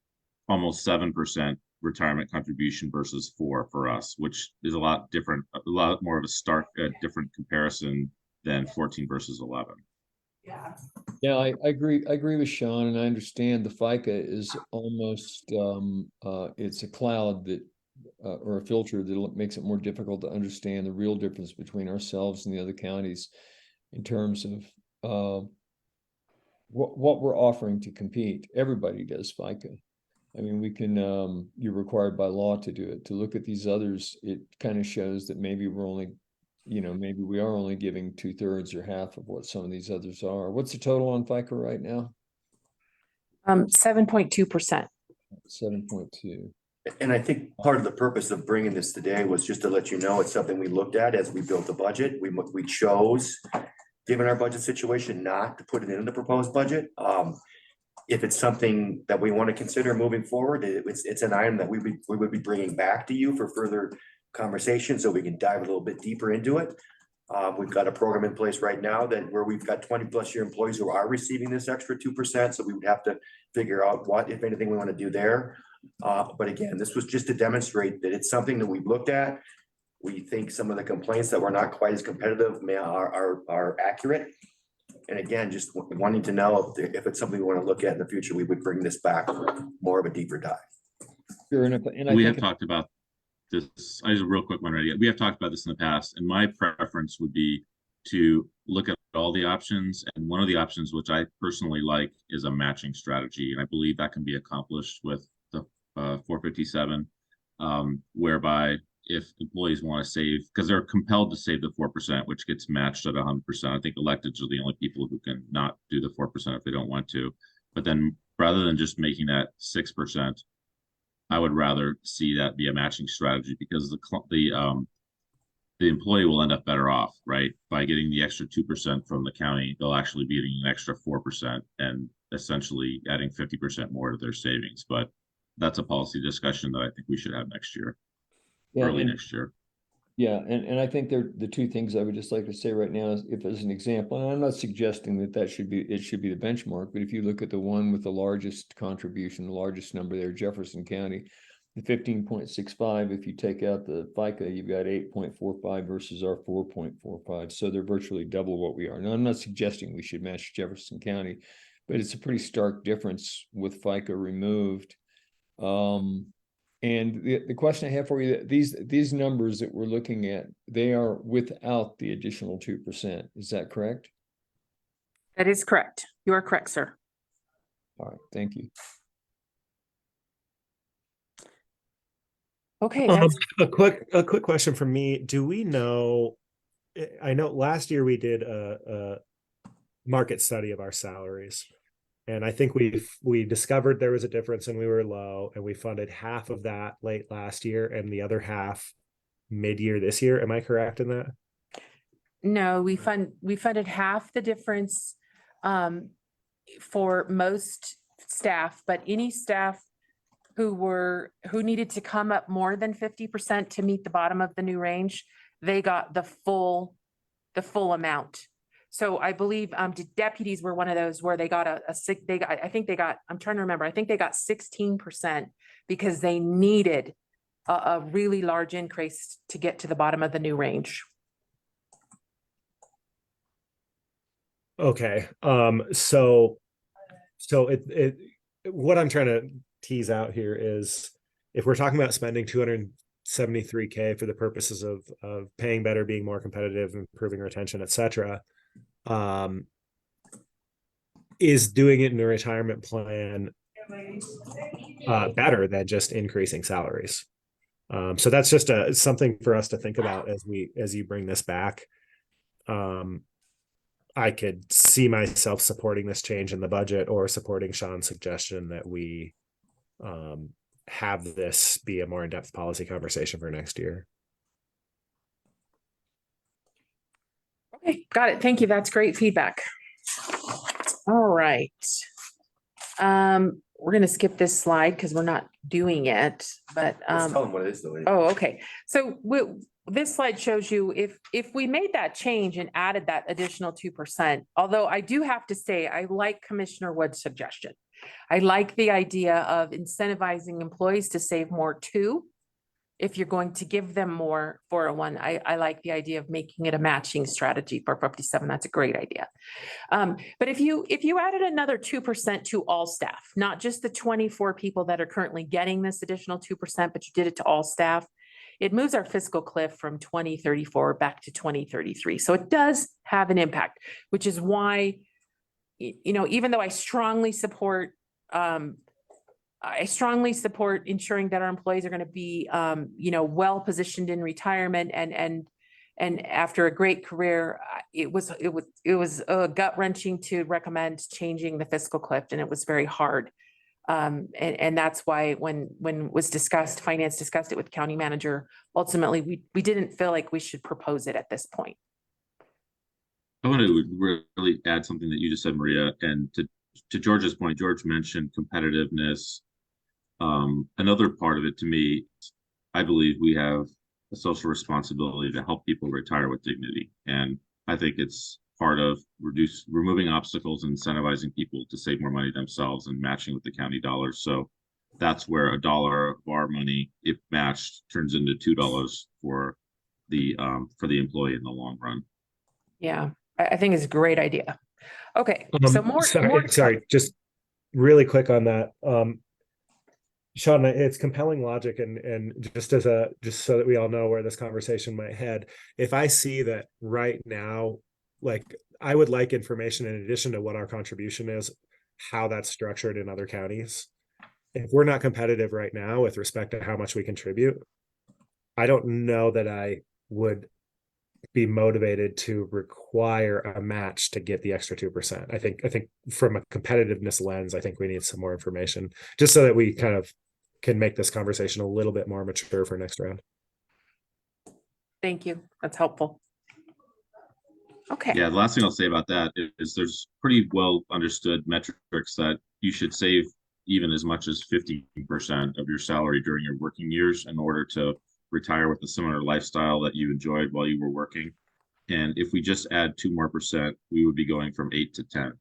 almost 7% retirement contribution versus 4% for us, which is a lot different, a lot more of a stark, different comparison than 14 versus 11. Yeah, I agree with Sean, and I understand the FICA is almost it's a cloud that or a filter that makes it more difficult to understand the real difference between ourselves and the other counties in terms of what we're offering to compete. Everybody does FICA, I mean, we can, you're required by law to do it. To look at these others, it kind of shows that maybe we're only, maybe we are only giving 2/3 or half of what some of these others are. What's the total on FICA right now? 7.2%. 7.2. And I think part of the purpose of bringing this today was just to let you know it's something we looked at as we built the budget. We chose, given our budget situation, not to put it in the proposed budget. If it's something that we want to consider moving forward, it's an item that we would be bringing back to you for further conversation, so we can dive a little bit deeper into it. We've got a program in place right now where we've got 20+ year employees who are receiving this extra 2%. So we would have to figure out what, if anything, we want to do there. But again, this was just to demonstrate that it's something that we've looked at. We think some of the complaints that we're not quite as competitive are accurate. And again, just wanting to know if it's something we want to look at in the future, we would bring this back for more of a deeper dive. Sure, and we have talked about this. I just a real quick one right. We have talked about this in the past, and my preference would be to look at all the options. And one of the options, which I personally like, is a matching strategy, and I believe that can be accomplished with the 457, whereby if employees want to save, because they're compelled to save the 4%, which gets matched at 100%. I think electeds are the only people who can not do the 4% if they don't want to. But then rather than just making that 6%, I would rather see that be a matching strategy, because the employee will end up better off, right? By getting the extra 2% from the county, they'll actually be getting an extra 4% and essentially adding 50% more to their savings. But that's a policy discussion that I think we should have next year. Early next year. Yeah, and I think the two things I would just like to say right now is, if as an example, and I'm not suggesting that should be the benchmark, but if you look at the one with the largest contribution, the largest number there, Jefferson County, the 15.65, if you take out the FICA, you've got 8.45 versus our 4.45. So they're virtually double what we are. Now, I'm not suggesting we should match Jefferson County, but it's a pretty stark difference with FICA removed. And the question I have for you, these numbers that we're looking at, they are without the additional 2%. Is that correct? That is correct. You are correct, sir. All right, thank you. Okay, that's a quick question from me. Do we know, I know last year we did a market study of our salaries. And I think we discovered there was a difference and we were low, and we funded half of that late last year and the other half mid-year this year. Am I correct in that? no, we funded half the difference for most staff, but any staff who needed to come up more than 50% to meet the bottom of the new range, they got the full amount. So I believe deputies were one of those where they got I'm trying to remember, I think they got 16% because they needed a really large increase to get to the bottom of the new range. Okay. So what I'm trying to tease out here is, if we're talking about spending $273K for the purposes of paying better, being more competitive, improving retention, etc., is doing it in a retirement plan better than just increasing salaries? So that's just something for us to think about as you bring this back. I could see myself supporting this change in the budget, or supporting Sean's suggestion that we have this be a more in-depth policy conversation for next year. Okay, got it. Thank you. That's great feedback. All right. We're going to skip this slide because we're not doing it, but Let's tell them what it is though. oh, okay. So this slide shows you if we made that change and added that additional 2%, although I do have to say, I like Commissioner Wood's suggestion. I like the idea of incentivizing employees to save more too. If you're going to give them more 401, I like the idea of making it a matching strategy for 57. That's a great idea. But if you added another 2% to all staff, not just the 24 people that are currently getting this additional 2%, but you did it to all staff, it moves our fiscal cliff from 2034 back to 2033. So it does have an impact, which is why, even though I strongly support I strongly support ensuring that our employees are going to be, well positioned in retirement and after a great career. It was gut wrenching to recommend changing the fiscal cliff, and it was very hard. And that's why when was discussed, finance discussed it with county manager, ultimately we didn't feel like we should propose it at this point. I want to really add something that you just said, Maria, and to George's point. George mentioned competitiveness. Another part of it, to me, I believe we have a social responsibility to help people retire with dignity, and I think it's part of removing obstacles and incentivizing people to save more money themselves and matching with the county dollars. So that's where $1 of our money, if matched, turns into $2 for the employee in the long run. Yeah, I think it's a great idea. Okay, so more. Sorry, just really quick on that. Sean, it's compelling logic, and just so that we all know where this conversation might head. If I see that right now, like, I would like information in addition to what our contribution is, how that's structured in other counties. If we're not competitive right now with respect to how much we contribute, I don't know that I would be motivated to require a match to get the extra 2%. I think from a competitiveness lens, I think we need some more information just so that we kind of can make this conversation a little bit more mature for next round. Thank you. That's helpful. Okay. Yeah, the last thing I'll say about that is there's pretty well understood metrics that you should save even as much as 50% of your salary during your working years in order to retire with a similar lifestyle that you enjoyed while you were working. And if we just add 2% more, we would be going from 8 to 10.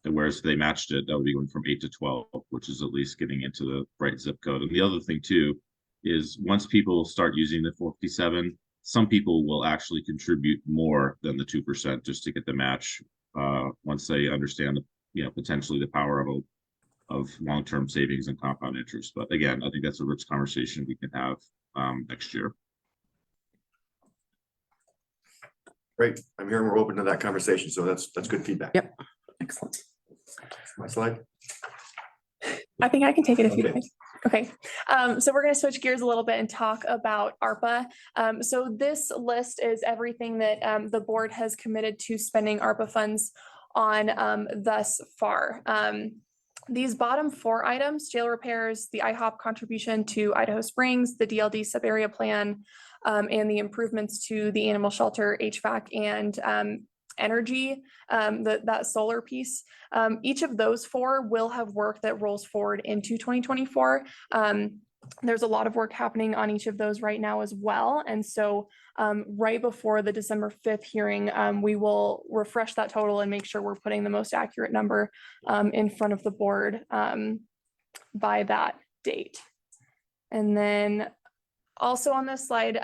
And whereas if they matched it, that would be going from 8 to 12, which is at least getting into the right zip code. And the other thing too is once people start using the 457, some people will actually contribute more than the 2% just to get the match once they understand potentially the power of long-term savings and compound interest. But again, I think that's a rich conversation we can have next year. Great. I'm hearing we're open to that conversation, so that's good feedback. Yep. Excellent. My slide. I think I can take it if you Okay. like. Okay, so we're going to switch gears a little bit and talk about ARPA. So this list is everything that the board has committed to spending ARPA funds on thus far. These bottom 4 items, jail repairs, the IHOP contribution to Idaho Springs, the DLD sub-area plan, and the improvements to the animal shelter, HVAC, and energy, that solar piece. Each of those 4 will have work that rolls forward into 2024. There's a lot of work happening on each of those right now as well. And so right before the December 5th hearing, we will refresh that total and make sure we're putting the most accurate number in front of the board by that date. And then also on this slide,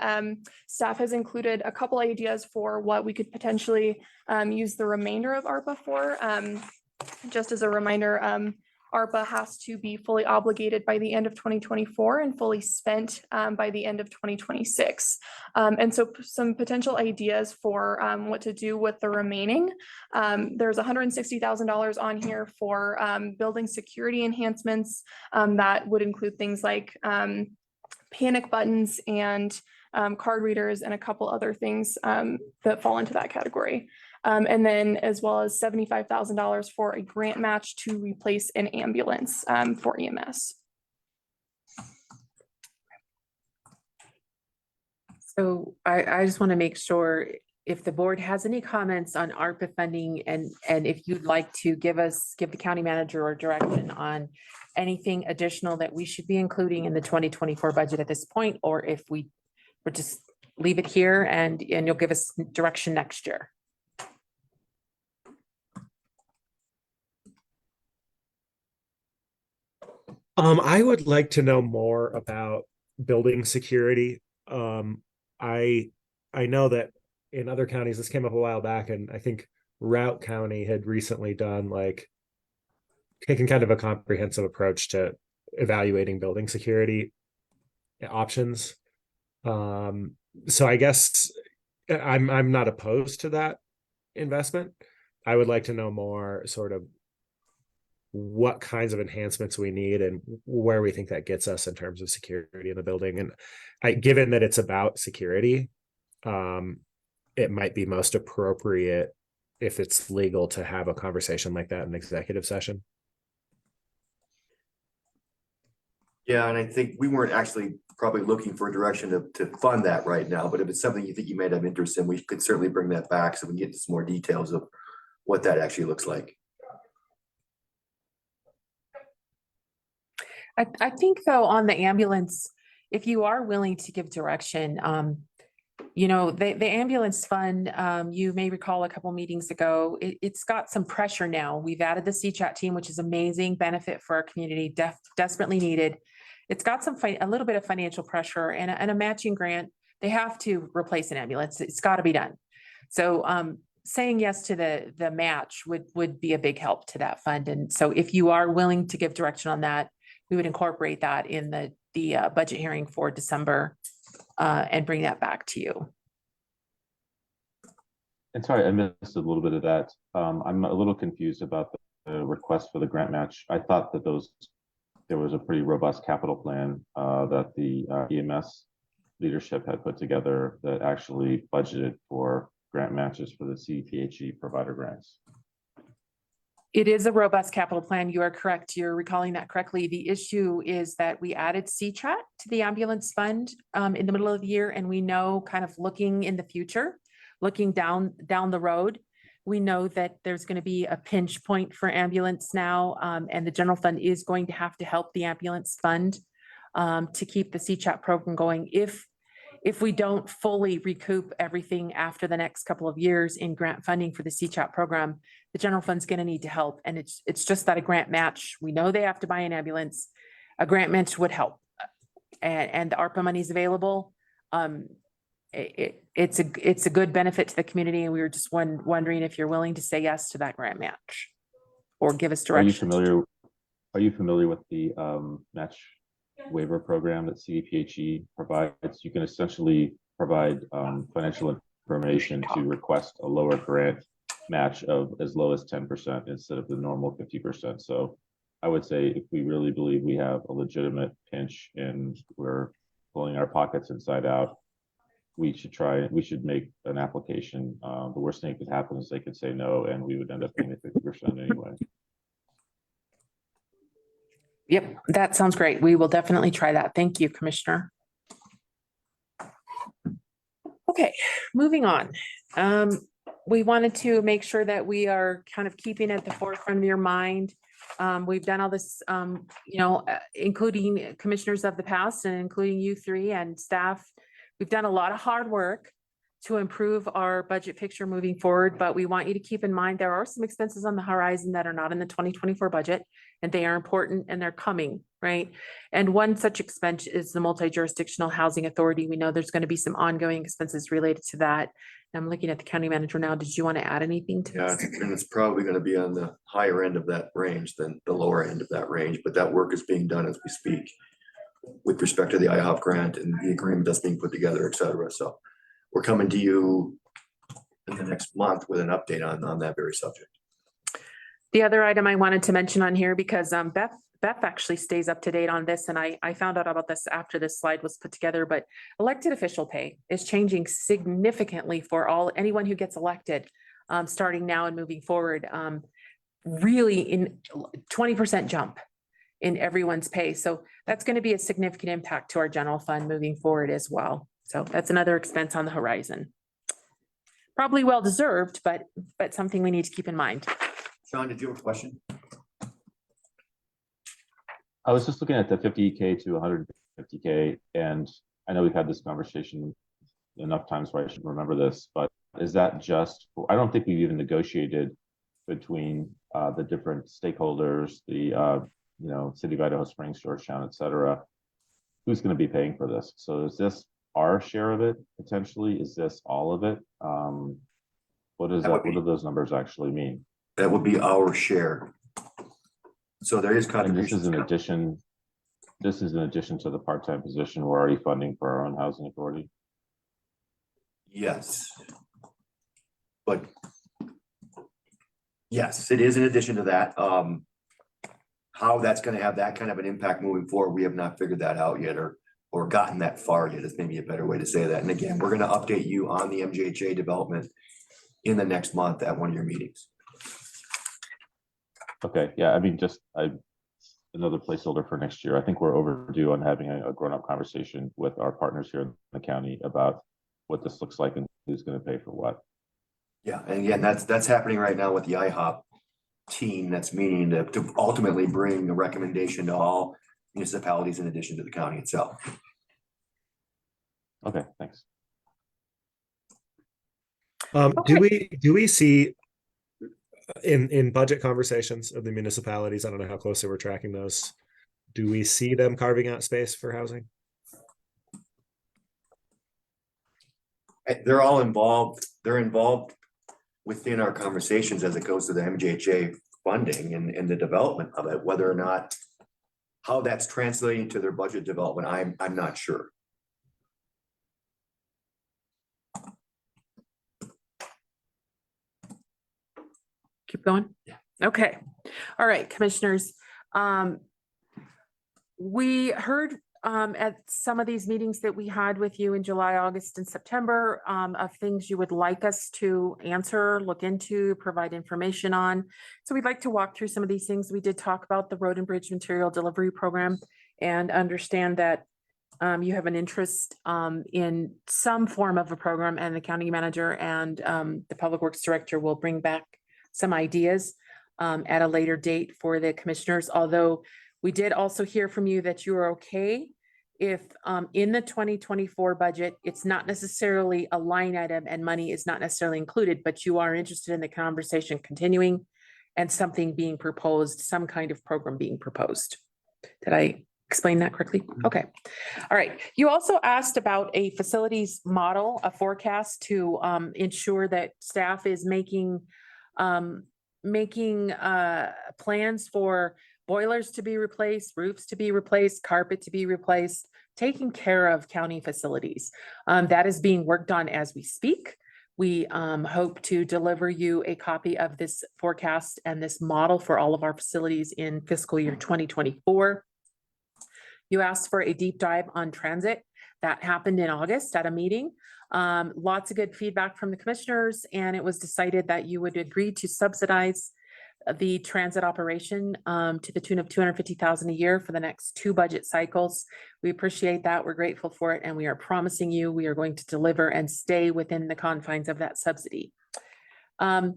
staff has included a couple ideas for what we could potentially use the remainder of ARPA for. Just as a reminder, ARPA has to be fully obligated by the end of 2024 and fully spent by the end of 2026. And so some potential ideas for what to do with the remaining. There's $160,000 on here for building security enhancements. That would include things like panic buttons and card readers and a couple other things that fall into that category. And then as well as $75,000 for a grant match to replace an ambulance for EMS. So I just want to make sure if the board has any comments on ARPA funding and if you'd like to give the county manager or direction on anything additional that we should be including in the 2024 budget at this point, or if we would just leave it here and you'll give us direction next year. I would like to know more about building security. I know that in other counties, this came up a while back, and I think Routt County had recently done taking kind of a comprehensive approach to evaluating building security options. So I guess I'm not opposed to that investment. I would like to know more sort of what kinds of enhancements we need and where we think that gets us in terms of security in the building. And given that it's about security, it might be most appropriate if it's legal to have a conversation like that in executive session. Yeah, and I think we weren't actually probably looking for a direction to fund that right now, but if it's something you think you might have interest in, we could certainly bring that back so we can get into some more details of what that actually looks like. I think though, on the ambulance, if you are willing to give direction, you know, the ambulance fund, you may recall a couple meetings ago, it's got some pressure now. We've added the CChat team, which is amazing benefit for our community, desperately needed. It's got a little bit of financial pressure and a matching grant. They have to replace an ambulance. It's got to be done. So saying yes to the match would be a big help to that fund. And so if you are willing to give direction on that, we would incorporate that in the budget hearing for December and bring that back to you. And sorry, I missed a little bit of that. I'm a little confused about the request for the grant match. I thought that there was a pretty robust capital plan that the EMS leadership had put together that actually budgeted for grant matches for the CPHE provider grants. It is a robust capital plan. You are correct. You're recalling that correctly. The issue is that we added CChat to the ambulance fund in the middle of the year, and we know, kind of looking in the future, looking down the road, we know that there's going to be a pinch point for ambulance now, and the general fund is going to have to help the ambulance fund to keep the CChat program going. If we don't fully recoup everything after the next couple of years in grant funding for the CChat program, the general fund's going to need to help. And it's just that a grant match, we know they have to buy an ambulance, a grant match would help. And the ARPA money is available. It's a good benefit to the community. And we were just wondering if you're willing to say yes to that grant match or give us direction. Are you familiar with the match waiver program that CDPHE provides? You can essentially provide financial information to request a lower grant match of as low as 10% instead of the normal 50%. So I would say if we really believe we have a legitimate pinch and we're pulling our pockets inside out, we should make an application. The worst thing that could happen is they could say no, and we would end up paying the 50% anyway. Yep, that sounds great. We will definitely try that. Thank you, Commissioner. Okay, moving on. We wanted to make sure that we are kind of keeping at the forefront of your mind. We've done all this, including commissioners of the past and including you three and staff. We've done a lot of hard work to improve our budget picture moving forward, but we want you to keep in mind there are some expenses on the horizon that are not in the 2024 budget, and they are important and they're coming, right? And one such expense is the multi-jurisdictional housing authority. We know there's going to be some ongoing expenses related to that. I'm looking at the county manager now. Did you want to add anything to Yeah, this? and it's probably going to be on the higher end of that range than the lower end of that range, but that work is being done as we speak with respect to the IHOP grant and the agreement that's being put together, et cetera. So we're coming to you in the next month with an update on that very subject. The other item I wanted to mention on here, because Beth actually stays up to date on this, and I found out about this after this slide was put together, but elected official pay is changing significantly for anyone who gets elected, starting now and moving forward. Really in 20% jump in everyone's pay. So that's going to be a significant impact to our general fund moving forward as well. So that's another expense on the horizon. Probably well-deserved, but something we need to keep in mind. Sean, did you have a question? I was just looking at the 50K to 150K, and I know we've had this conversation enough times where I should remember this, but is that just, I don't think we've even negotiated between the different stakeholders, the City of Idaho Springs, Georgetown, et cetera, who's going to be paying for this? So is this our share of it potentially? Is this all of it? What do those numbers actually mean? That would be our share. So there is contributions. And this is in addition to the part-time position we're already funding for our own housing authority. Yes. But yes, it is in addition to that. how that's gonna have that kind of an impact moving forward, we have not figured that out yet, or gotten that far yet, is maybe a better way to say that. And again, we're gonna update you on the MJHA development in the next month at one of your meetings. Okay, yeah, I mean, another placeholder for next year. I think we're overdue on having a grown-up conversation with our partners here in the county about what this looks like and who's gonna pay for what. Yeah, and again, that's happening right now with the IHOP team that's meeting to ultimately bring a recommendation to all municipalities in addition to the county itself. Okay, thanks. Do we see in budget conversations of the municipalities, I don't know how closely we're tracking those, do we see them carving out space for housing? They're all involved. They're involved within our conversations as it goes to the MJHA funding and the development of it, whether or not how that's translating to their budget development, I'm not sure. Keep going? Yeah. Okay. All right, commissioners. We heard at some of these meetings that we had with you in July, August, and September of things you would like us to answer, look into, provide information on. So we'd like to walk through some of these things. We did talk about the Road and Bridge Material Delivery Program and understand that you have an interest in some form of a program, and the county manager and the Public Works Director will bring back some ideas at a later date for the commissioners. Although we did also hear from you that you are okay if in the 2024 budget, it's not necessarily a line item and money is not necessarily included, but you are interested in the conversation continuing and something being proposed, some kind of program being proposed. Did I explain that correctly? Okay. All right. You also asked about a facilities model, a forecast to ensure that staff is making plans for boilers to be replaced, roofs to be replaced, carpet to be replaced, taking care of county facilities. That is being worked on as we speak. We hope to deliver you a copy of this forecast and this model for all of our facilities in fiscal year 2024. You asked for a deep dive on transit. That happened in August at a meeting. Lots of good feedback from the commissioners, and it was decided that you would agree to subsidize the transit operation to the tune of $250,000 a year for the next 2 budget cycles. We appreciate that. We're grateful for it, and we are promising you we are going to deliver and stay within the confines of that subsidy. A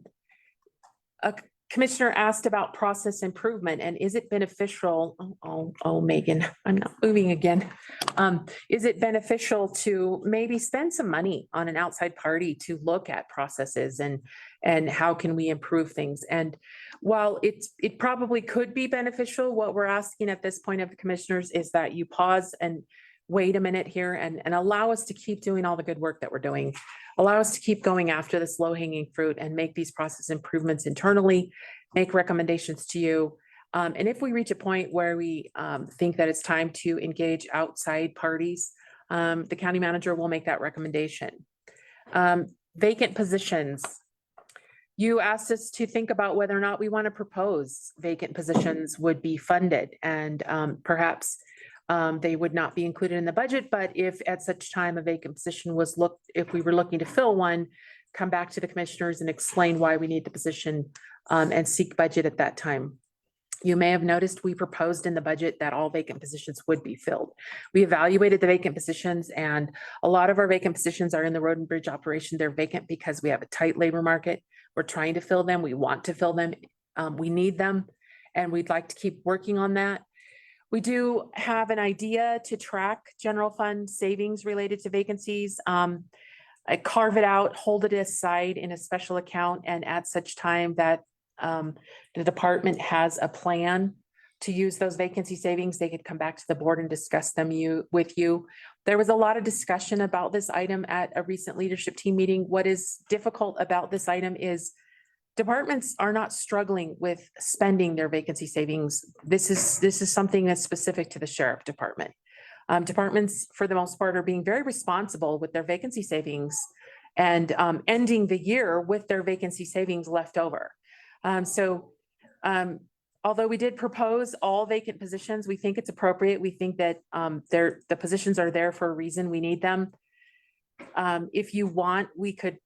commissioner asked about process improvement and is it beneficial? Oh, Megan, I'm not moving again. Is it beneficial to maybe spend some money on an outside party to look at processes and how can we improve things? And while it probably could be beneficial, what we're asking at this point of the commissioners is that you pause and wait a minute here and allow us to keep doing all the good work that we're doing. Allow us to keep going after this low-hanging fruit and make these process improvements internally, make recommendations to you. And if we reach a point where we think that it's time to engage outside parties, the county manager will make that recommendation. Vacant positions. You asked us to think about whether or not we want to propose vacant positions would be funded, and perhaps they would not be included in the budget, but if at such time a vacant position was if we were looking to fill one, come back to the commissioners and explain why we need the position and seek budget at that time. You may have noticed we proposed in the budget that all vacant positions would be filled. We evaluated the vacant positions, and a lot of our vacant positions are in the road and bridge operation. They're vacant because we have a tight labor market. We're trying to fill them. We want to fill them. We need them, and we'd like to keep working on that. We do have an idea to track general fund savings related to vacancies. I carve it out, hold it aside in a special account, and at such time that the department has a plan to use those vacancy savings, they could come back to the board and discuss them with you. There was a lot of discussion about this item at a recent leadership team meeting. What is difficult about this item is departments are not struggling with spending their vacancy savings. This is something that's specific to the sheriff department. Departments, for the most part, are being very responsible with their vacancy savings and ending the year with their vacancy savings left over. although we did propose all vacant positions, we think it's appropriate. We think that the positions are there for a reason. We need them. If you want, we could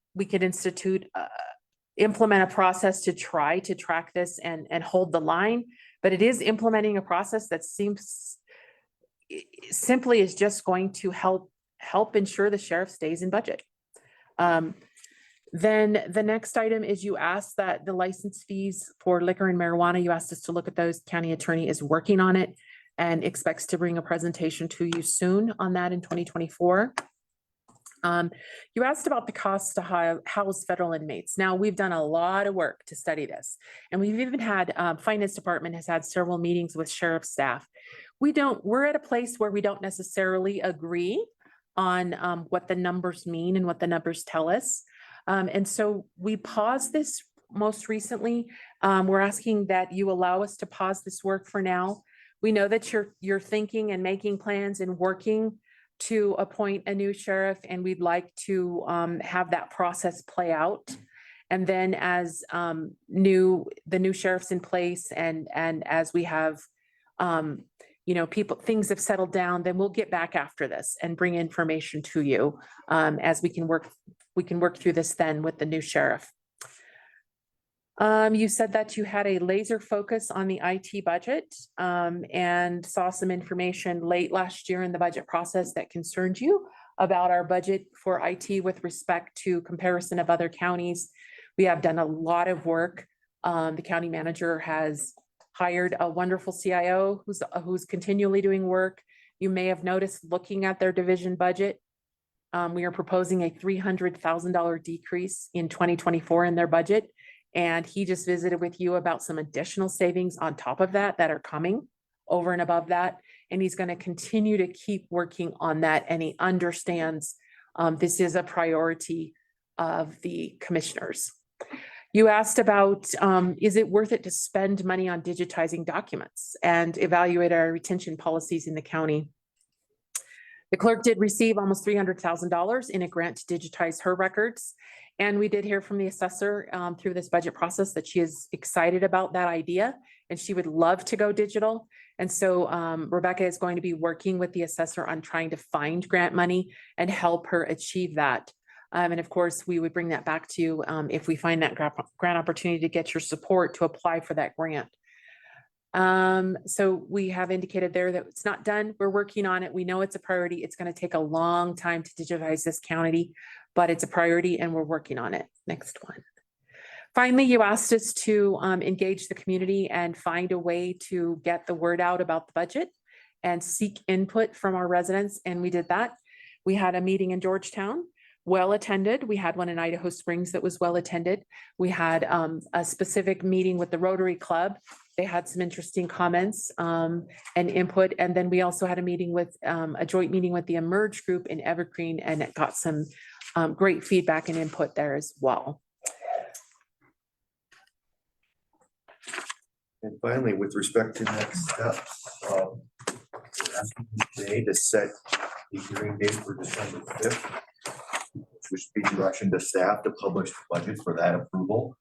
implement a process to try to track this and hold the line, but it is implementing a process that seems simply is just going to help ensure the sheriff stays in budget. Then the next item is you asked that the license fees for liquor and marijuana, you asked us to look at those. County attorney is working on it and expects to bring a presentation to you soon on that in 2024. You asked about the cost to house federal inmates. Now, we've done a lot of work to study this, and we've even had, finance department has had several meetings with sheriff staff. We're at a place where we don't necessarily agree on what the numbers mean and what the numbers tell us. And so we paused this most recently. We're asking that you allow us to pause this work for now. We know that you're thinking and making plans and working to appoint a new sheriff, and we'd like to have that process play out. And then as the new sheriff's in place and as we have things have settled down, then we'll get back after this and bring information to you as we can work through this then with the new sheriff. You said that you had a laser focus on the IT budget and saw some information late last year in the budget process that concerned you about our budget for IT with respect to comparison of other counties. We have done a lot of work. The county manager has hired a wonderful CIO who's continually doing work. You may have noticed looking at their division budget, we are proposing a $300,000 decrease in 2024 in their budget. And he just visited with you about some additional savings on top of that are coming over and above that. And he's going to continue to keep working on that. And he understands this is a priority of the commissioners. You asked about, is it worth it to spend money on digitizing documents and evaluate our retention policies in the county? The clerk did receive almost $300,000 in a grant to digitize her records. And we did hear from the assessor through this budget process that she is excited about that idea and she would love to go digital. And so Rebecca is going to be working with the assessor on trying to find grant money and help her achieve that. And of course, we would bring that back to you if we find that grant opportunity to get your support to apply for that grant. So we have indicated there that it's not done. We're working on it. We know it's a priority. It's going to take a long time to digitize this county, but it's a priority and we're working on it. Next one. Finally, you asked us to engage the community and find a way to get the word out about the budget and seek input from our residents. And we did that. We had a meeting in Georgetown, well attended. We had one in Idaho Springs that was well attended. We had a specific meeting with the Rotary Club. They had some interesting comments and input. And then we also had a meeting with a joint meeting with the Emerge group in Evergreen, and it got some great feedback and input there as well. And finally, with respect to next steps, we're asking you today to set the hearing date for December 5th, which would be direction to staff to publish the budget for that approval.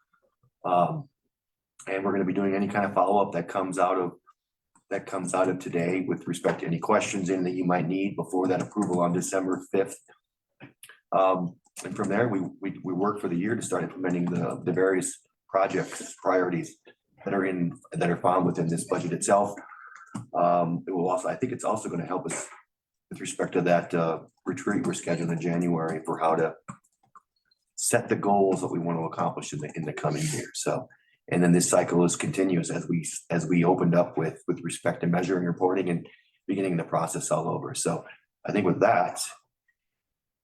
And we're going to be doing any kind of follow-up that comes out of today with respect to any questions in that you might need before that approval on December 5th. And from there, we work for the year to start implementing the various projects, priorities that are found within this budget itself. It will also, I think it's also going to help us with respect to that retreat we're scheduling in January for how to set the goals that we want to accomplish in the coming year. So, and then this cycle continues as we opened up with respect to measuring, reporting, and beginning the process all over. So I think with that,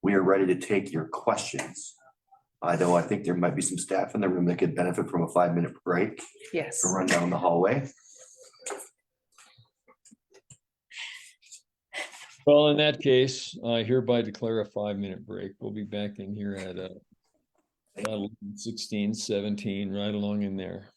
we are ready to take your questions. Though I think there might be some staff in the room that could benefit from a 5-minute break. Yes. To run down the hallway. Well, in that case, I hereby declare a 5-minute break. We'll be back in here at 16:17, right along in there.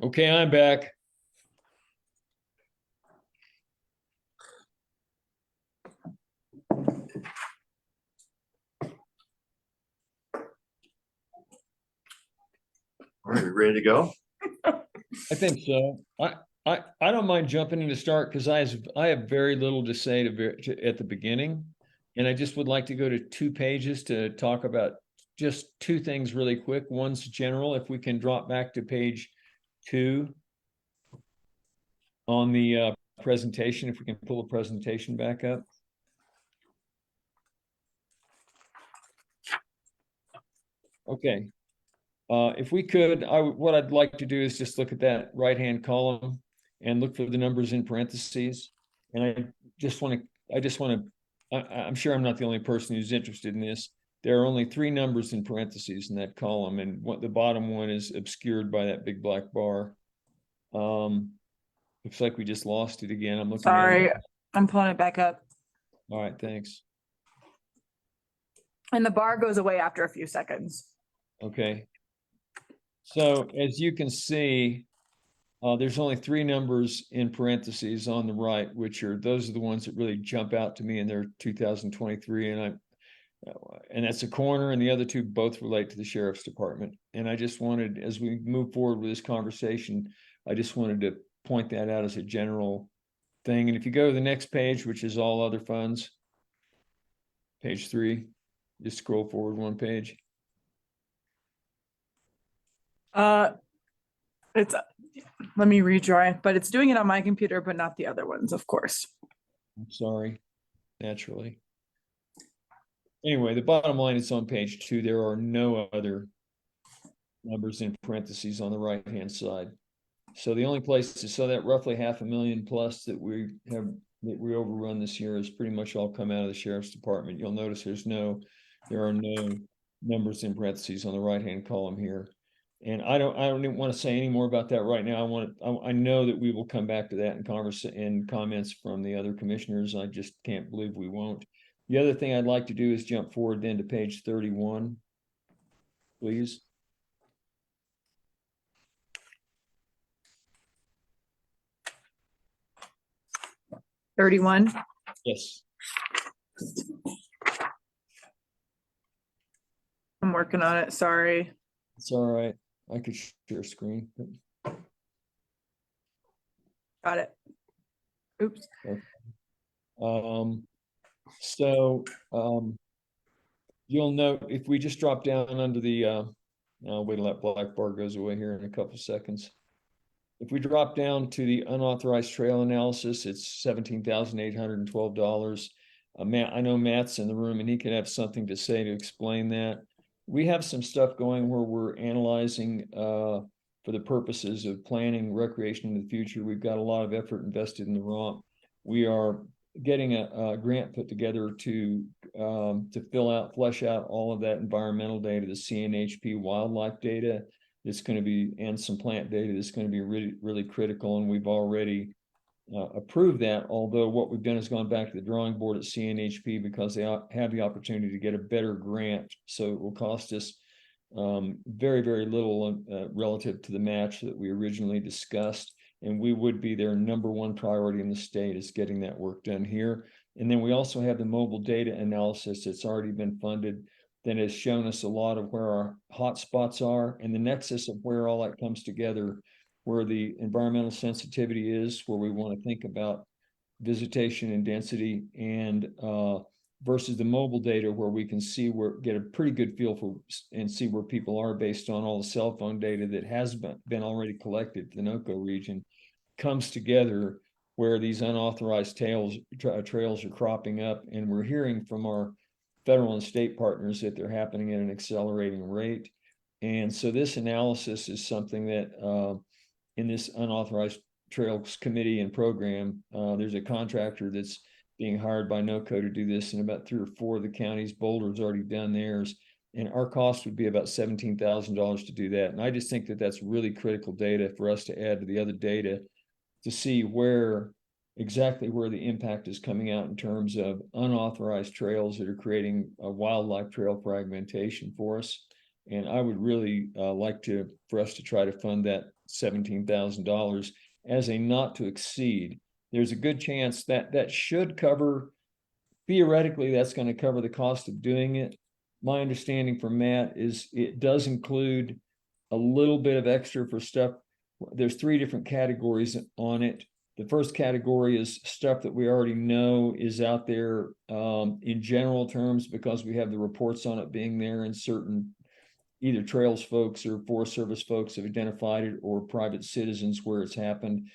Okay, I'm back. All right, ready to go? I think so. I don't mind jumping in to start because I have very little to say at the beginning. And I just would like to go to 2 pages to talk about just 2 things really quick. One's general, if we can drop back to page 2 on the presentation, if we can pull the presentation back up. Okay. If we could, what I'd like to do is just look at that right-hand column and look for the numbers in parentheses. And I'm sure I'm not the only person who's interested in this. There are only 3 numbers in parentheses in that column, and what the bottom one is obscured by that big black bar. Looks like we just lost it again. I'm looking at Sorry, it. I'm pulling it back up. All right, thanks. And the bar goes away after a few seconds. Okay. So as you can see, there's only 3 numbers in parentheses on the right, those are the ones that really jump out to me, and they're 2023, and that's a corner, and the other 2 both relate to the sheriff's department. And I just wanted, as we move forward with this conversation, I just wanted to point that out as a general thing. And if you go to the next page, which is all other funds, page 3, just scroll forward 1 page. Let me redraw it, but it's doing it on my computer, but not the other ones, of course. I'm sorry, naturally. Anyway, the bottom line is on page 2. There are no other numbers in parentheses on the right-hand side. So the only place, so that roughly $500,000 plus that we overrun this year is pretty much all come out of the sheriff's department. You'll notice there are no numbers in parentheses on the right-hand column here. And I don't even want to say any more about that right now. I know that we will come back to that in comments from the other commissioners. I just can't believe we won't. The other thing I'd like to do is jump forward then to page 31, please. $31. Yes. I'm working on it, sorry. It's all right. I could share screen. Got it. Oops. You'll note if we just drop down under the, I'll wait till that black bar goes away here in a couple seconds. If we drop down to the unauthorized trail analysis, it's $17,812. Matt, I know Matt's in the room and he could have something to say to explain that. We have some stuff going where we're analyzing for the purposes of planning recreation in the future. We've got a lot of effort invested in the ROMP. We are getting a grant put together to flesh out all of that environmental data, the CNHP wildlife data that's going to be, and some plant data that's going to be really, really critical. And we've already approved that, although what we've done is gone back to the drawing board at CNHP because they have the opportunity to get a better grant. So it will cost us very, very little relative to the match that we originally discussed. And we would be their #1 priority in the state is getting that work done here. And then we also have the mobile data analysis that's already been funded that has shown us a lot of where our hot spots are and the nexus of where all that comes together, where the environmental sensitivity is, where we want to think about visitation and density, and versus the mobile data where we can get a pretty good feel for and see where people are based on all the cell phone data that has been already collected. The NOCO region comes together where these unauthorized trails are cropping up, and we're hearing from our federal and state partners that they're happening at an accelerating rate. And so this analysis is something that in this unauthorized trails committee and program, there's a contractor that's being hired by NOCO to do this in about 3 or 4 of the counties. Boulder's already done theirs, and our cost would be about $17,000 to do that. And I just think that that's really critical data for us to add to the other data to see exactly where the impact is coming out in terms of unauthorized trails that are creating a wildlife trail fragmentation for us. And I would really like for us to try to fund that $17,000 as a not to exceed. There's a good chance that that should cover, theoretically, that's going to cover the cost of doing it. My understanding from Matt is it does include a little bit of extra for stuff. There's 3 different categories on it. The first category is stuff that we already know is out there in general terms, because we have the reports on it being there, and certain either trails folks or Forest Service folks have identified it, or private citizens where it's happened.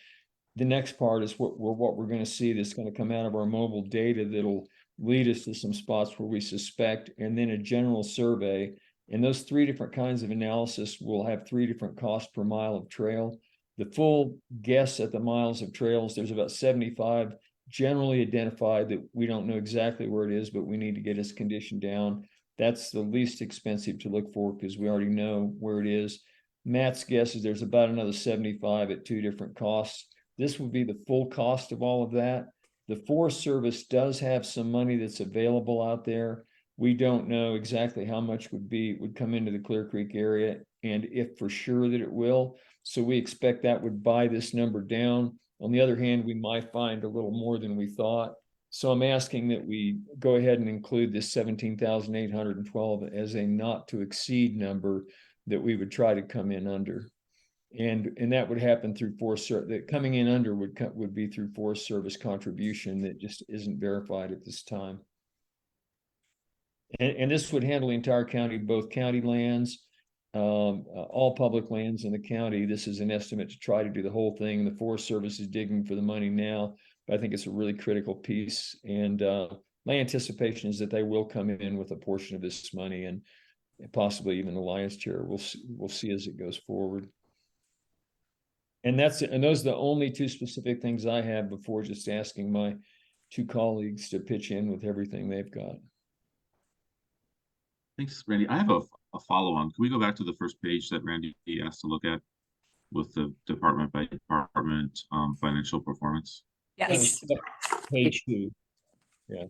The next part is what we're going to see that's going to come out of our mobile data that'll lead us to some spots where we suspect, and then a general survey. And those 3 different kinds of analysis will have 3 different costs per mile of trail. The full guess at the miles of trails, there's about 75 generally identified that we don't know exactly where it is, but we need to get its condition down. That's the least expensive to look for because we already know where it is. Matt's guess is there's about another 75 at 2 different costs. This would be the full cost of all of that. The Forest Service does have some money that's available out there. We don't know exactly how much would come into the Clear Creek area, and if for sure that it will. So we expect that would buy this number down. On the other hand, we might find a little more than we thought. So I'm asking that we go ahead and include this 17,812 as a not to exceed number that we would try to come in under. And that would happen through Forest Service. That coming in under would be through Forest Service contribution that just isn't verified at this time. And this would handle the entire county, both county lands, all public lands in the county. This is an estimate to try to do the whole thing. The Forest Service is digging for the money now, but I think it's a really critical piece. And my anticipation is that they will come in with a portion of this money, and possibly even the lion's share. We'll see as it goes forward. And those are the only 2 specific things I have before just asking my 2 colleagues to pitch in with everything they've got. Thanks, Randy. I have a follow-on. Can we go back to the first page that Randy asked to look at with the department by department financial performance? Yes. Page 2. Yeah.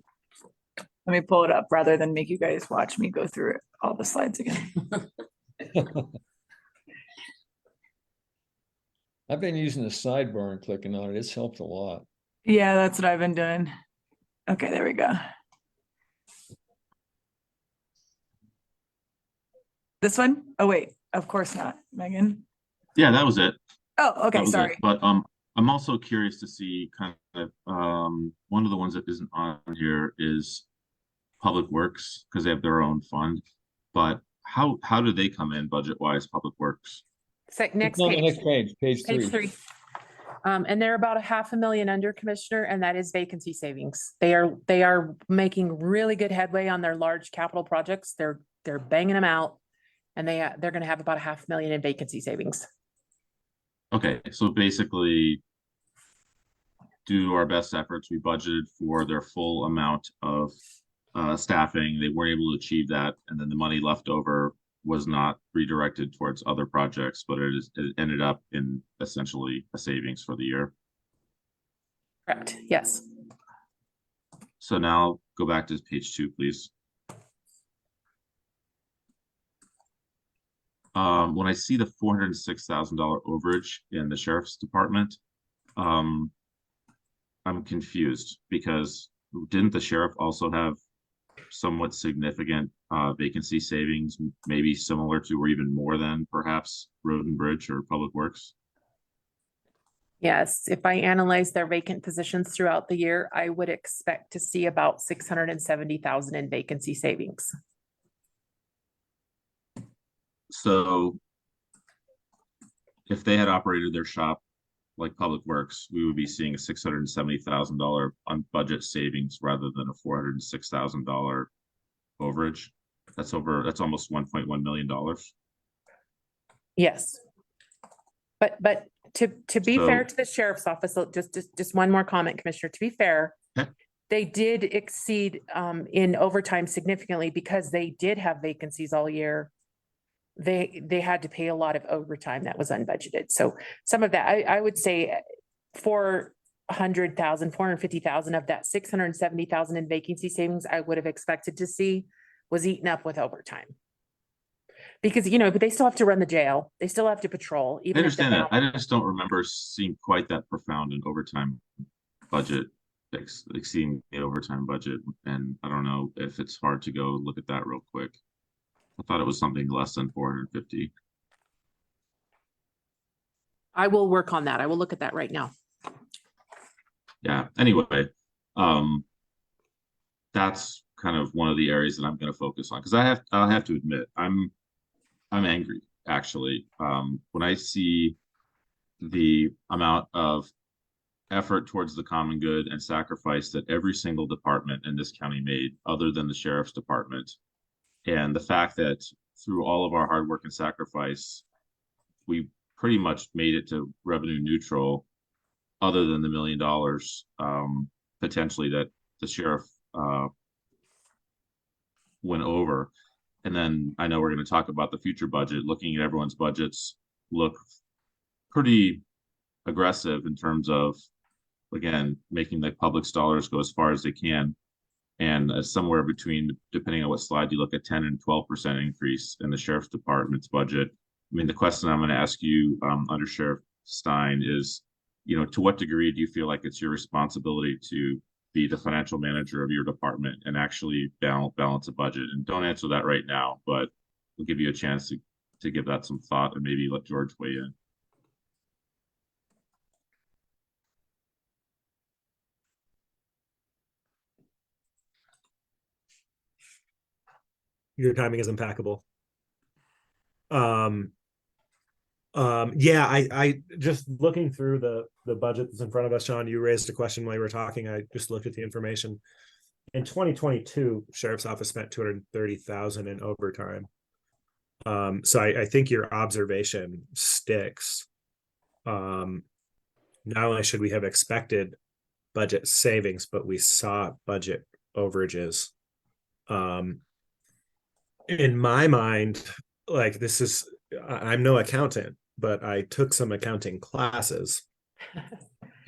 Let me pull it up rather than make you guys watch me go through all the slides again. I've been using the sidebar and clicking on it. It's helped a lot. Yeah, that's what I've been doing. Okay, there we go. This one? Oh, wait, of course not, Megan. Yeah, that was it. Oh, okay, sorry. But I'm also curious to see kind of one of the ones that isn't on here is Public Works, because they have their own fund. But how do they come in budget wise, Public Works? Next page. Page 3. And they're about $500,000 under, Commissioner, and that is vacancy savings. They are making really good headway on their large capital projects. They're banging them out, and they're going to have about $500,000 in vacancy savings. Okay, so basically, do our best efforts. We budgeted for their full amount of staffing. They weren't able to achieve that, and then the money left over was not redirected towards other projects, but it ended up in essentially a savings for the year. Correct. Yes. So now go back to page 2, please. When I see the $406,000 overage in the sheriff's department, I'm confused, because didn't the sheriff also have somewhat significant vacancy savings, maybe similar to or even more than perhaps Road and Bridge or Public Works? Yes, if I analyze their vacant positions throughout the year, I would expect to see about $670,000 in vacancy savings. So if they had operated their shop like Public Works, we would be seeing a $670,000 on budget savings rather than a $406,000 overage. That's almost $1.1 million. Yes. But to be fair to the sheriff's office, just one more comment, Commissioner, to be fair, they did exceed in overtime significantly because they did have vacancies all year. They had to pay a lot of overtime that was unbudgeted. So some of that, I would say $450,000 of that $670,000 in vacancy savings I would have expected to see was eaten up with overtime. Because, you know, but they still have to run the jail. They still have to patrol, I even if they're understand that. not. I just don't remember seeing quite that profound an overtime budget exceeding the overtime budget. And I don't know if it's hard to go look at that real quick. I thought it was something less than 450. I will work on that. I will look at that right now. Yeah. Anyway, that's kind of one of the areas that I'm going to focus on because I'll have to admit I'm angry actually when I see the amount of effort towards the common good and sacrifice that every single department in this county made, other than the sheriff's department, and the fact that through all of our hard work and sacrifice, we pretty much made it to revenue neutral, other than the $1 million potentially that the sheriff went over. And then I know we're going to talk about the future budget. Looking at everyone's budgets look pretty aggressive in terms of, again, making the public's dollars go as far as they can. And somewhere between, depending on what slide you look at, 10 and 12% increase in the sheriff's department's budget. I mean, the question I'm going to ask you, Under Sheriff Stein, is, you know, to what degree do you feel like it's your responsibility to be the financial manager of your department and actually balance a budget? And don't answer that right now, but we'll give you a chance to give that some thought and maybe let George weigh in. Your timing is impeccable. Yeah, I just looking through the budget that's in front of us, Sean, you raised a question while you were talking. I just looked at the information. In 2022, Sheriff's Office spent $230,000 in overtime. So I think your observation sticks. Not only should we have expected budget savings, but we saw budget overages. In my mind, like, this is, I'm no accountant, but I took some accounting classes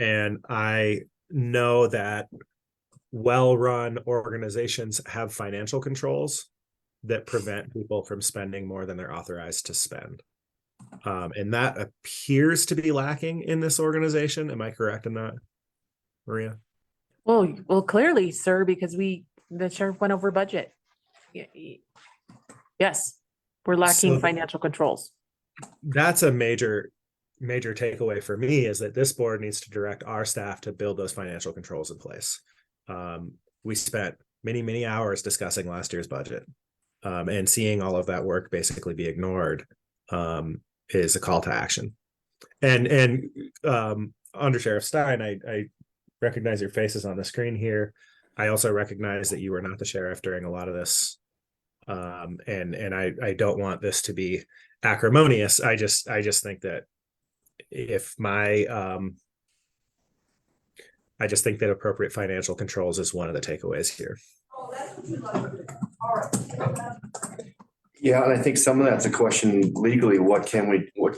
and I know that well-run organizations have financial controls that prevent people from spending more than they're authorized to spend. And that appears to be lacking in this organization. Am I correct in that, Maria? Well, clearly, sir, because the sheriff went over budget. Yes, we're lacking So financial controls. that's a major takeaway for me, is that this board needs to direct our staff to build those financial controls in place. We spent many hours discussing last year's budget, and seeing all of that work basically be ignored is a call to action. And Under Sheriff Stein, I recognize your faces on the screen here. I also recognize that you were not the sheriff during a lot of this. And I don't want this to be acrimonious. I just think that if I just think that appropriate financial controls is one of the takeaways here. Yeah, and I think some of that's a question legally, what can we do, what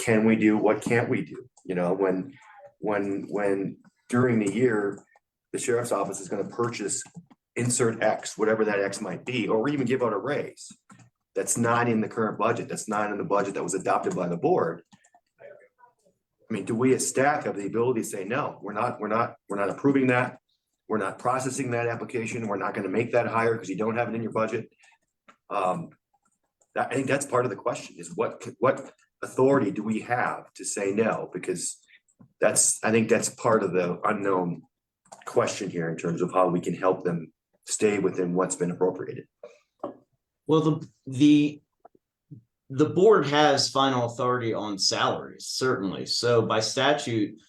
can't we do? You know, when during the year, the sheriff's office is gonna purchase insert X, whatever that X might be, or even give out a raise. That's not in the current budget. That's not in the budget that was adopted by the board. I mean, do we as staff have the ability to say, no, we're not approving that. We're not processing that application. We're not going to make that higher because you don't have it in your budget. I think that's part of the question, is what authority do we have to say no? Because I think that's part of the unknown question here in terms of how we can help them stay within what's been appropriated. Well, the board has final authority on salaries, certainly. So by statute,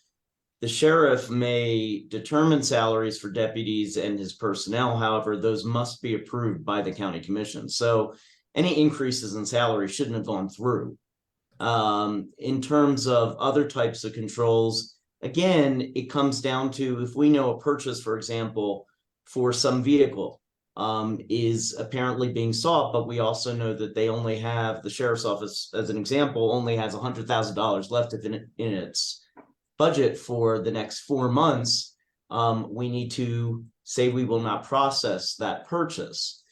the sheriff may determine salaries for deputies and his personnel. However, those must be approved by the county commission. So any increases in salary shouldn't have gone through. In terms of other types of controls, again, it comes down to, if we know a purchase, for example, for some vehicle is apparently being sought, but we also know that they only have, the sheriff's office, as an example, only has $100,000 left in its budget for the next 4 months. We need to say we will not process that purchase.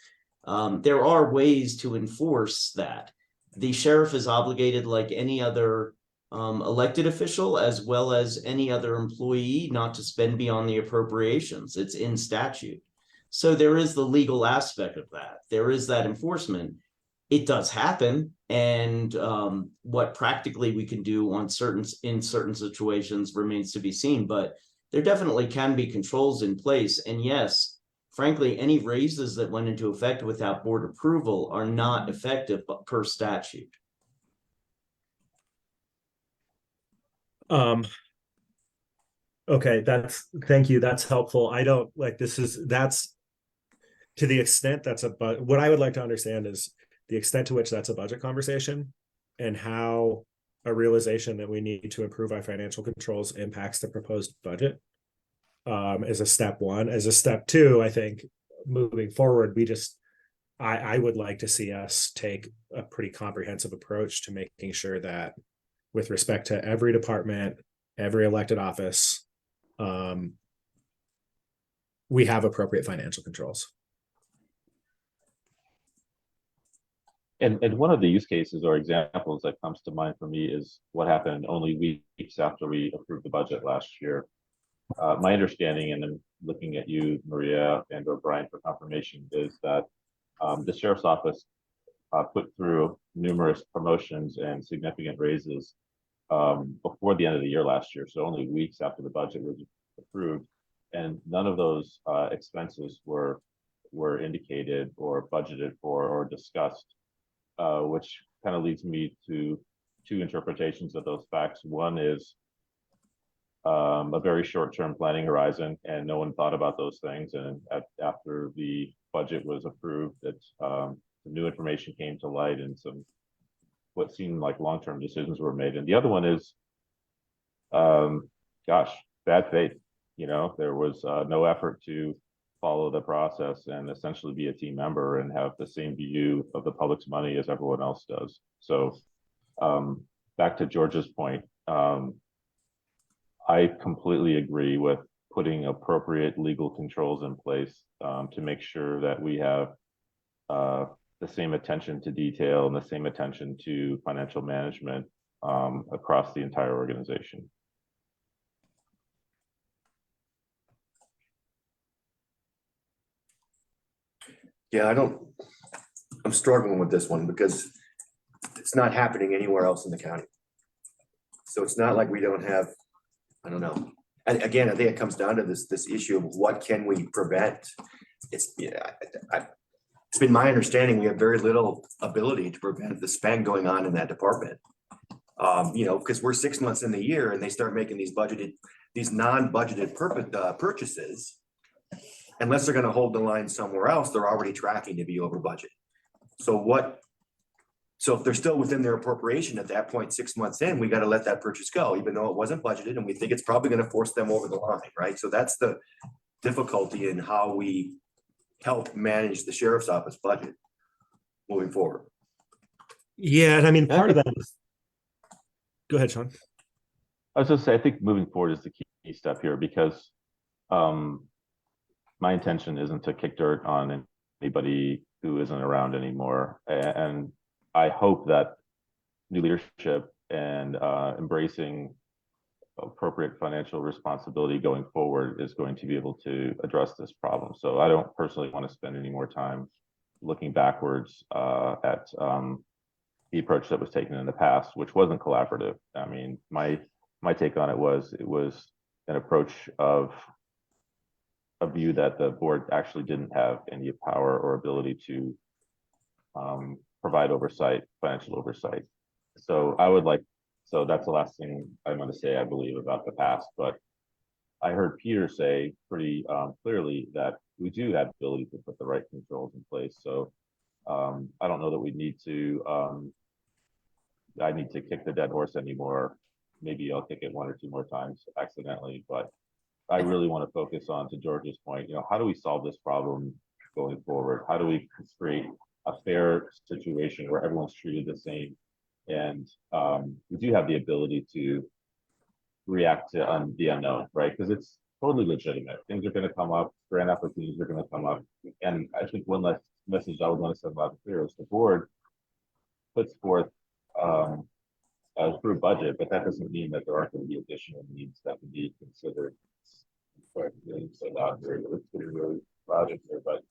There are ways to enforce that. the sheriff is obligated like any other elected official, as well as any other employee, not to spend beyond the appropriations. It's in statute. So there is the legal aspect of that. There is that enforcement. It does happen, and what practically we can do in certain situations remains to be seen. But there definitely can be controls in place. And yes, frankly, any raises that went into effect without board approval are not effective per statute. Okay, thank you. That's helpful. I don't like that's to the extent what I would like to understand is the extent to which that's a budget conversation and how a realization that we need to improve our financial controls impacts the proposed budget. As a step one. As a step two, I think moving forward, I would like to see us take a pretty comprehensive approach to making sure that with respect to every department, every elected office, we have appropriate financial controls. And one of the use cases or examples that comes to mind for me is what happened only weeks after we approved the budget last year. My understanding, and I'm looking at you, Maria and or Brian, for confirmation, is that the sheriff's office put through numerous promotions and significant raises before the end of the year last year, so only weeks after the budget was approved, and none of those expenses were indicated or budgeted for or discussed, which kind of leads me to two interpretations of those facts. One is a very short-term planning horizon, and no one thought about those things. And after the budget was approved, some new information came to light, and some what seemed like long-term decisions were made. And the other one is, bad faith. You know, there was no effort to follow the process and essentially be a team member and have the same view of the public's money as everyone else does. So back to George's point, I completely agree with putting appropriate legal controls in place to make sure that we have the same attention to detail and the same attention to financial management across the entire organization. Yeah, I'm struggling with this one because it's not happening anywhere else in the county. So it's not like we don't have, I don't know. And again, I think it comes down to this issue of what can we prevent? It's been my understanding we have very little ability to prevent the spend going on in that department. You know, because we're 6 months in the year and they start making these non-budgeted purchases. Unless they're going to hold the line somewhere else, they're already tracking to be over budget. So if they're still within their appropriation at that point, 6 months in, we got to let that purchase go, even though it wasn't budgeted, and we think it's probably going to force them over the line, right? So that's the difficulty in how we help manage the sheriff's office budget moving forward. Yeah, and I mean, part of that is, go ahead, Sean. I was just saying, I think moving forward is the key step here, because my intention isn't to kick dirt on anybody who isn't around anymore. And I hope that new leadership and embracing appropriate financial responsibility going forward is going to be able to address this problem. So I don't personally want to spend any more time looking backwards at the approach that was taken in the past, which wasn't collaborative. I mean, my take on it was an approach of a view that the board actually didn't have any power or ability to provide oversight, financial oversight. So that's the last thing I'm going to say, I believe, about the past. But I heard Peter say pretty clearly that we do have the ability to put the right controls in place. So I don't know that we need to, I need to kick the dead horse anymore. Maybe I'll kick it 1 or 2 more times accidentally, but I really want to focus on, to George's point, you know, how do we solve this problem going forward? How do we create a fair situation where everyone's treated the same? And we do have the ability to react to the unknown, right? Because it's totally legitimate. Things are going to come up, grant applications are going to come up. And I think one last message I would want to send out clear is the board puts forth a approved budget, but that doesn't mean that there aren't going to be additional needs that would be considered. But so not very really project there, but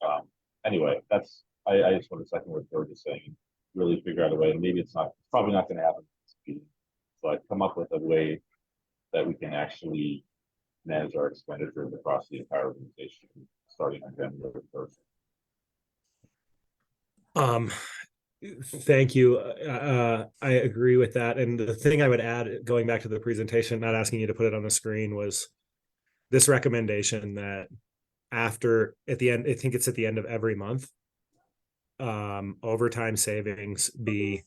anyway, that's I just want to second what George is saying. Really figure out a way, and maybe it's probably not going to happen, but come up with a way that we can actually manage our expenditures across the entire organization, starting on January 1st. Thank you. I agree with that. And the thing I would add, going back to the presentation, not asking you to put it on the screen, was this recommendation that at the end, I think it's at the end of every month, overtime savings be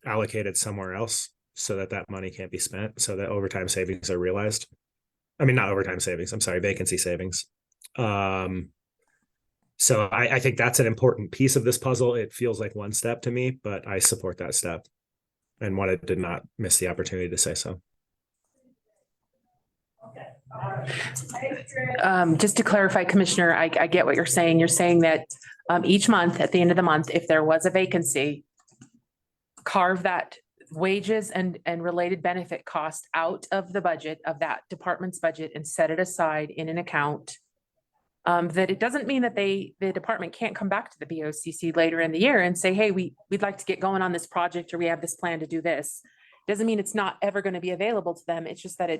allocated somewhere else so that money can't be spent, so that overtime savings are realized. I mean, not overtime savings, I'm sorry, vacancy savings. So I think that's an important piece of this puzzle. It feels like one step to me, but I support that step and did not miss the opportunity to say so. Just to clarify, Commissioner, I get what you're saying. You're saying that each month, at the end of the month, if there was a vacancy, carve that wages and related benefit cost out of the budget of that department's budget and set it aside in an account. That it doesn't mean that the department can't come back to the BoCC later in the year and say, hey, we'd like to get going on this project, or we have this plan to do this. Doesn't mean it's not ever going to be available to them. It's just that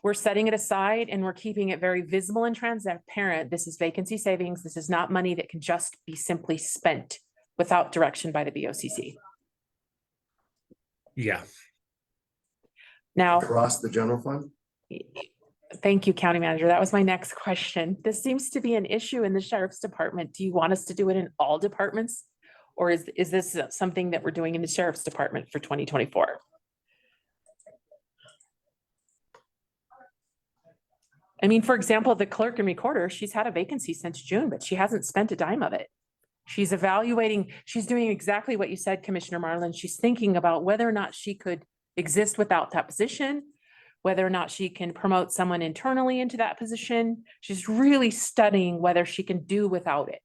we're setting it aside and we're keeping it very visible and transparent. This is vacancy savings. This is not money that can just be simply spent without direction by the BoCC. Yeah. Now, Across the general fund? thank you, County Manager. That was my next question. This seems to be an issue in the Sheriff's Department. Do you want us to do it in all departments? Or is this something that we're doing in the Sheriff's Department for 2024? I mean, for example, the clerk and recorder, she's had a vacancy since June, but she hasn't spent a dime of it. She's evaluating, she's doing exactly what you said, Commissioner Marlin. She's thinking about whether or not she could exist without that position, whether or not she can promote someone internally into that position. She's really studying whether she can do without it.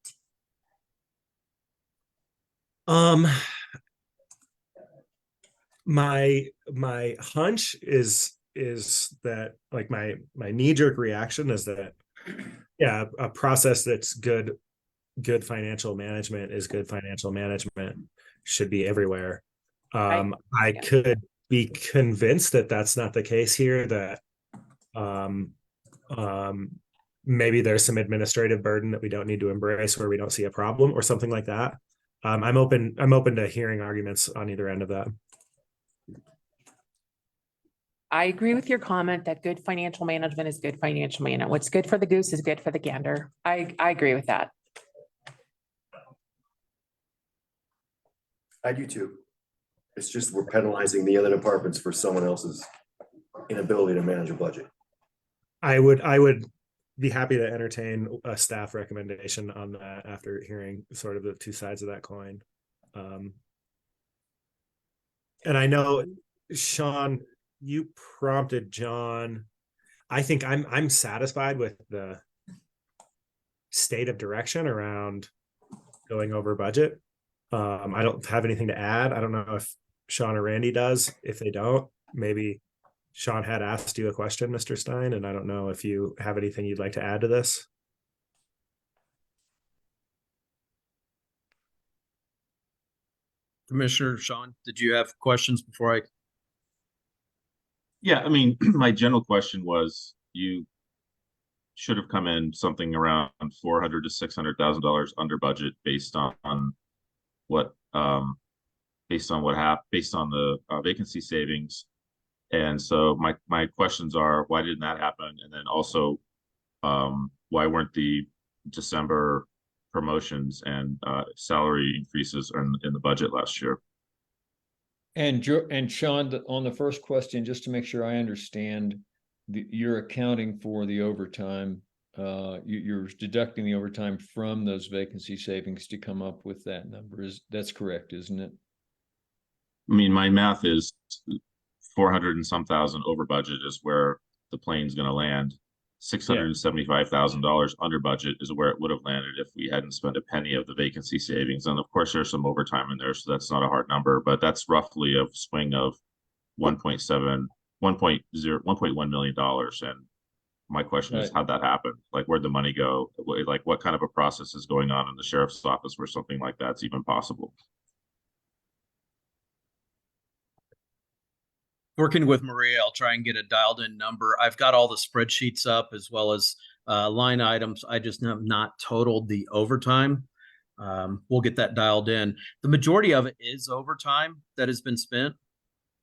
My hunch is that, like, my knee-jerk reaction is that, yeah, a process that's good financial management is good financial management, should be everywhere. I could be convinced that that's not the case here, that maybe there's some administrative burden that we don't need to embrace, where we don't see a problem or something like that. I'm open to hearing arguments on either end of that. I agree with your comment that good financial management is good financial management. What's good for the goose is good for the gander. I agree with that. I do too. It's just we're penalizing the other departments for someone else's inability to manage a budget. I would be happy to entertain a staff recommendation on that after hearing sort of the two sides of that coin. And I know, Sean, you prompted John. I think I'm satisfied with the state of direction around going over budget. I don't have anything to add. I don't know if Sean or Randy does. If they don't, maybe Sean had asked you a question, Mr. Stein, and I don't know if you have anything you'd like to add to this. Commissioner Sean, did you have questions before I? Yeah, I mean, my general question was, you should have come in something around $400,000 to $600,000 under budget based on what based on the vacancy savings. And so my questions are, why didn't that happen? And then also, why weren't the December promotions and salary increases in the budget last year? And Sean, on the first question, just to make sure I understand, you're accounting for the overtime. You're deducting the overtime from those vacancy savings to come up with that number. That's correct, isn't it? I mean, my math is 400 and some thousand over budget is where the plane's going to land. $675,000 under budget is where it would have landed if we hadn't spent a penny of the vacancy savings. And of course, there's some overtime in there, so that's not a hard number, but that's roughly a swing of 1.7, 1.1 million dollars. And my question is, Right. how'd that happen? Like, where'd the money go? Like, what kind of a process is going on in the sheriff's office where something like that's even possible? Working with Maria, I'll try and get a dialed in number. I've got all the spreadsheets up as well as line items. I just have not totaled the overtime. We'll get that dialed in. The majority of it is overtime that has been spent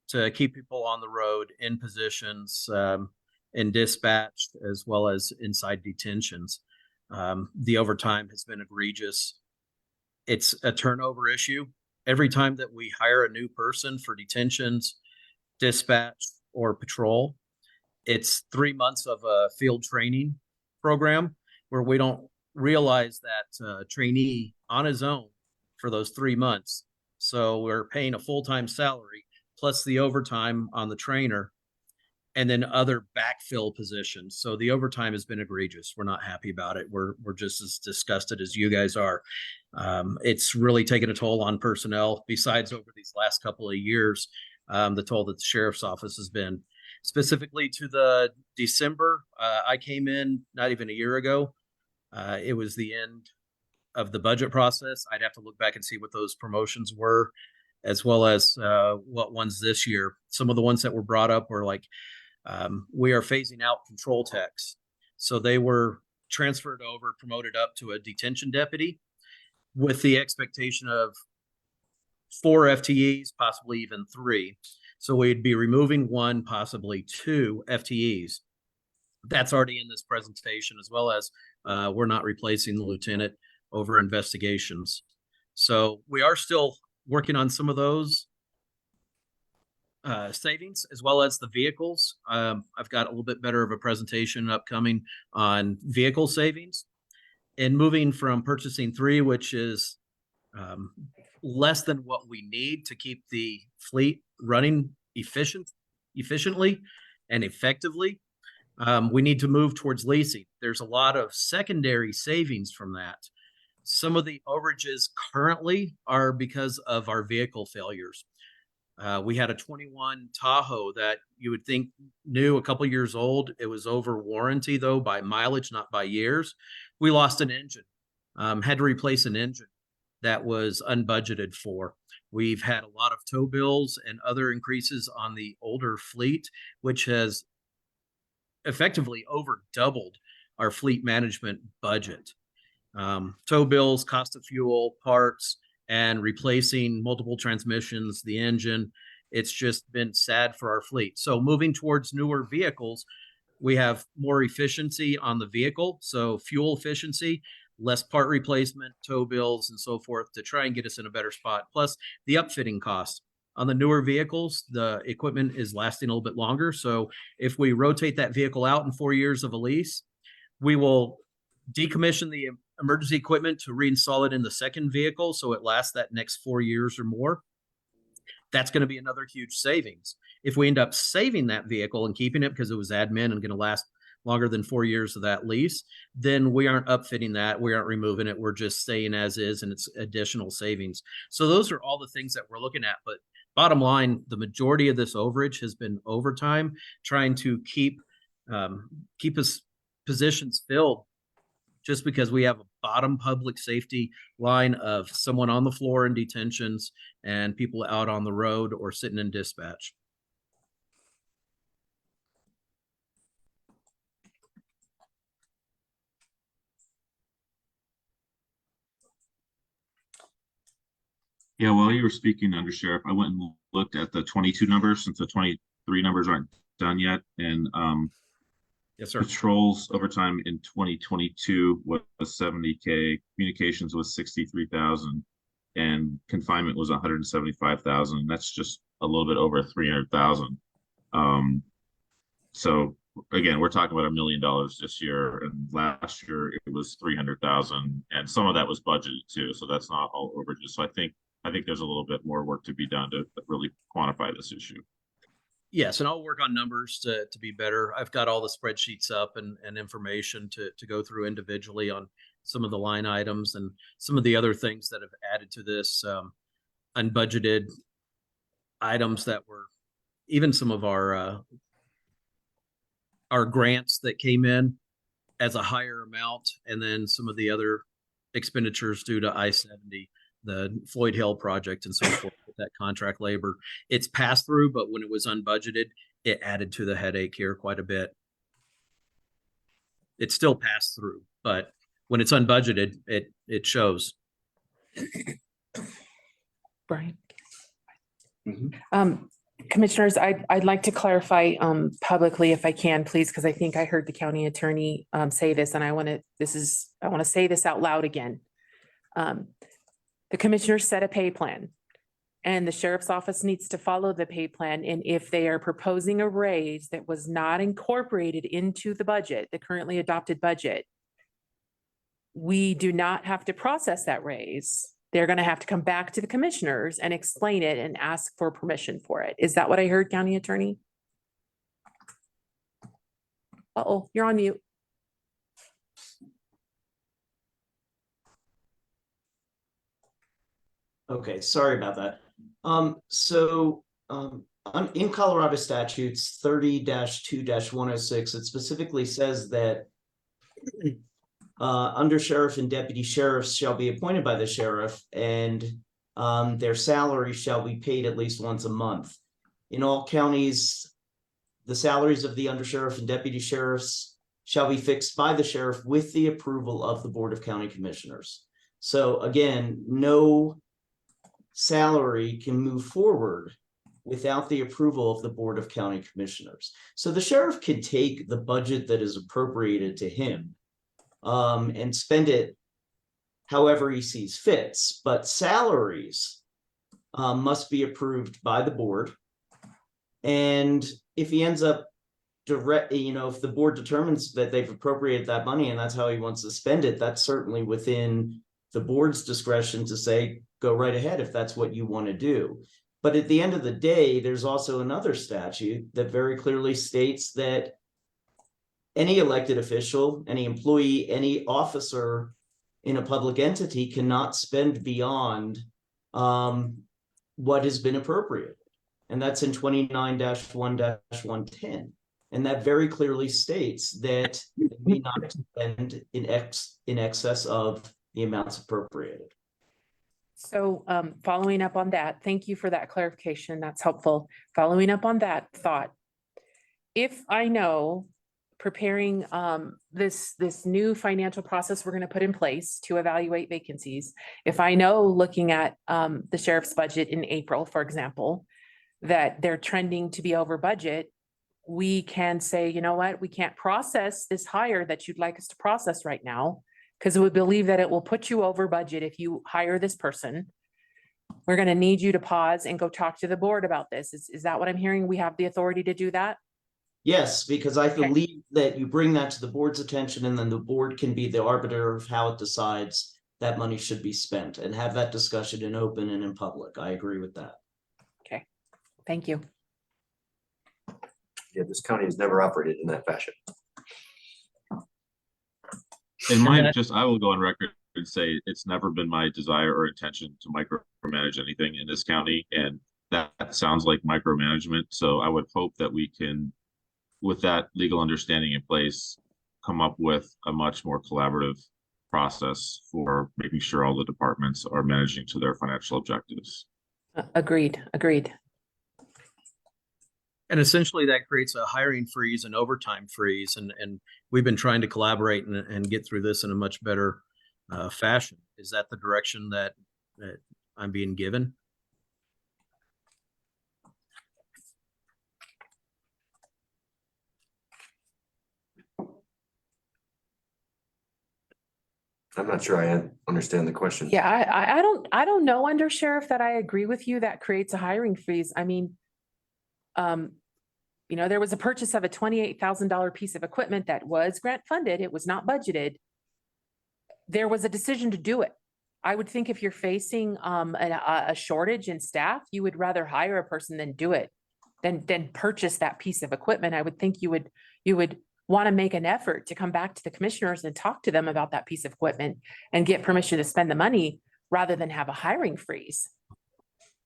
to keep people on the road in positions, in dispatch, as well as inside detentions. The overtime has been egregious. It's a turnover issue. Every time that we hire a new person for detentions, dispatch, or patrol, it's 3 months of a field training program where we don't realize that trainee on his own for those 3 months. So we're paying a full-time salary plus the overtime on the trainer and then other backfill positions. So the overtime has been egregious. We're not happy about it. We're just as disgusted as you guys are. It's really taken a toll on personnel. Besides, over these last couple of years, the toll that the sheriff's office has been. Specifically to the December, I came in not even a year ago. It was the end of the budget process. I'd have to look back and see what those promotions were, as well as what ones this year. Some of the ones that were brought up were like, we are phasing out control techs. So they were transferred over, promoted up to a detention deputy with the expectation of 4 FTEs, possibly even 3. So we'd be removing 1, possibly 2 FTEs. That's already in this presentation, as well as we're not replacing the lieutenant over investigations. So we are still working on some of those savings, as well as the vehicles. I've got a little bit better of a presentation upcoming on vehicle savings, and moving from purchasing 3, which is less than what we need to keep the fleet running efficiently and effectively. We need to move towards leasing. There's a lot of secondary savings from that. Some of the overages currently are because of our vehicle failures. We had a 21 Tahoe that you would think new, a couple years old. It was over warranty though, by mileage, not by years. We lost an engine, had to replace an engine that was unbudgeted for. We've had a lot of tow bills and other increases on the older fleet, which has effectively over doubled our fleet management budget. Tow bills, cost of fuel, parts, and replacing multiple transmissions, the engine. It's just been sad for our fleet. So moving towards newer vehicles, we have more efficiency on the vehicle. So fuel efficiency, less part replacement, tow bills, and so forth to try and get us in a better spot. Plus the upfitting costs. On the newer vehicles, the equipment is lasting a little bit longer. So if we rotate that vehicle out in 4 years of a lease, we will decommission the emergency equipment to reinstall it in the second vehicle so it lasts that next 4 years or more. That's going to be another huge savings. If we end up saving that vehicle and keeping it because it was admin and going to last longer than 4 years of that lease, then we aren't upfitting that. We aren't removing it. We're just staying as is, and it's additional savings. So those are all the things that we're looking at. But bottom line, the majority of this overage has been overtime, trying to keep us positions filled, just because we have a bottom public safety line of someone on the floor in detentions and people out on the road or sitting in dispatch. Yeah, while you were speaking, Under Sheriff, I went and looked at the 22 numbers since the 23 numbers aren't done yet. And yes, sir. Patrols overtime in 2022 was 70K, communications was 63,000, and confinement was 175,000. That's just a little bit over 300,000. So again, we're talking about $1 million this year, and last year it was 300,000, and some of that was budgeted too. So that's not all overages. So I think there's a little bit more work to be done to really quantify this issue. Yes, and I'll work on numbers to be better. I've got all the spreadsheets up and information to go through individually on some of the line items and some of the other things that have added to this unbudgeted items that were even some of our grants that came in as a higher amount, and then some of the other expenditures due to I-70, the Floyd Hill project and so forth, with that contract labor. It's passed through, but when it was unbudgeted, it added to the headache here quite a bit. It's still passed through, but when it's unbudgeted, it shows. Brian. Mhm. Commissioners, I'd like to clarify publicly, if I can, please, because I think I heard the county attorney say this, and I want to say this out loud again. The commissioners set a pay plan, and the sheriff's office needs to follow the pay plan. And if they are proposing a raise that was not incorporated into the budget, the currently adopted budget, we do not have to process that raise. They're going to have to come back to the commissioners and explain it and ask for permission for it. Is that what I heard, county attorney? Uh-oh, you're on mute. Okay, sorry about that. In Colorado statutes 30-2-106, it specifically says that under sheriff and deputy sheriffs shall be appointed by the sheriff, and their salary shall be paid at least once a month. In all counties, the salaries of the undersheriff and deputy sheriffs shall be fixed by the sheriff with the approval of the Board of County Commissioners. So again, no salary can move forward without the approval of the Board of County Commissioners. So the sheriff can take the budget that is appropriated to him and spend it however he sees fits, but salaries must be approved by the board. And if he ends up if the board determines that they've appropriated that money and that's how he wants to spend it, that's certainly within the board's discretion to say, go right ahead if that's what you want to do. But at the end of the day, there's also another statute that very clearly states that any elected official, any employee, any officer in a public entity cannot spend beyond what has been appropriated. And that's in 29-1-110. And that very clearly states that they may not spend in excess of the amounts appropriated. So following up on that, thank you for that clarification. That's helpful. Following up on that thought, if I know preparing this new financial process we're going to put in place to evaluate vacancies, if I know looking at the sheriff's budget in April, for example, that they're trending to be over budget, we can say, you know what, we can't process this hire that you'd like us to process right now, because we believe that it will put you over budget if you hire this person. We're going to need you to pause and go talk to the board about this. Is that what I'm hearing? We have the authority to do that? Yes, because I believe that you bring that to the board's attention, and then the board can be the arbiter of how it decides that money should be spent and have that discussion in open and in public. I agree with that. Okay, thank you. Yeah, this county has never operated in that fashion. I will go on record and say it's never been my desire or intention to micromanage anything in this county, and that sounds like micromanagement. So I would hope that we can, with that legal understanding in place, come up with a much more collaborative process for making sure all the departments are managing to their financial objectives. Agreed. And essentially that creates a hiring freeze and overtime freeze. And we've been trying to collaborate and get through this in a much better fashion. Is that the direction that I'm being given? I'm not sure I understand the question. Yeah, I don't know, under sheriff, that I agree with you that creates a hiring freeze. I mean, there was a purchase of a $28,000 piece of equipment that was grant funded. It was not budgeted. There was a decision to do it. I would think if you're facing a shortage in staff, you would rather hire a person than do it. then purchase that piece of equipment. I would think you would want to make an effort to come back to the commissioners and talk to them about that piece of equipment and get permission to spend the money rather than have a hiring freeze.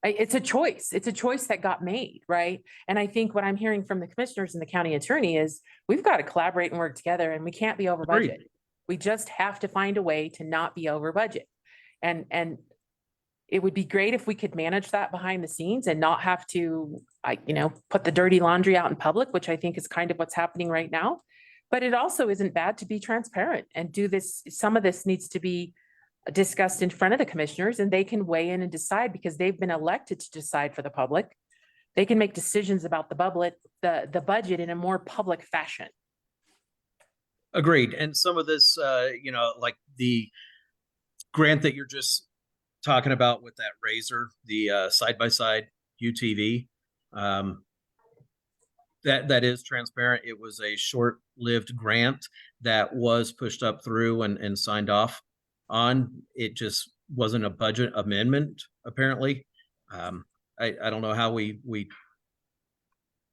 It's a choice. It's a choice that got made, right? And I think what I'm hearing from the commissioners and the county attorney is we've got to collaborate and work together, and we can't be over Agreed. budget. We just have to find a way to not be over budget. And it would be great if we could manage that behind the scenes and not have to, put the dirty laundry out in public, which I think is kind of what's happening right now. But it also isn't bad to be transparent and do this. Some of this needs to be discussed in front of the commissioners, and they can weigh in and decide because they've been elected to decide for the public. They can make decisions about the budget in a more public fashion. Agreed. And some of this, like the grant that you're just talking about with that Razor, the side-by-side UTV, that is transparent. It was a short-lived grant that was pushed up through and signed off on. It just wasn't a budget amendment, apparently. I don't know how we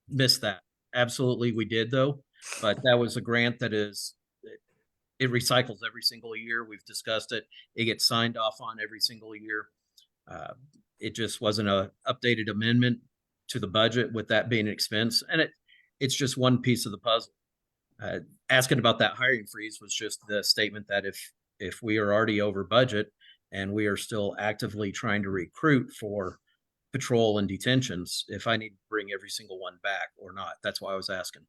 missed that. Absolutely, we did though. But that was a grant that it recycles every single year. We've discussed it. It gets signed off on every single year. It just wasn't a updated amendment to the budget with that being an expense. And it's just one piece of the puzzle. Asking about that hiring freeze was just the statement that if we are already over budget and we are still actively trying to recruit for patrol and detentions, if I need to bring every single one back or not. That's why I was asking.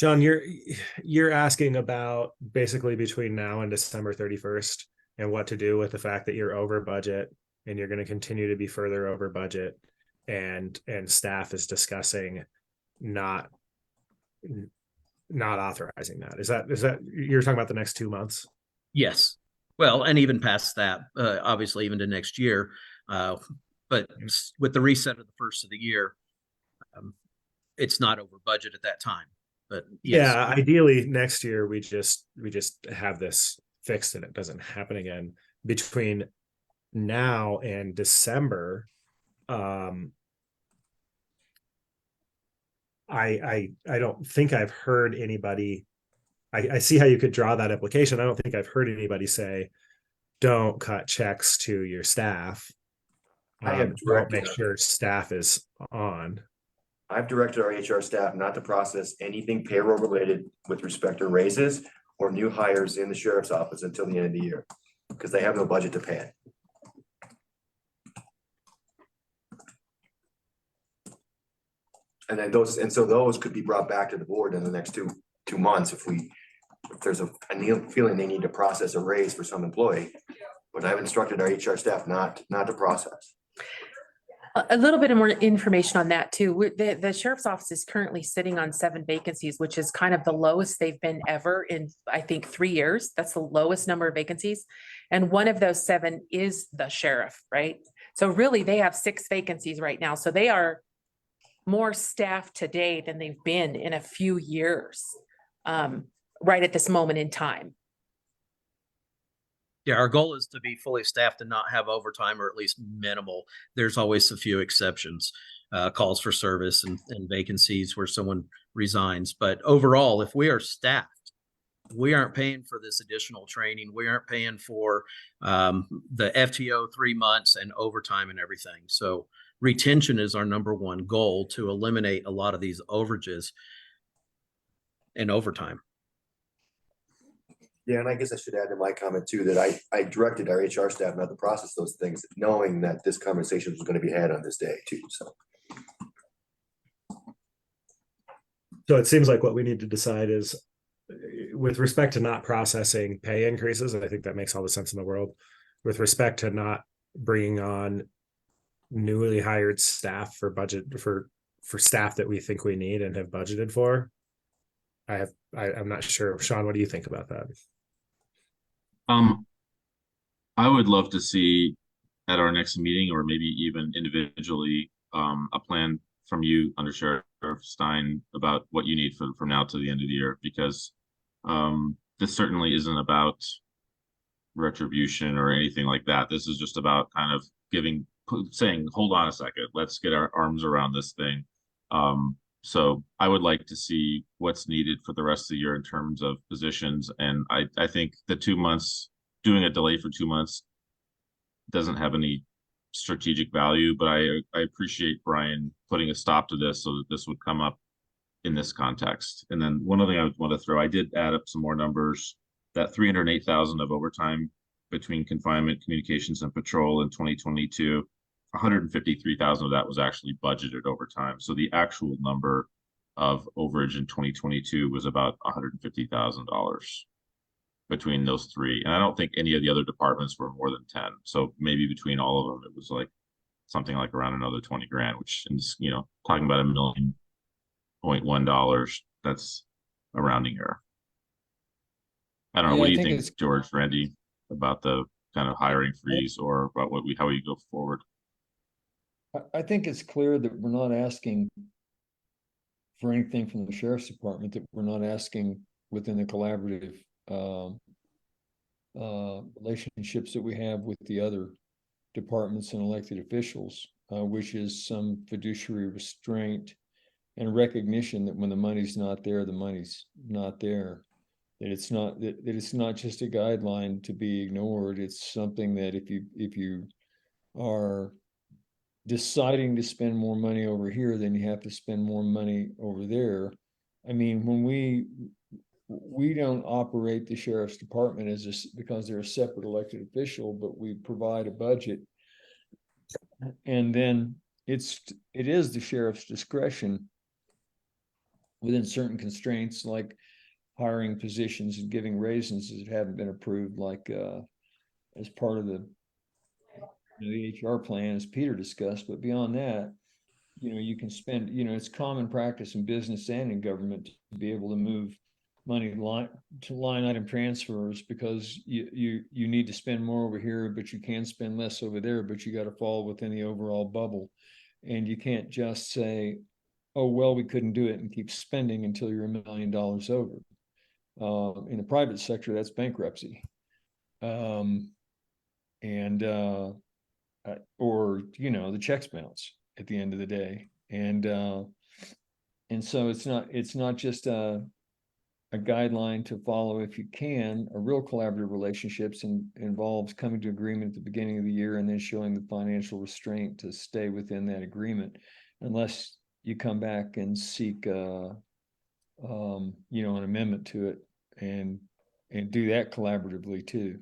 John, you're asking about basically between now and December 31st and what to do with the fact that you're over budget and you're going to continue to be further over budget, and staff is discussing not authorizing that. Is that you're talking about the next 2 months? Yes. Well, and even past that, obviously even to next year. But with the reset of the first of the year, it's not over budget at that time. But yes. Yeah, ideally next year we just have this fixed and it doesn't happen again. Between now and December, I don't think I've heard anybody. I see how you could draw that implication. I don't think I've heard anybody say, don't cut checks to your staff. I have Make sure staff is on. I've directed our HR staff not to process anything payroll related with respect to raises or new hires in the sheriff's office until the end of the year, because they have no budget to pay it. And then those could be brought back to the board in the next two months if there's a feeling they need to process a raise for some employee. But I've instructed our HR staff not to process. A little bit more information on that too. The sheriff's office is currently sitting on 7 vacancies, which is kind of the lowest they've been ever in, I think, 3 years. That's the lowest number of vacancies. And one of those 7 is the sheriff, right? So really they have 6 vacancies right now. So they are more staffed today than they've been in a few years, right at this moment in time. Yeah, our goal is to be fully staffed and not have overtime, or at least minimal. There's always a few exceptions, calls for service and vacancies where someone resigns. But overall, if we are staffed, we aren't paying for this additional training. We aren't paying for the FTO 3 months and overtime and everything. So retention is our number one goal, to eliminate a lot of these overages and overtime. Yeah, and I guess I should add to my comment too, that I directed our HR staff not to process those things, knowing that this conversation was going to be had on this day too, so. So it seems like what we need to decide is, with respect to not processing pay increases, and I think that makes all the sense in the world, with respect to not bringing on newly hired staff for budget for staff that we think we need and have budgeted for. I'm not sure. Sean, what do you think about that? I would love to see at our next meeting, or maybe even individually, a plan from you, Under Sheriff Stein, about what you need from now to the end of the year, because this certainly isn't about retribution or anything like that. This is just about kind of saying, hold on a second, let's get our arms around this thing So I would like to see what's needed for the rest of the year in terms of positions. And I think the 2 months, doing a delay for 2 months doesn't have any strategic value, but I appreciate Brian putting a stop to this so that this would come up in this context. And then one other thing I would want to throw, I did add up some more numbers. That 308,000 of overtime between confinement, communications, and patrol in 2022, 153,000 of that was actually budgeted overtime. So the actual number of overage in 2022 was about $150,000 between those three. And I don't think any of the other departments were more than 10. So maybe between all of them, it was like something like around another 20 grand, which is, you know, talking about $1.1 million, that's a rounding error. I don't know. Yeah, What I do you think think, it's- George, Randy, about the kind of hiring freeze or about how we go forward? I think it's clear that we're not asking for anything from the sheriff's department, that we're not asking within the collaborative relationships that we have with the other departments and elected officials, which is some fiduciary restraint and recognition that when the money's not there, the money's not there. That it's not just a guideline to be ignored. It's something that if you are deciding to spend more money over here, then you have to spend more money over there. I mean, when we don't operate the sheriff's department because they're a separate elected official, but we provide a budget. And then it is the sheriff's discretion within certain constraints, like hiring positions and giving raises that haven't been approved, like as part of the HR plan, as Peter discussed. But beyond that, you can spend, it's common practice in business and in government to be able to move money to line item transfers because you need to spend more over here, but you can spend less over there, but you got to fall within the overall bubble. And you can't just say, oh, well, we couldn't do it and keep spending until you're $1 million over. In the private sector, that's bankruptcy. Or, the checks bounce at the end of the day. And so it's not just a guideline to follow if you can. A real collaborative relationships involves coming to agreement at the beginning of the year and then showing the financial restraint to stay within that agreement, unless you come back and seek an amendment to it and do that collaboratively too.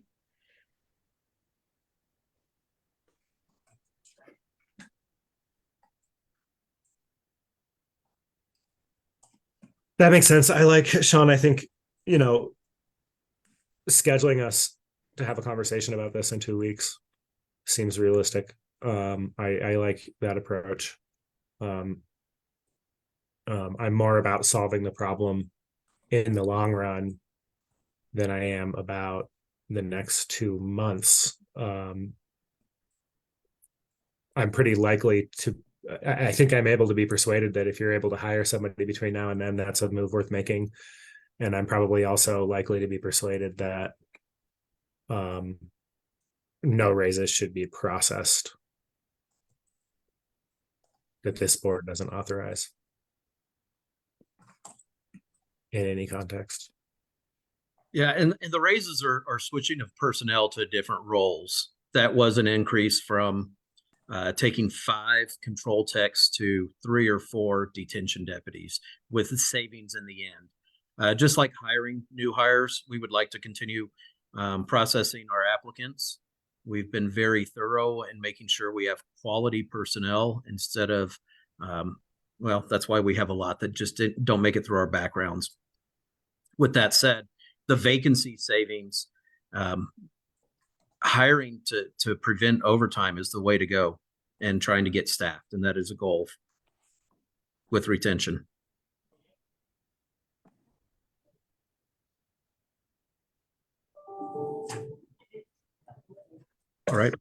That makes sense. I like Sean. I think, scheduling us to have a conversation about this in 2 weeks seems realistic. I like that approach. I'm more about solving the problem in the long run than I am about the next 2 months. I'm pretty likely to, I think I'm able to be persuaded that if you're able to hire somebody between now and then, that's a move worth making. And I'm probably also likely to be persuaded that no raises should be processed, that this board doesn't authorize in any context. Yeah, and the raises are switching of personnel to different roles. That was an increase from taking 5 control techs to 3 or 4 detention deputies, with savings in the end. Just like hiring new hires, we would like to continue processing our applicants. We've been very thorough in making sure we have quality personnel instead of, that's why we have a lot that just don't make it through our backgrounds. With that said, the vacancy savings, hiring to prevent overtime is the way to go, and trying to get staffed. And that is a goal with retention. All right.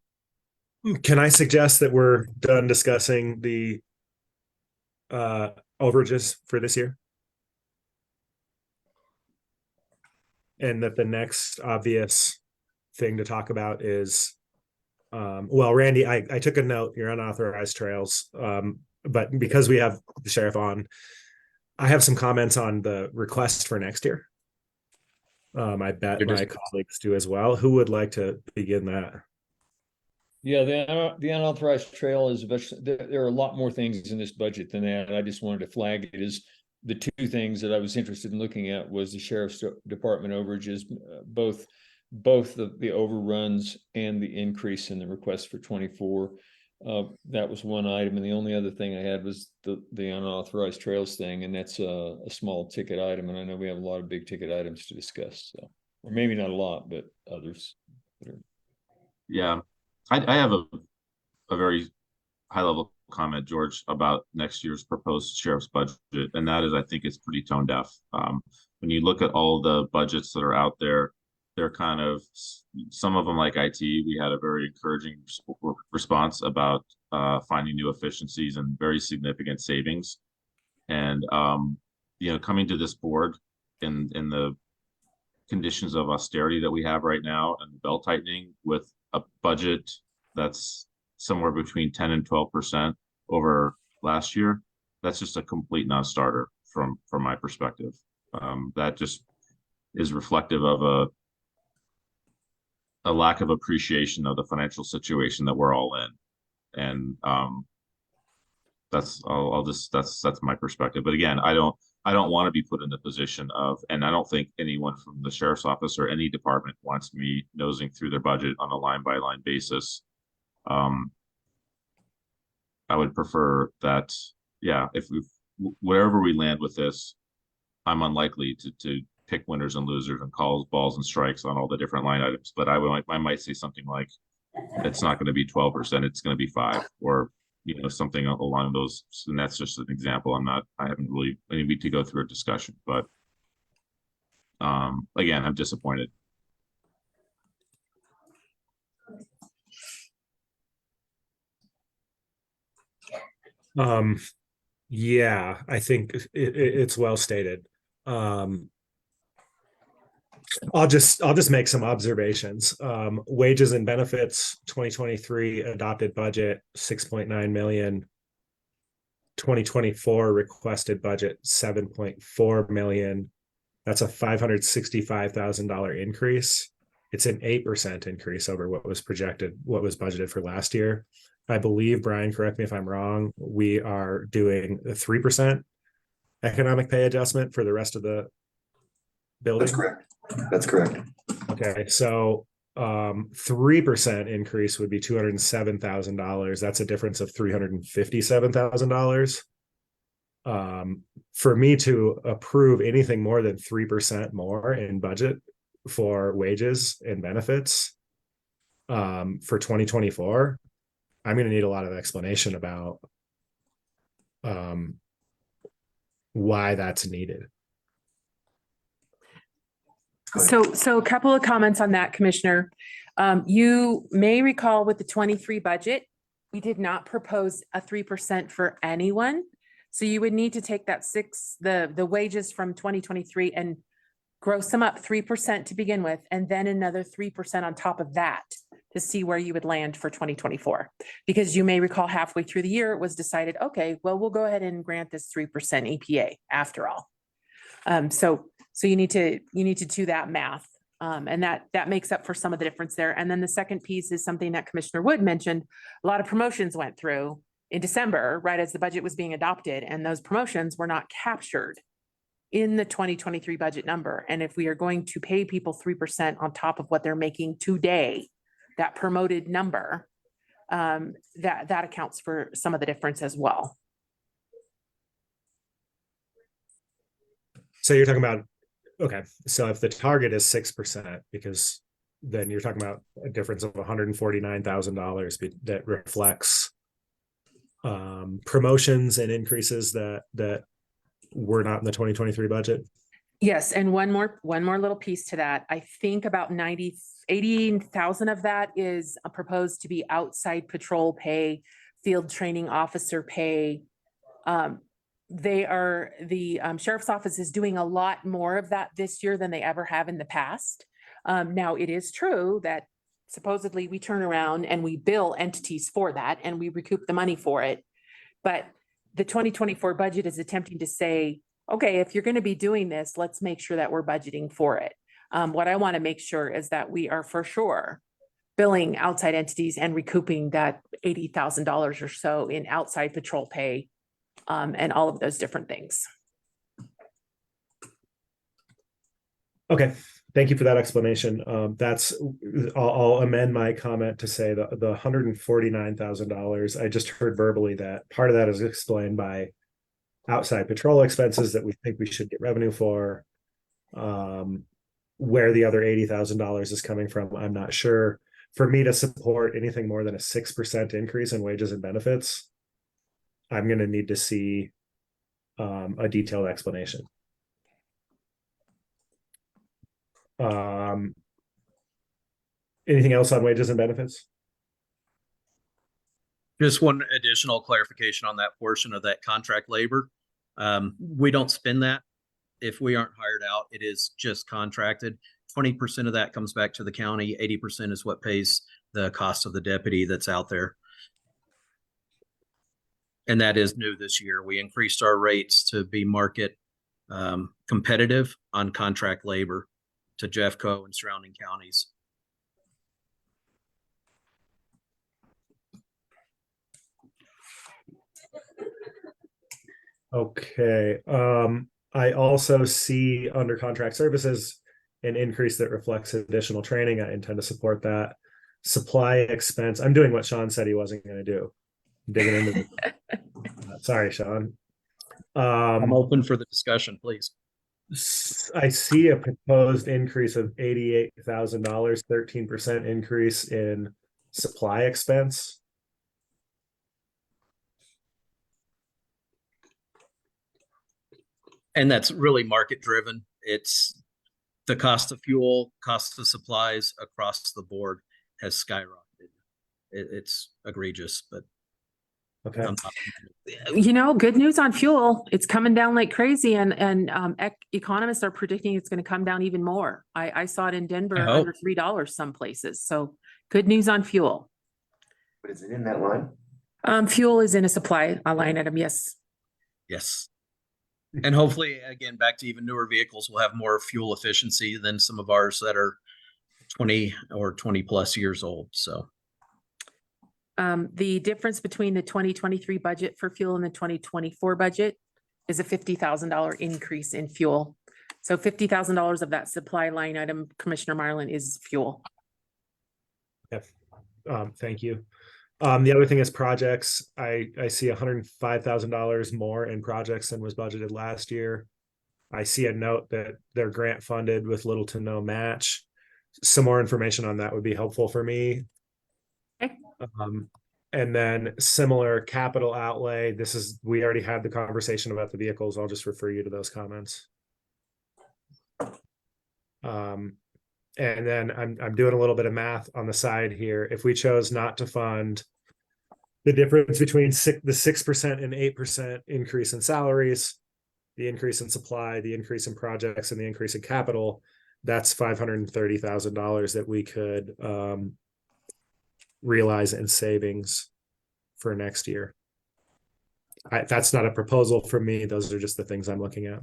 Can I suggest that we're done discussing the overages for this year? And that the next obvious thing to talk about is, Randy, I took a note, your unauthorized trails, but because we have the sheriff on, I have some comments on the request for next year. I bet my colleagues do as well. Who would like to begin that? Yeah, the unauthorized trail is, there are a lot more things in this budget than that. I just wanted to flag it as the two things that I was interested in looking at was the sheriff's department overages, both the overruns and the increase in the request for 24. That was one item. And the only other thing I had was the unauthorized trails thing. And that's a small ticket item. And I know we have a lot of big ticket items to discuss. So, or maybe not a lot, but others. Yeah. I have a very high level comment, George, about next year's proposed sheriff's budget. And that is, I think it's pretty tone deaf. When you look at all the budgets that are out there, they're kind of, some of them like IT, we had a very encouraging response about finding new efficiencies and very significant savings. And, coming to this board in the conditions of austerity that we have right now and belt tightening with a budget that's somewhere between 10 and 12% over last year, that's just a complete non-starter from my perspective. That just is reflective of a lack of appreciation of the financial situation that we're all in. And that's my perspective. But again, I don't want to be put in the position of, and I don't think anyone from the sheriff's office or any department wants me nosing through their budget on a line by line basis. I would prefer that, wherever we land with this, I'm unlikely to pick winners and losers and calls, balls and strikes on all the different line items. But I might say something like, it's not going to be 12%, it's going to be 5%, or something along those. And that's just an example. I haven't really need to go through a discussion, but again, I'm disappointed. Yeah, I think it's well stated. I'll just make some observations. Wages and benefits 2023 adopted budget 6.9 million. 2024 requested budget 7.4 million. That's a $565,000 increase. It's an 8% increase over what was budgeted for last year. I believe, Brian, correct me if I'm wrong, we are doing a 3% economic pay adjustment for the rest of the building. That's correct. Okay, so 3% increase would be $207,000. That's a difference of $357,000. For me to approve anything more than 3% more in budget for wages and benefits for 2024, I'm going to need a lot of explanation about why that's needed. So a couple of comments on that, Commissioner. You may recall with the 23 budget, we did not propose a 3% for anyone. So you would need to take that the wages from 2023 and gross them up 3% to begin with, and then another 3% on top of that to see where you would land for 2024. Because you may recall halfway through the year, it was decided, okay, well, we'll go ahead and grant this 3% APA after all. So you need to do that math. And that makes up for some of the difference there. And then the second piece is something that Commissioner Wood mentioned. A lot of promotions went through in December, right as the budget was being adopted, and those promotions were not captured in the 2023 budget number. And if we are going to pay people 3% on top of what they're making today, that promoted number, that accounts for some of the difference as well. So you're talking about, okay, so if the target is 6%, because then you're talking about a difference of $149,000 that reflects promotions and increases that were not in the 2023 budget. Yes, and one more little piece to that. I think about 80,000 of that is proposed to be outside patrol pay, field training officer pay. The sheriff's office is doing a lot more of that this year than they ever have in the past. Now, it is true that supposedly we turn around and we bill entities for that and we recoup the money for it. But the 2024 budget is attempting to say, okay, if you're going to be doing this, let's make sure that we're budgeting for it. What I want to make sure is that we are for sure billing outside entities and recouping that $80,000 or so in outside patrol pay, and all of those different things. Okay, thank you for that explanation. I'll amend my comment to say the $149,000. I just heard verbally that part of that is explained by outside patrol expenses that we think we should get revenue for. Where the other $80,000 is coming from, I'm not sure. For me to support anything more than a 6% increase in wages and benefits, I'm going to need to see a detailed explanation. Anything else on wages and benefits? Just one additional clarification on that portion of that contract labor. We don't spend that. If we aren't hired out, it is just contracted. 20% of that comes back to the county. 80% is what pays the cost of the deputy that's out there. And that is new this year. We increased our rates to be market competitive on contract labor to Jeffco and surrounding counties. Okay. I also see under contract services an increase that reflects additional training. I intend to support that. Supply expense. I'm doing what Sean said he wasn't going to do. Digging into the sorry, Sean. I'm open for the discussion, please. I see a proposed increase of $88,000, 13% increase in supply expense. And that's really market driven. It's the cost of fuel, cost of supplies across the board has skyrocketed. It's egregious, but okay. You know, good news on fuel. It's coming down like crazy, and economists are predicting it's going to come down even more. I saw it in Denver under $3 some places. So good news on fuel. But is it in that line? Fuel is in a supply line item. Yes. Yes. And hopefully, again, back to even newer vehicles will have more fuel efficiency than some of ours that are 20 or 20 plus years old. So the difference between the 2023 budget for fuel and the 2024 budget is a $50,000 increase in fuel. So $50,000 of that supply line item, Commissioner Marlin, is fuel. Okay. Thank you. The other thing is projects. I see $105,000 more in projects than was budgeted last year. I see a note that they're grant funded with little to no match. Some more information on that would be helpful for me. Okay. And then similar capital outlay. We already had the conversation about the vehicles. I'll just refer you to those comments. And then I'm doing a little bit of math on the side here. If we chose not to fund the difference between the 6% and 8% increase in salaries, the increase in supply, the increase in projects, and the increase in capital, that's $530,000 that we could realize in savings for next year. That's not a proposal from me. Those are just the things I'm looking at.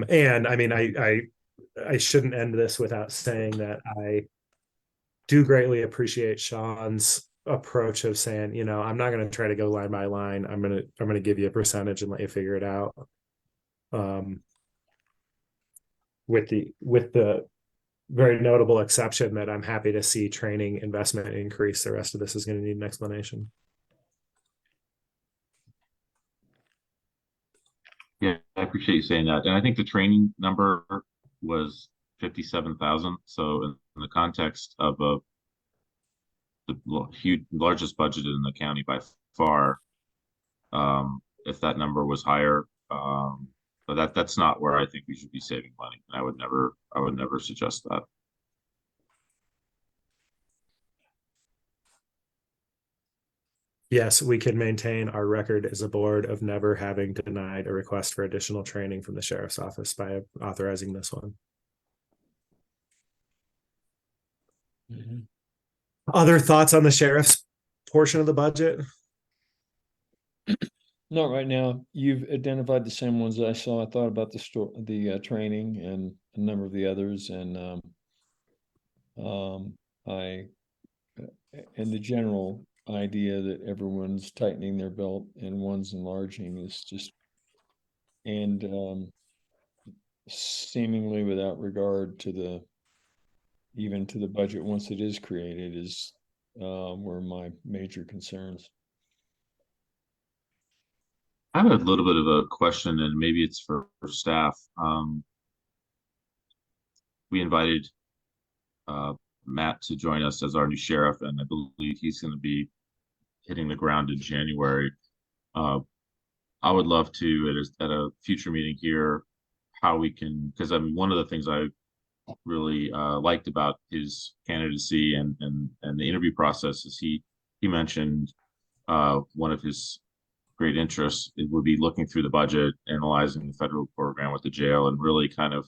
And I mean, I shouldn't end this without saying that I do greatly appreciate Sean's approach of saying, you know, I'm not going to try to go line by line. I'm going to give you a percentage and let you figure it out. With the very notable exception that I'm happy to see training investment increase. The rest of this is going to need an explanation. Yeah, I appreciate you saying that. And I think the training number was 57,000. So in the context of the largest budget in the county by far, if that number was higher, but that's not where I think we should be saving money. I would never suggest that. Yes, we can maintain our record as a board of never having denied a request for additional training from the sheriff's office by authorizing this one. Other thoughts on the sheriff's portion of the budget? Not right now. You've identified the same ones I saw. I thought about the training and a number of the others, and I and the general idea that everyone's tightening their belt and one's enlarging is just, and seemingly without regard to even to the budget once it is created is were my major concerns. I have a little bit of a question, and maybe it's for staff. We invited Matt to join us as our new sheriff, and I believe he's going to be hitting the ground in January. I would love to at a future meeting here how we can, because I mean, one of the things I really liked about his candidacy and the interview process is he mentioned one of his great interests, it would be looking through the budget, analyzing the federal program with the jail, and really kind of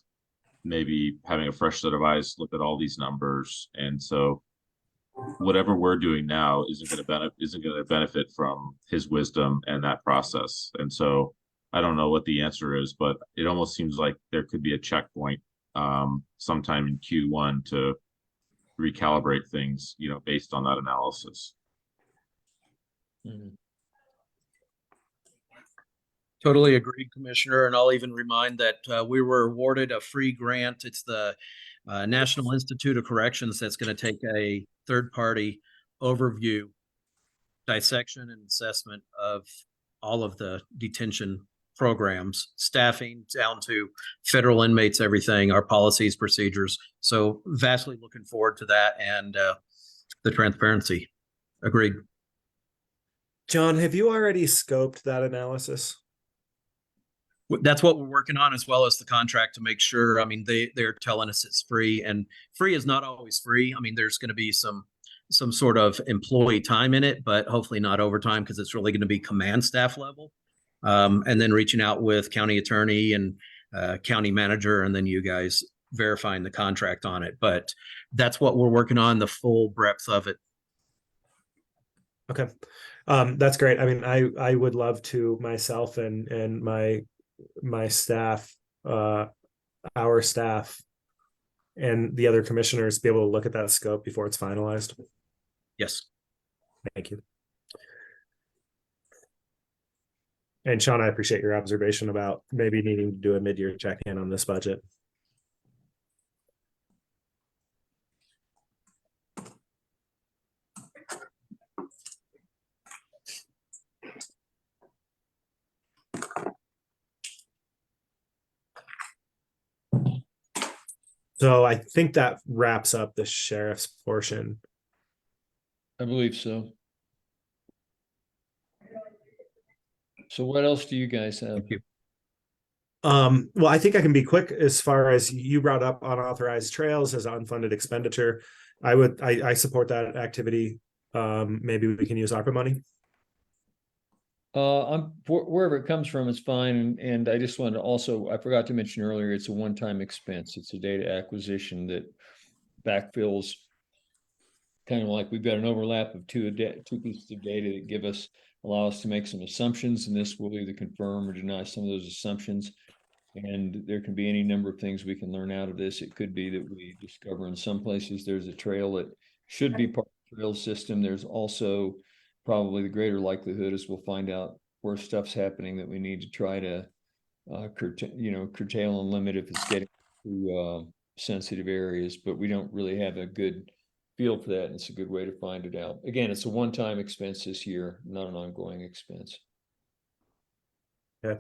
maybe having a fresh set of eyes look at all these numbers. And so whatever we're doing now isn't going to benefit from his wisdom and that process. And so I don't know what the answer is, but it almost seems like there could be a checkpoint sometime in Q1 to recalibrate things, you know, based on that analysis. Totally agreed, Commissioner. And I'll even remind that we were awarded a free grant. It's the National Institute of Corrections that's going to take a third-party overview, dissection, and assessment of all of the detention programs, staffing down to federal inmates, everything, our policies, procedures. So vastly looking forward to that and the transparency. Agreed. John, have you already scoped that analysis? That's what we're working on, as well as the contract to make sure. I mean, they're telling us it's free, and free is not always free. I mean, there's going to be some sort of employee time in it, but hopefully not overtime, because it's really going to be command staff level. And then reaching out with county attorney and county manager, and then you guys verifying the contract on it. But that's what we're working on, the full breadth of it. Okay. That's great. I mean, I would love to myself and my staff, our staff and the other commissioners be able to look at that scope before it's finalized. Yes. Thank you. And Sean, I appreciate your observation about maybe needing to do a mid-year check-in on this budget. So I think that wraps up the sheriff's portion. I believe so. So what else do you guys have? Thank you. Well, I think I can be quick as far as you brought up unauthorized trails as unfunded expenditure. I support that activity. Maybe we can use ARPA money. Wherever it comes from, it's fine. And I just wanted to also, I forgot to mention earlier, it's a one-time expense. It's a data acquisition that backfills, kind of like we've got an overlap of two pieces of data that allow us to make some assumptions, and this will either confirm or deny some of those assumptions. And there can be any number of things we can learn out of this. It could be that we discover in some places there's a trail that should be part of the trail system. There's also probably the greater likelihood is we'll find out where stuff's happening that we need to try to curtail and limit if it's getting to sensitive areas, but we don't really have a good feel for that, and it's a good way to find it out. Again, it's a one-time expense this year, not an ongoing expense. Okay.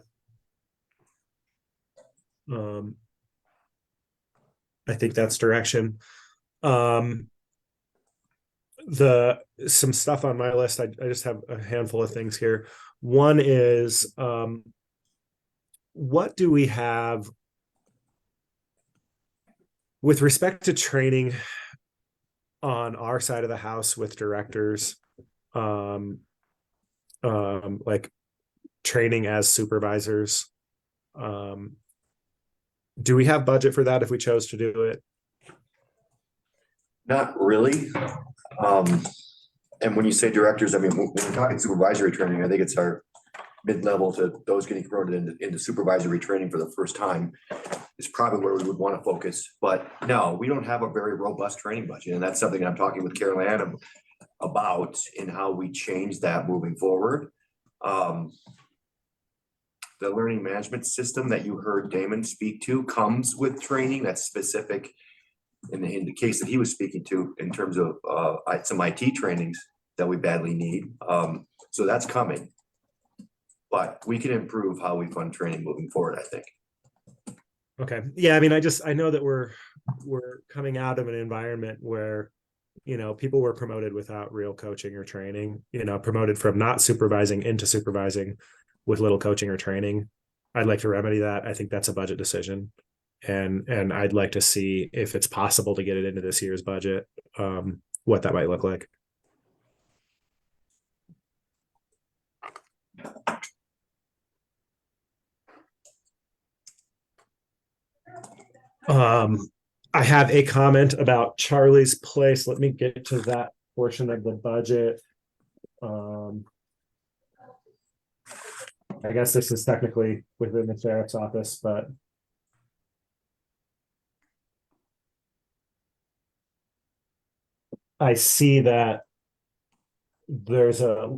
I think that's direction. Some stuff on my list, I just have a handful of things here. One is what do we have with respect to training on our side of the house with directors, like training as supervisors? Do we have budget for that if we chose to do it? Not really. And when you say directors, I mean, when we're talking supervisory training, I think it's our mid-level to those getting promoted into supervisory training for the first time is probably where we would want to focus. But no, we don't have a very robust training budget. And that's something I'm talking with Carol Ann about in how we change that moving forward. The learning management system that you heard Damon speak to comes with training that's specific in the case that he was speaking to in terms of some IT trainings that we badly need. So that's coming. But we can improve how we fund training moving forward, I think. Okay. Yeah. I mean, I know that we're coming out of an environment where, people were promoted without real coaching or training, promoted from not supervising into supervising with little coaching or training. I'd like to remedy that. I think that's a budget decision. And I'd like to see if it's possible to get it into this year's budget, what that might look like. I have a comment about Charlie's Place. Let me get to that portion of the budget. I guess this is technically within the sheriff's office, but I see that there's a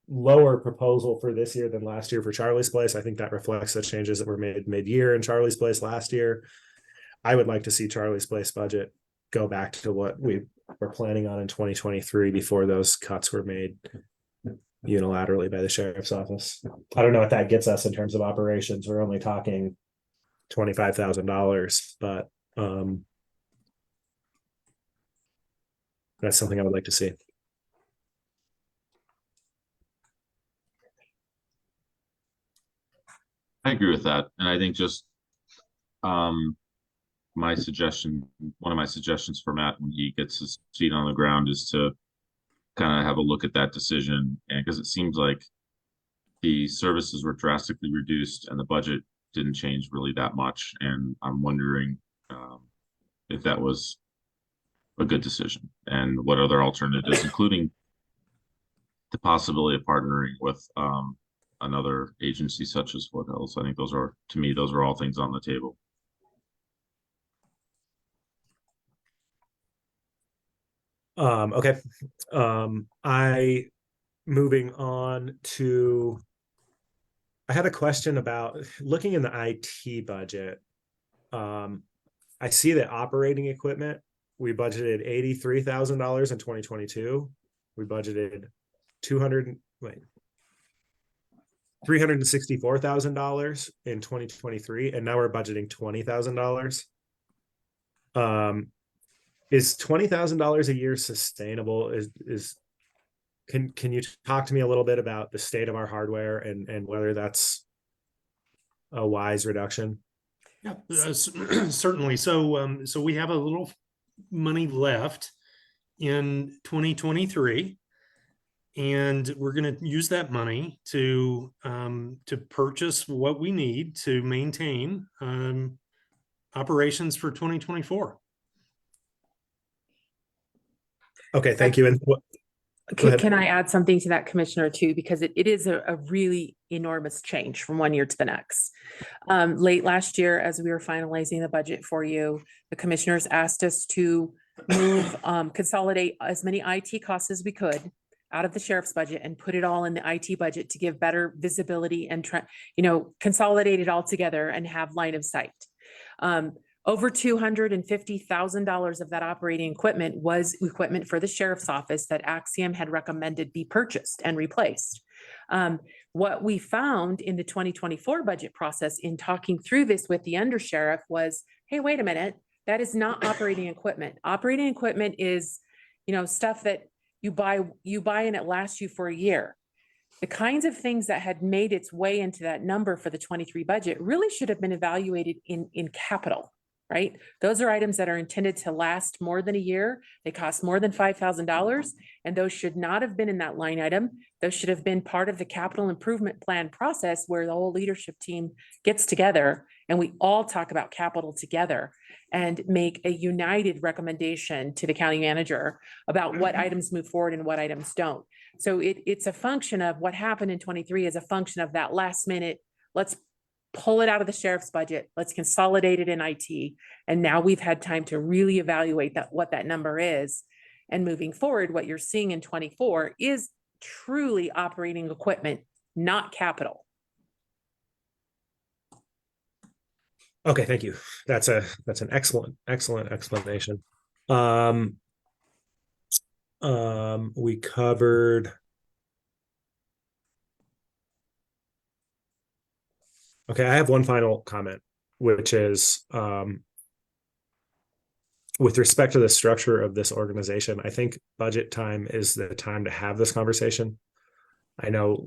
lower proposal for this year than last year for Charlie's Place. I think that reflects the changes that were made mid-year in Charlie's Place last year. I would like to see Charlie's Place budget go back to what we were planning on in 2023 before those cuts were made unilaterally by the sheriff's office. I don't know what that gets us in terms of operations. We're only talking $25,000, but that's something I would like to see. I agree with that. And I think just one of my suggestions for Matt when he gets his feet on the ground is to kind of have a look at that decision. And because it seems like the services were drastically reduced and the budget didn't change really that much. And I'm wondering if that was a good decision and what other alternatives, including the possibility of partnering with another agency such as Foothills. I think those are, to me, those are all things on the table. Okay. Moving on to, I had a question about looking in the IT budget. I see that operating equipment, we budgeted $83,000 in 2022. We budgeted $364,000 in 2023, and now we're budgeting $20,000. Is $20,000 a year sustainable? Can you talk to me a little bit about the state of our hardware and whether that's a wise reduction? Yeah, certainly. So we have a little money left in 2023. And we're going to use that money to purchase what we need to maintain operations for 2024. Okay, thank you. And Can I add something to that, Commissioner, too? Because it is a really enormous change from one year to the next. Late last year, as we were finalizing the budget for you, the commissioners asked us to move, consolidate as many IT costs as we could out of the sheriff's budget and put it all in the IT budget to give better visibility and consolidate it all together and have line of sight. Over $250,000 of that operating equipment was equipment for the sheriff's office that Axiom had recommended be purchased and replaced. What we found in the 2024 budget process in talking through this with the undersheriff was, hey, wait a minute, that is not operating equipment. Operating equipment is, stuff that you buy and it lasts you for a year. The kinds of things that had made its way into that number for the 23 budget really should have been evaluated in capital, right? Those are items that are intended to last more than a year. They cost more than $5,000, and those should not have been in that line item. Those should have been part of the capital improvement plan process where the whole leadership team gets together and we all talk about capital together and make a united recommendation to the county manager about what items move forward and what items don't. So it's a function of what happened in 23 is a function of that last minute, let's pull it out of the sheriff's budget, let's consolidate it in IT. And now we've had time to really evaluate what that number is. And moving forward, what you're seeing in 24 is truly operating equipment, not capital. Okay, thank you. That's an excellent explanation. We covered. Okay, I have one final comment, which is with respect to the structure of this organization, I think budget time is the time to have this conversation. I know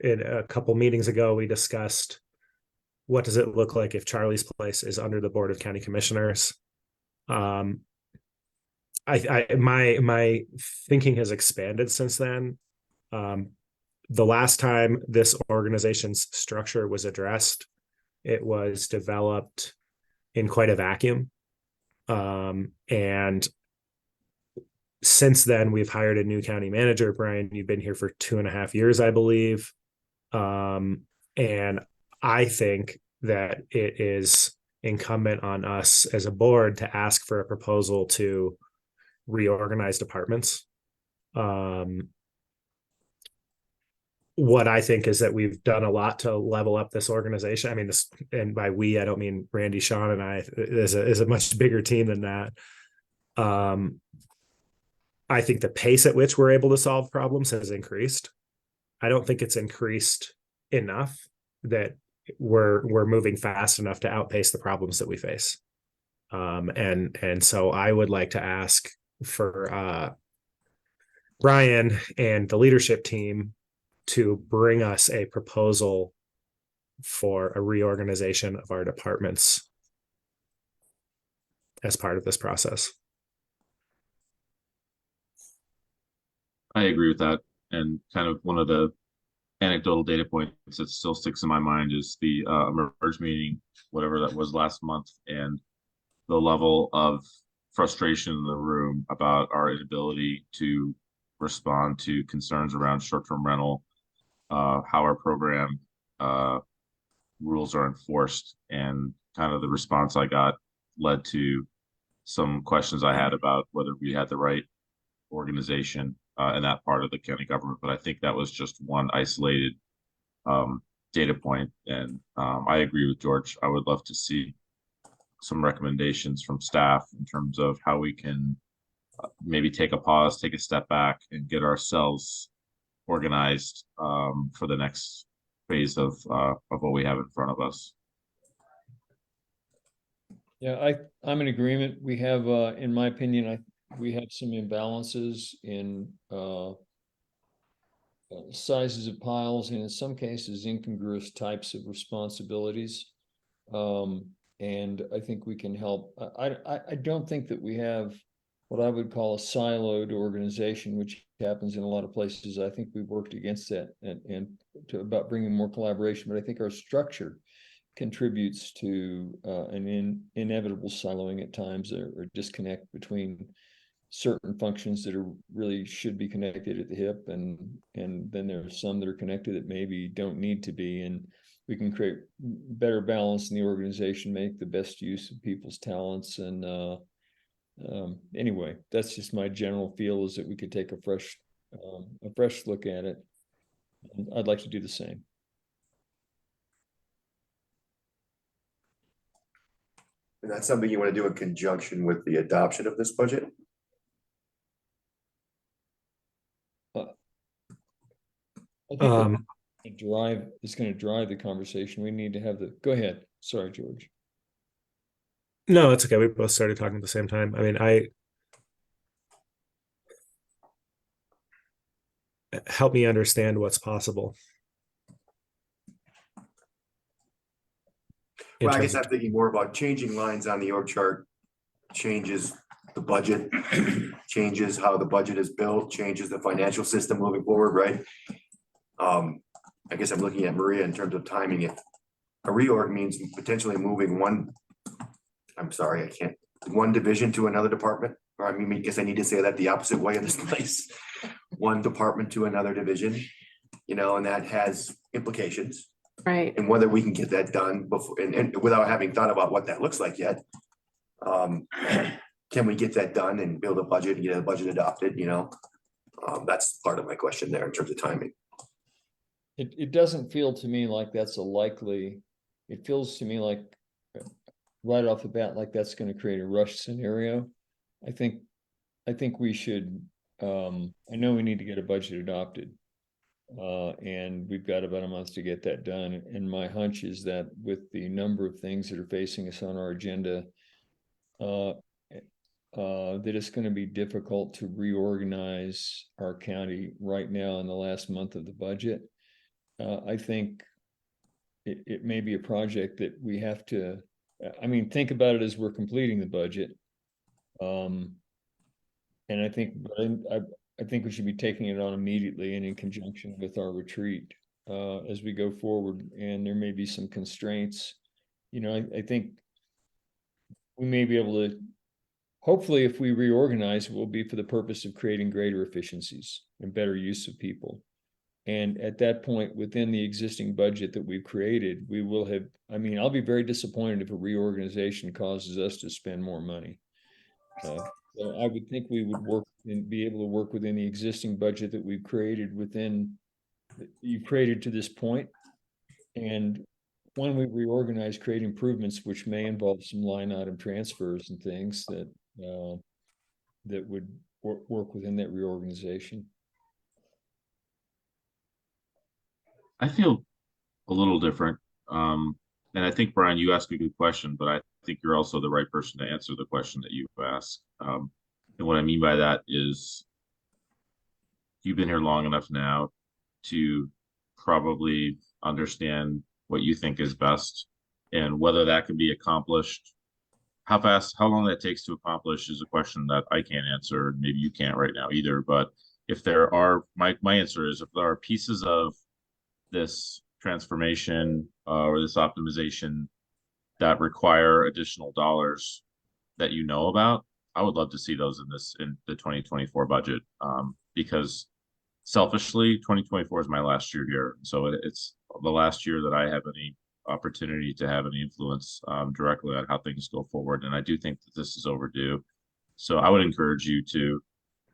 in a couple meetings ago, we discussed what does it look like if Charlie's Place is under the Board of County Commissioners. My thinking has expanded since then. The last time this organization's structure was addressed, it was developed in quite a vacuum. And since then, we've hired a new county manager. Brian, you've been here for 2.5 years, I believe. And I think that it is incumbent on us as a board to ask for a proposal to reorganize departments. What I think is that we've done a lot to level up this organization. I mean, this, and by we, I don't mean Randy, Sean, and I. Is a much bigger team than that. I think the pace at which we're able to solve problems has increased. I don't think it's increased enough that we're moving fast enough to outpace the problems that we face. And so I would like to ask for Brian and the leadership team to bring us a proposal for a reorganization of our departments as part of this process. I agree with that. And kind of one of the anecdotal data points that still sticks in my mind is the merge meeting, whatever that was last month, and the level of frustration in the room about our inability to respond to concerns around short-term rental, how our program rules are enforced, and kind of the response I got led to some questions I had about whether we had the right organization in that part of the county government. But I think that was just one isolated data point. And I agree with George. I would love to see some recommendations from staff in terms of how we can maybe take a pause, take a step back, and get ourselves organized for the next phase of what we have in front of us. Yeah, I'm in agreement. We have, in my opinion, we have some imbalances in sizes of piles, and in some cases, incongruous types of responsibilities. And I think we can help. I don't think that we have what I would call a siloed organization, which happens in a lot of places. I think we've worked against that and about bringing more collaboration. But I think our structure contributes to an inevitable siloing at times, or disconnect between certain functions that really should be connected at the hip, and then there are some that are connected that maybe don't need to be, and we can create better balance in the organization, make the best use of people's talents. And anyway, that's just my general feel, is that we could take a fresh look at it. And I'd like to do the same. And that's something you want to do in conjunction with the adoption of this budget? I think it's going to drive the conversation. We need to have go ahead. Sorry, George. No, it's okay. We both started talking at the same time. I mean, help me understand what's possible. in Well, I terms guess of- I'm thinking more about changing lines on the org chart, changes the budget, changes how the budget is built, changes the financial system moving forward, right? I guess I'm looking at Maria in terms of timing. If a reorg means potentially moving one division to another department, or I mean, I guess I need to say that the opposite way in this place. One department to another division, and that has implications. Right. And whether we can get that done before, and without having thought about what that looks like yet. Can we get that done and build a budget and get a budget adopted, that's part of my question there in terms of timing. It doesn't feel to me like that's a likely, it feels to me like right off the bat, like that's gonna create a rush scenario. I think we should, I know we need to get a budget adopted. And we've got about a month to get that done. And my hunch is that with the number of things that are facing us on our agenda, that it's going to be difficult to reorganize our county right now in the last month of the budget. I think it may be a project that we have to, think about it as we're completing the budget. And I think we should be taking it on immediately and in conjunction with our retreat as we go forward. And there may be some constraints. I think we may be able to, hopefully, if we reorganize, it will be for the purpose of creating greater efficiencies and better use of people. And at that point, within the existing budget that we've created, we will have, I'll be very disappointed if a reorganization causes us to spend more money. So I would think we would work and be able to work within the existing budget that we've created you've created to this point. And when we reorganize, create improvements, which may involve some line item transfers and things that would work within that reorganization. I feel a little different. And I think, Brian, you asked a good question, but I think you're also the right person to answer the question that you've asked. And what I mean by that is you've been here long enough now to probably understand what you think is best, and whether that can be accomplished. How long that takes to accomplish is a question that I can't answer. Maybe you can't right now either. But if there are, my answer is, if there are pieces of this transformation or this optimization that require additional dollars that you know about, I would love to see those in the 2024 budget, because selfishly 2024 is my last year here, so it's the last year that I have any opportunity to have any influence directly on how things go forward, and I do think that this is overdue. So I would encourage you to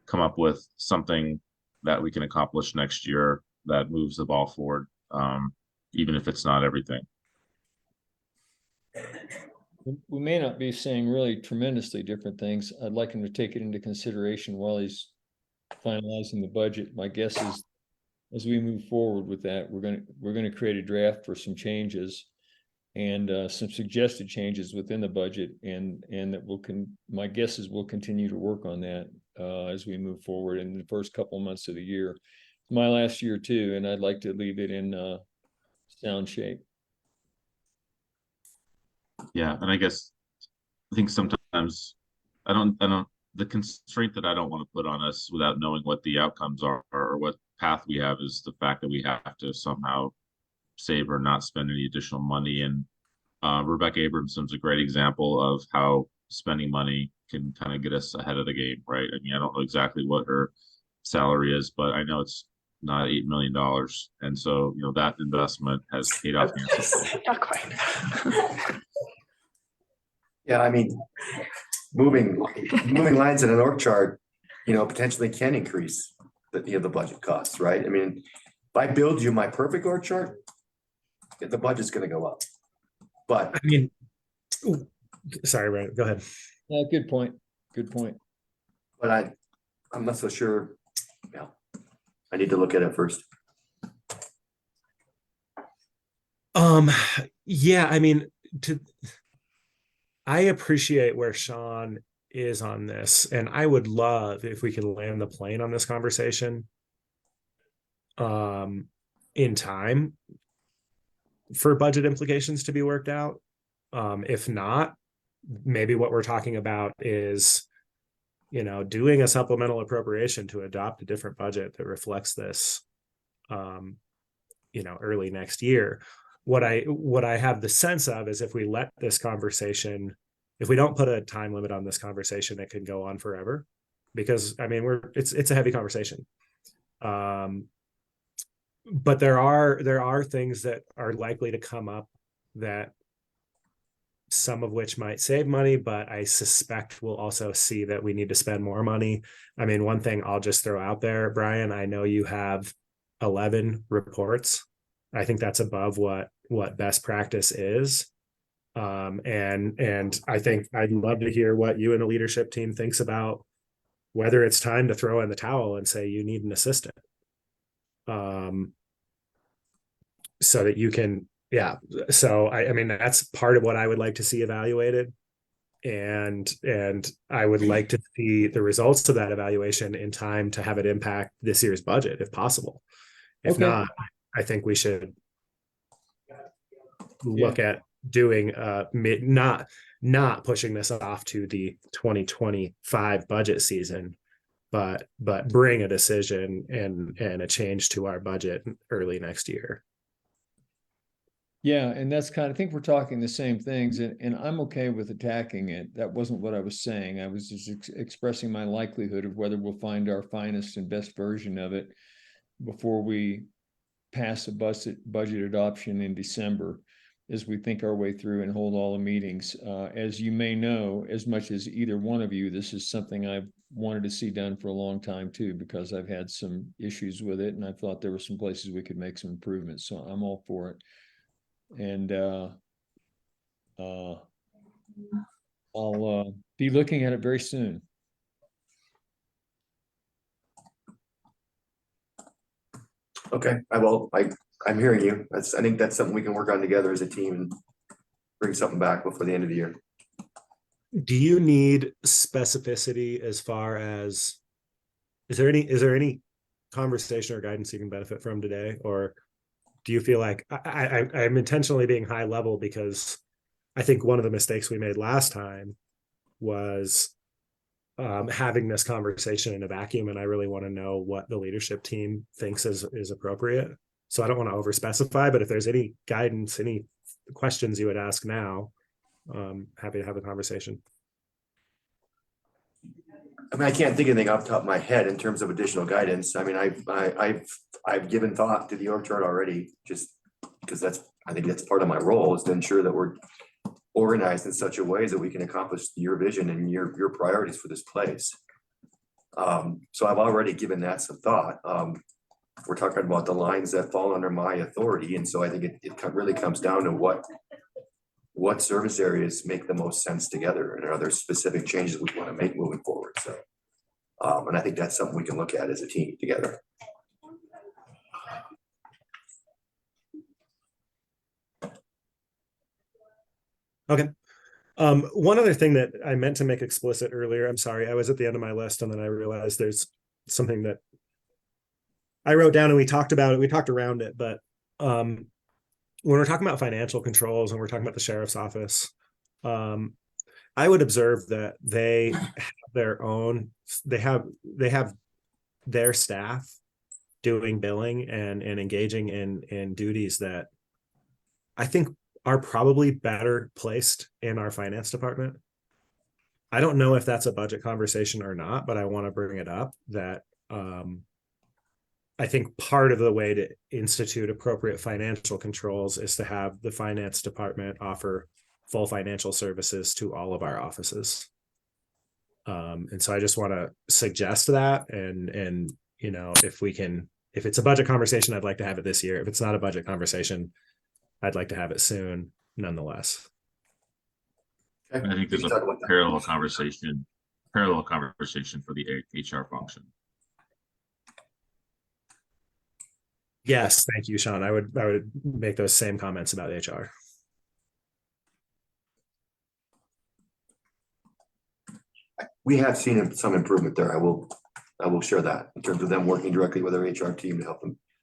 come up with something that we can accomplish next year that moves the ball forward, even if it's not everything. We may not be saying really tremendously different things. I'd like him to take it into consideration while he's finalizing the budget. My guess is, as we move forward with that, we're going to create a draft for some changes and some suggested changes within the budget, and that my guess is we'll continue to work on that as we move forward in the first couple of months of the year. It's my last year too, and I'd like to leave it in sound shape. Yeah, and I guess I think sometimes the constraint that I don't want to put on us without knowing what the outcomes are or what path we have is the fact that we have to somehow save or not spend any additional money. And Rebecca Abramson's a great example of how spending money can kind of get us ahead of the game, right? I don't know exactly what her salary is, but I know it's not $8 million. And so, that investment has paid off handsomely. Not quite. Yeah, moving lines in an org chart, potentially can increase the budget costs, right? If I build you my perfect org chart, the budget's gonna go up. But sorry, Brian, go ahead. Yeah, good point. But I'm not so sure. Yeah, I need to look at it first. Yeah, I appreciate where Sean is on this, and I would love if we could land the plane on this conversation in time for budget implications to be worked out. If not, maybe what we're talking about is, doing a supplemental appropriation to adopt a different budget that reflects this, early next year. What I have the sense of is if we let this conversation, if we don't put a time limit on this conversation, it could go on forever, because it's a heavy conversation. But there are things that are likely to come up, that some of which might save money, but I suspect we'll also see that we need to spend more money. I mean, one thing I'll just throw out there, Brian, I know you have 11 reports. I think that's above what best practice is. And I think I'd love to hear what you and the leadership team thinks about whether it's time to throw in the towel and say you need an assistant. So that you can, so I mean, that's part of what I would like to see evaluated. And I would like to see the results of that evaluation in time to have it impact this year's budget, if possible. If not, I think we should look at doing not pushing this off to the 2025 budget season, but bring a decision and a change to our budget early next year. Yeah, and that's I think we're talking the same things, and I'm okay with attacking it. That wasn't what I was saying. I was just expressing my likelihood of whether we'll find our finest and best version of it before we pass a budget adoption in December, as we think our way through and hold all the meetings. As you may know, as much as either one of you, this is something I've wanted to see done for a long time too, because I've had some issues with it, and I thought there were some places we could make some improvements. So I'm all for it. And I'll be looking at it very soon. Okay, I'm hearing you. I think that's something we can work on together as a team and bring something back before the end of the year. Do you need specificity as far as, is there any conversation or guidance you can benefit from today? Or do you feel like I'm intentionally being high level, because I think one of the mistakes we made last time was having this conversation in a vacuum, and I really want to know what the leadership team thinks is appropriate. So I don't want to over specify, but if there's any guidance, any questions you would ask now, happy to have a conversation. I mean, I can't think of anything off the top of my head in terms of additional guidance. I mean, I've given thought to the org chart already, just because I think that's part of my role, is to ensure that we're organized in such a way that we can accomplish your vision and your priorities for this place. So I've already given that some thought. We're talking about the lines that fall under my authority, and so I think it really comes down to what service areas make the most sense together, and are there specific changes we want to make moving forward. So, and I think that's something we can look at as a team together. Okay. One other thing that I meant to make explicit earlier, I'm sorry, I was at the end of my list and then I realized there's something that I wrote down and we talked about it, we talked around it, but when we're talking about financial controls and we're talking about the sheriff's office, I would observe that they have their staff doing billing and engaging in duties that I think are probably better placed in our finance department. I don't know if that's a budget conversation or not, but I want to bring it up that I think part of the way to institute appropriate financial controls is to have the finance department offer full financial services to all of our offices. And so I just want to suggest that, and you know, if it's a budget conversation, I'd like to have it this year. If it's not a budget conversation, I'd like to have it soon, nonetheless. I think there's a parallel conversation for the HR function. Yes, thank you, Sean. I would make those same comments about HR. We have seen some improvement there. I will share that in terms of them working directly with our HR team to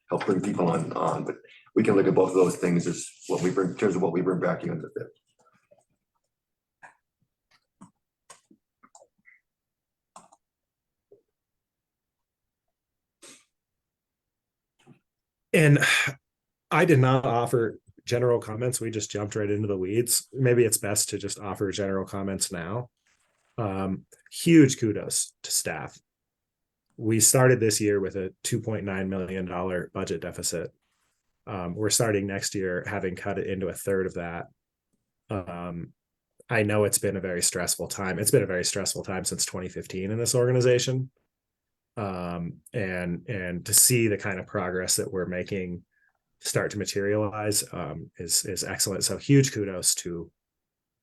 help bring people on. But we can look at both of those things as what we bring in terms of what we bring back to you in the fifth. And I did not offer general comments. We just jumped right into the weeds. Maybe it's best to just offer general comments now. Huge kudos to staff. We started this year with a $2.9 million budget deficit. We're starting next year having cut it into a third of that. I know it's been a very stressful time. It's been a very stressful time since 2015 in this organization. And to see the kind of progress that we're making start to materialize is excellent. So huge kudos to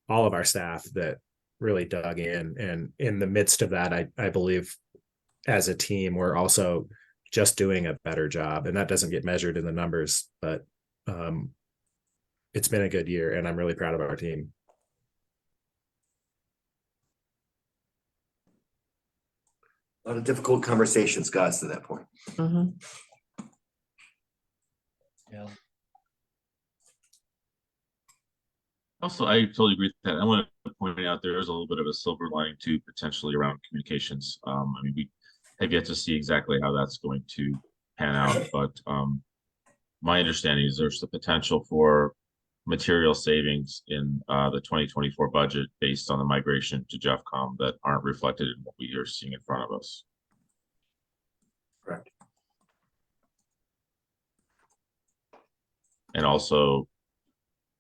all of our staff that really dug in. And in the midst of that, I believe as a team, we're also just doing a better job. And that doesn't get measured in the numbers, but it's been a good year and I'm really proud of our team. A lot of difficult conversations got us to that point. Yeah. Also, I totally agree with that. I want to point out there is a little bit of a silver lining too, potentially around communications. I mean, we have yet to see exactly how that's going to pan out, but my understanding is there's the potential for material savings in the 2024 budget based on the migration to JeffCom that aren't reflected in what we are seeing in front of us. Correct. And also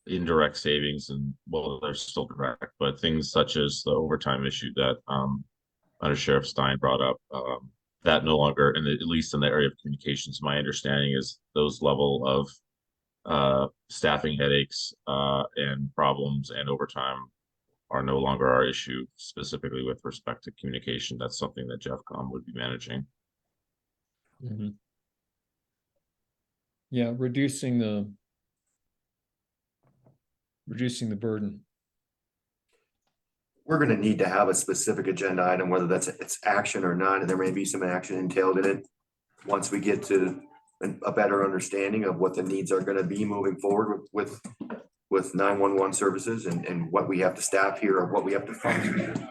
indirect savings, and well, they're still direct, but things such as the overtime issue that Under Sheriff Stein brought up, that no longer, and at least in the area of communications, my understanding is those level of staffing headaches and problems and overtime are no longer our issue, specifically with respect to communication. That's something that JeffCom would be managing. Yeah, reducing the burden. We're going to need to have a specific agenda item, whether it's action or not, and there may be some action entailed in it once we get to a better understanding of what the needs are going to be moving forward with 911 services and what we have to staff here or what we have to fund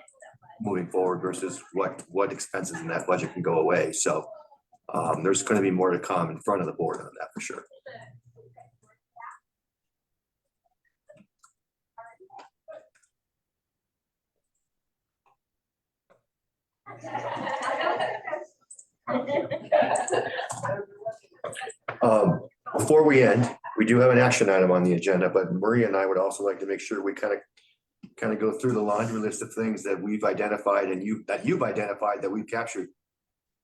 moving forward versus what expenses in that budget can go away. So there's going to be more to come in front of the board on that for sure. Before we end, we do have an action item on the agenda, but Maria and I would also like to make sure we kind of go through the laundry list of things that we've identified and you've identified that we've captured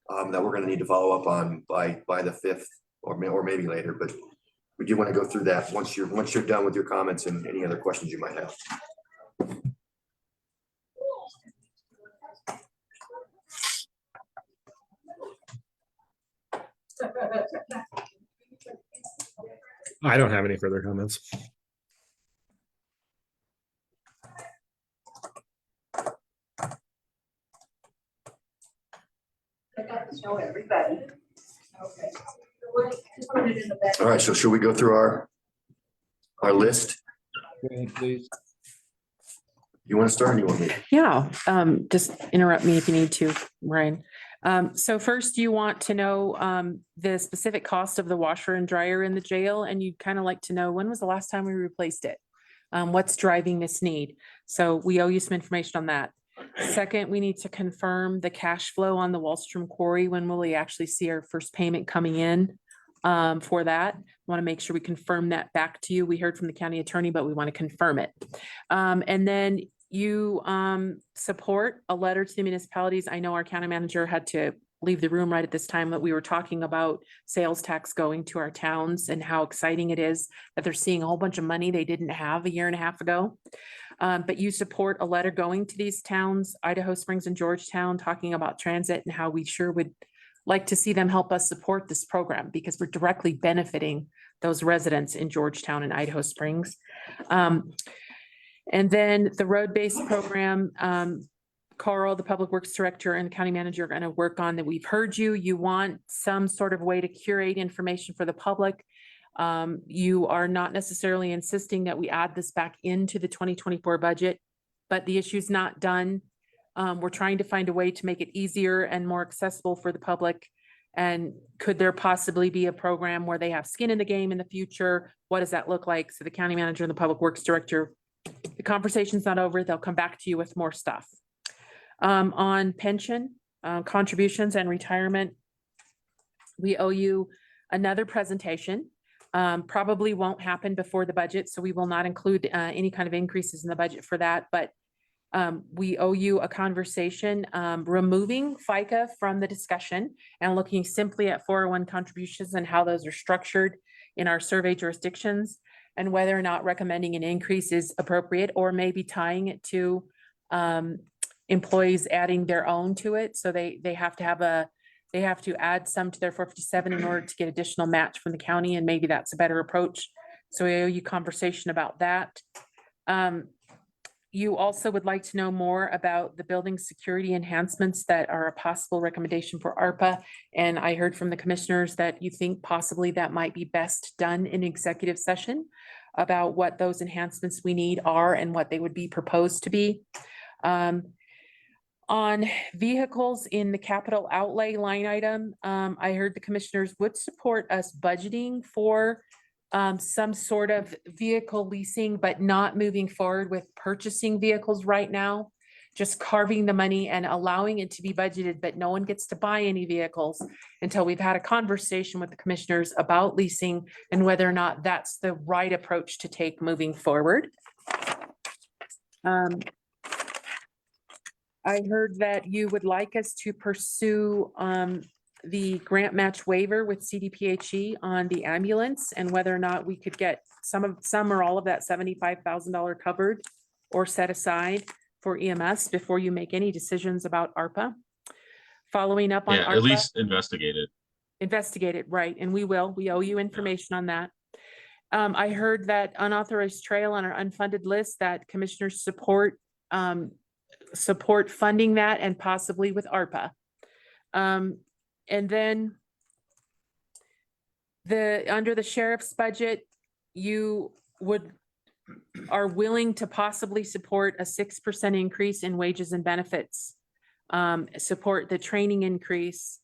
that we're going to need to follow up on by the 5th or maybe later. But we do want to go through that once you're done with your comments and any other questions you might have. I don't have any further comments. Show everybody. Okay. All right, so should we go through our list? Go ahead, please. You want to start or you want me? Yeah, just interrupt me if you need to, Ryan. So first you want to know the specific cost of the washer and dryer in the jail, and you'd kind of like to know when was the last time we replaced it? What's driving this need? So we owe you some information on that. Second, we need to confirm the cash flow on the Wallstrom quarry. When will we actually see our first payment coming in for that? Want to make sure we confirm that back to you. We heard from the county attorney, but we want to confirm it. And then you support a letter to the municipalities. I know our county manager had to leave the room right at this time, that we were talking about sales tax going to our towns and how exciting it is that they're seeing a whole bunch of money they didn't have a year and a half ago. But you support a letter going to these towns, Idaho Springs and Georgetown, talking about transit and how we sure would like to see them help us support this program because we're directly benefiting those residents in Georgetown and Idaho Springs. And then the road-based program, Carl, the Public Works Director, and the County Manager are going to work on that. We've heard you. You want some sort of way to curate information for the public. You are not necessarily insisting that we add this back into the 2024 budget, but the issue's not done. We're trying to find a way to make it easier and more accessible for the public And could there possibly be a program where they have skin in the game in the future? What does that look like? So the county manager and the public works director, the conversation's not over. They'll come back to you with more stuff. On pension, contributions and retirement, we owe you another presentation. Probably won't happen before the budget, so we will not include any kind of increases in the budget for that, but we owe you a conversation, removing FICA from the discussion and looking simply at 401 contributions and how those are structured in our survey jurisdictions, and whether or not recommending an increase is appropriate, or maybe tying it to employees adding their own to it. So they have to add some to their 457 in order to get additional match from the county, and maybe that's a better approach. So we owe you conversation about that. You also would like to know more about the building security enhancements that are a possible recommendation for ARPA. And I heard from the commissioners that you think possibly that might be best done in executive session about what those enhancements we need are and what they would be proposed to be. On vehicles in the capital outlay line item, I heard the commissioners would support us budgeting for some sort of vehicle leasing, but not moving forward with purchasing vehicles right now. Just carving the money and allowing it to be budgeted, but no one gets to buy any vehicles until we've had a conversation with the commissioners about leasing and whether or not that's the right approach to take moving forward. I heard that you would like us to pursue the grant match waiver with CDPHE on the ambulance, and whether or not we could get some or all of that $75,000 covered or set aside for EMS before you make any decisions about ARPA. Following up on Yeah, ARPA, at least investigate it. investigate it, right? And we will. We owe you information on that. I heard that unauthorized trail on our unfunded list, that commissioners support funding that, and possibly with ARPA. And then under the sheriff's budget, you are willing to possibly support a 6% increase in wages and benefits, support the training increase.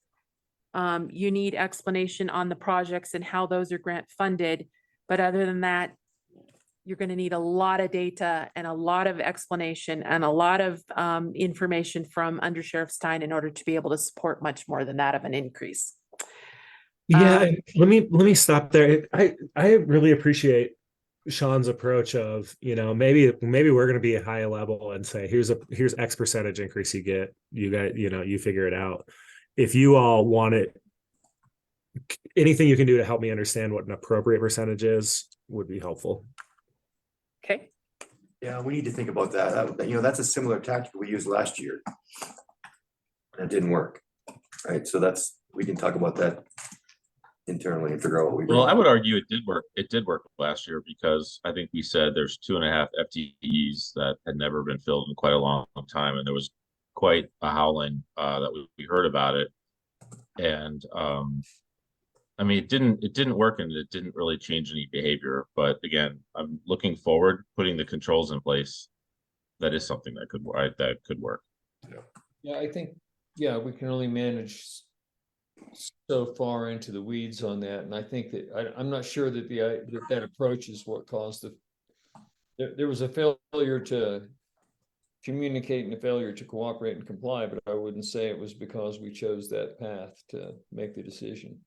You need explanation on the projects and how those are grant funded. But other than that, you're going to need a lot of data and a lot of explanation and a lot of information from Under Sheriff Stein in order to be able to support much more than that of an increase. Yeah, and let me stop there. I really appreciate Sean's approach of, maybe we're going to be a high level and say, here's X percentage increase you get. You guys, you figure it out. If you all want it, anything you can do to help me understand what an appropriate percentage is would be helpful. Okay. Yeah, we need to think about that. That's a similar tactic we used last year. And it didn't work. Right. So we can talk about that internally and figure out what we do. Well, I would argue it did work. It did work last year because I think we said there's 2.5 FTEs that had never been filled in quite a long time. And there was quite a howling that we heard about it. And I mean, it didn't work, and it didn't really change any behavior. But again, I'm looking forward, putting the controls in place. That is something that could work. Yeah, I think, we can only manage so far into the weeds on that. And I think that I'm not sure that that approach is what caused there was a failure to communicate and a failure to cooperate and comply, but I wouldn't say it was because we chose that path to make the decision.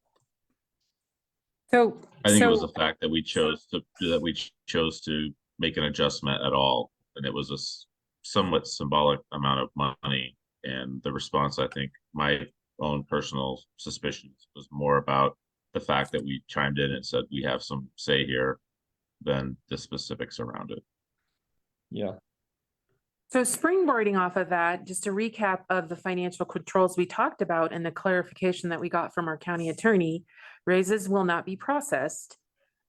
So I think it was the fact that we chose to make an adjustment at all, and it was a somewhat symbolic amount of money. And the response, I think, my own personal suspicions was more about the fact that we chimed in and said we have some say here than the specifics around it. Yeah. So springboarding off of that, just a recap of the financial controls we talked about and the clarification that we got from our county attorney. Raises will not be processed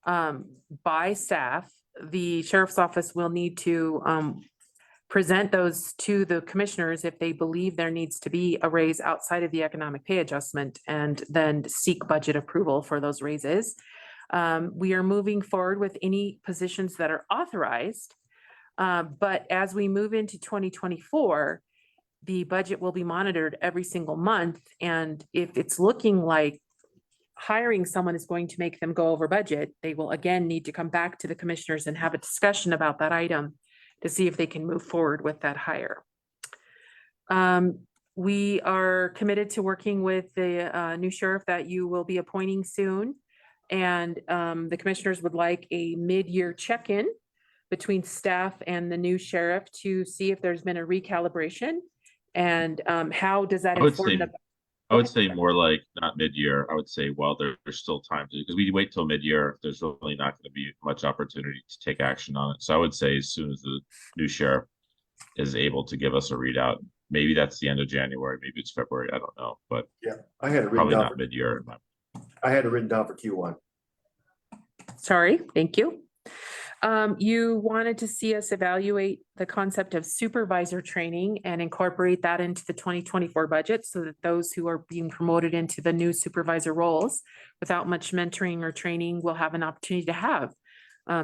by staff. The sheriff's office will need to present those to the commissioners if they believe there needs to be a raise outside of the economic pay adjustment, and then seek budget approval for those raises. We are moving forward with any positions that are authorized. But as we move into 2024, the budget will be monitored every single month. And if it's looking like hiring someone is going to make them go over budget, they will again need to come back to the commissioners and have a discussion about that item to see if they can move forward with that hire. We are committed to working with the new sheriff that you will be appointing soon. And the commissioners would like a mid-year check-in between staff and the new sheriff to see if there's been a recalibration. And how does that I would inform say, the I would say more like not mid-year. I would say, well, there's still time to, because we wait till mid-year, there's really not going to be much opportunity to take action on it. So I would say as soon as the new sheriff is able to give us a readout, maybe that's the end of January, maybe it's February, I don't know, but Yeah, I had it written probably down. not mid-year. I had it written down for Q1. Sorry, thank you. You wanted to see us evaluate the concept of supervisor training and incorporate that into the 2024 budget so that those who are being promoted into the new supervisor roles without much mentoring or training will have an opportunity to have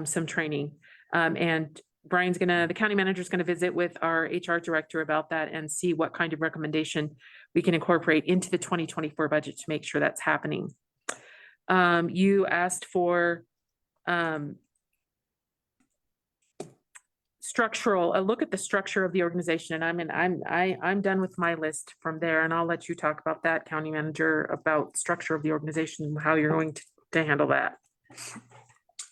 some training. And Brian's the county manager is gonna visit with our HR director about that and see what kind of recommendation we can incorporate into the 2024 budget to make sure that's happening. You asked for structural, a look at the structure of the organization. And I'm done with my list from there, and I'll let you talk about that, county manager, about structure of the organization, and how you're going to handle that.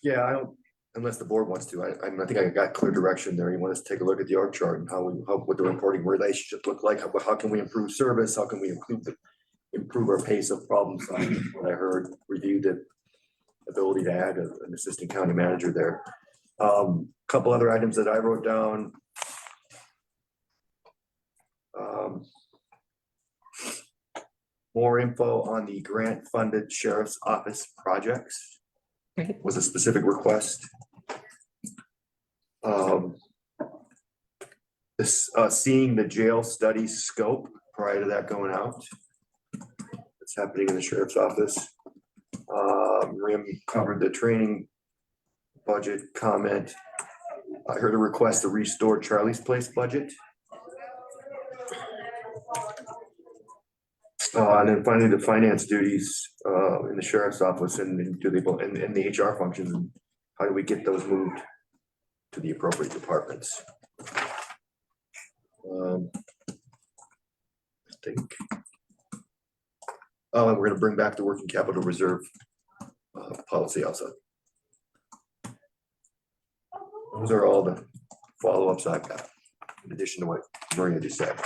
Yeah, I don't, unless the board wants to. I think I got clear direction there. You want us to take a look at the org chart and what the reporting relationship look like. How can we improve service? How can we improve our pace of problem solving? What I heard, review the ability to add an assistant county manager there. Couple other items that I wrote down. More info on the grant funded sheriff's office projects was a specific request. Seeing the jail study scope prior to that going out. It's happening in the sheriff's office. Rim covered the training budget comment. I heard a request to restore Charlie's Place budget. And then finally, the finance duties in the sheriff's office and the HR functions, and how do we get those moved to the appropriate departments? I think. Oh, and we're going to bring back the working capital reserve policy also. Those are all the follow-ups I've got, in addition to what Maria just said.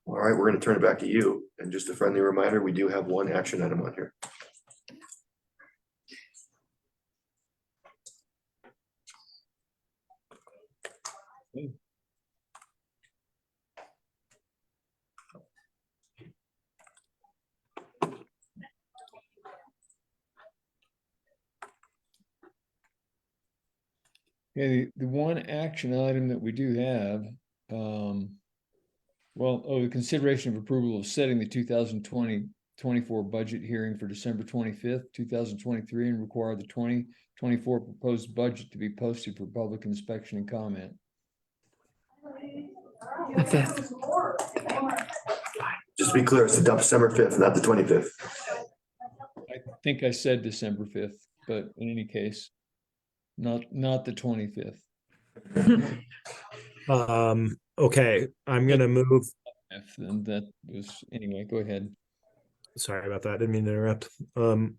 All right, we're going to turn it back to you. And just a friendly reminder, we do have one action item on here. Yeah, the one action item that we do have, the consideration of approval of setting the 2024 budget hearing for December 25th, 2023, and require the 2024 proposed budget to be posted for public inspection and comment. The 5th. Just to be clear, it's December 5th, not the 25th. I think I said December 5th, but in any case, not the 25th. Okay, I'm gonna move. And that was, anyway, go ahead. Sorry about that. Didn't mean to interrupt. I'm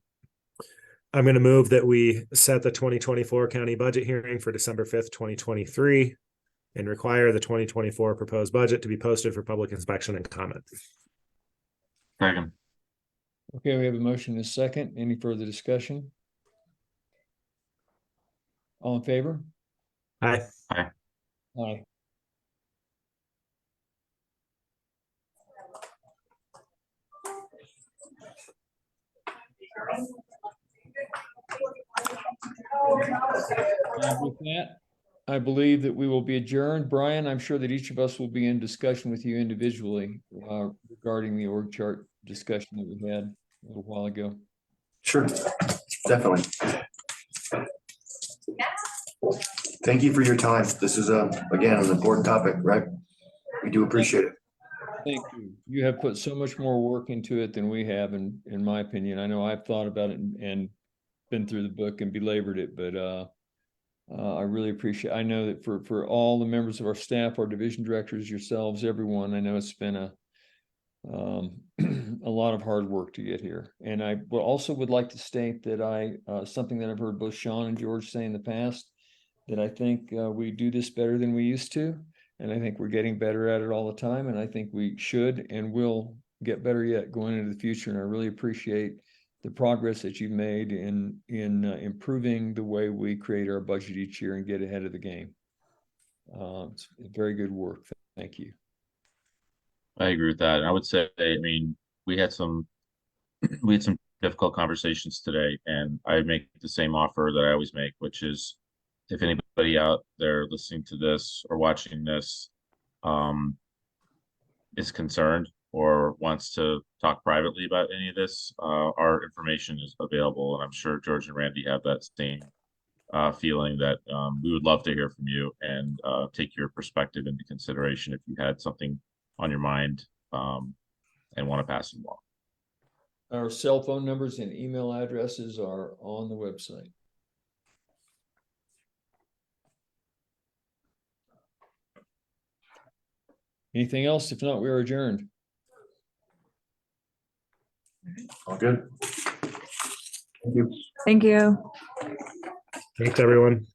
gonna move that we set the 2024 county budget hearing for December 5th, 2023, and require the 2024 proposed budget to be posted for public inspection and comment. Second. Okay, we have a motion and a second. Any further discussion? All in favor? Aye. Aye. Aye. And with that, I believe that we will be adjourned. Brian, I'm sure that each of us will be in discussion with you individually regarding the org chart discussion that we had a little while ago. Sure. definitely. Thank you for your time. This is again, an important topic, right? We do appreciate it. Thank you. You have put so much more work into it than we have, in my opinion. I know I've thought about it and been through the book and belabored it, but I really appreciate, I know that for all the members of our staff, our division directors, yourselves, everyone, I know it's been a lot of hard work to get here. And I would like to state that something that I've heard both Sean and George say in the past, that I think we do this better than we used to. And I think we're getting better at it all the time. And I think we should and will get better yet going into the future. And I really appreciate the progress that you've made in improving the way we create our budget each year and get ahead of the game. It's very good work. Thank you. I agree with that. And I would say, I mean, we had some difficult conversations today, and I make the same offer that I always make, which is, if anybody out there listening to this or watching this is concerned or wants to talk privately about any of this, our information is available. And I'm sure George and Randy have that same feeling, that we would love to hear from you and take your perspective into consideration if you had something on your mind and want to pass it along. Our cell phone numbers and email addresses are on the website. Anything else? If not, we are adjourned. All good. Thank you. Thank you. Thanks, everyone.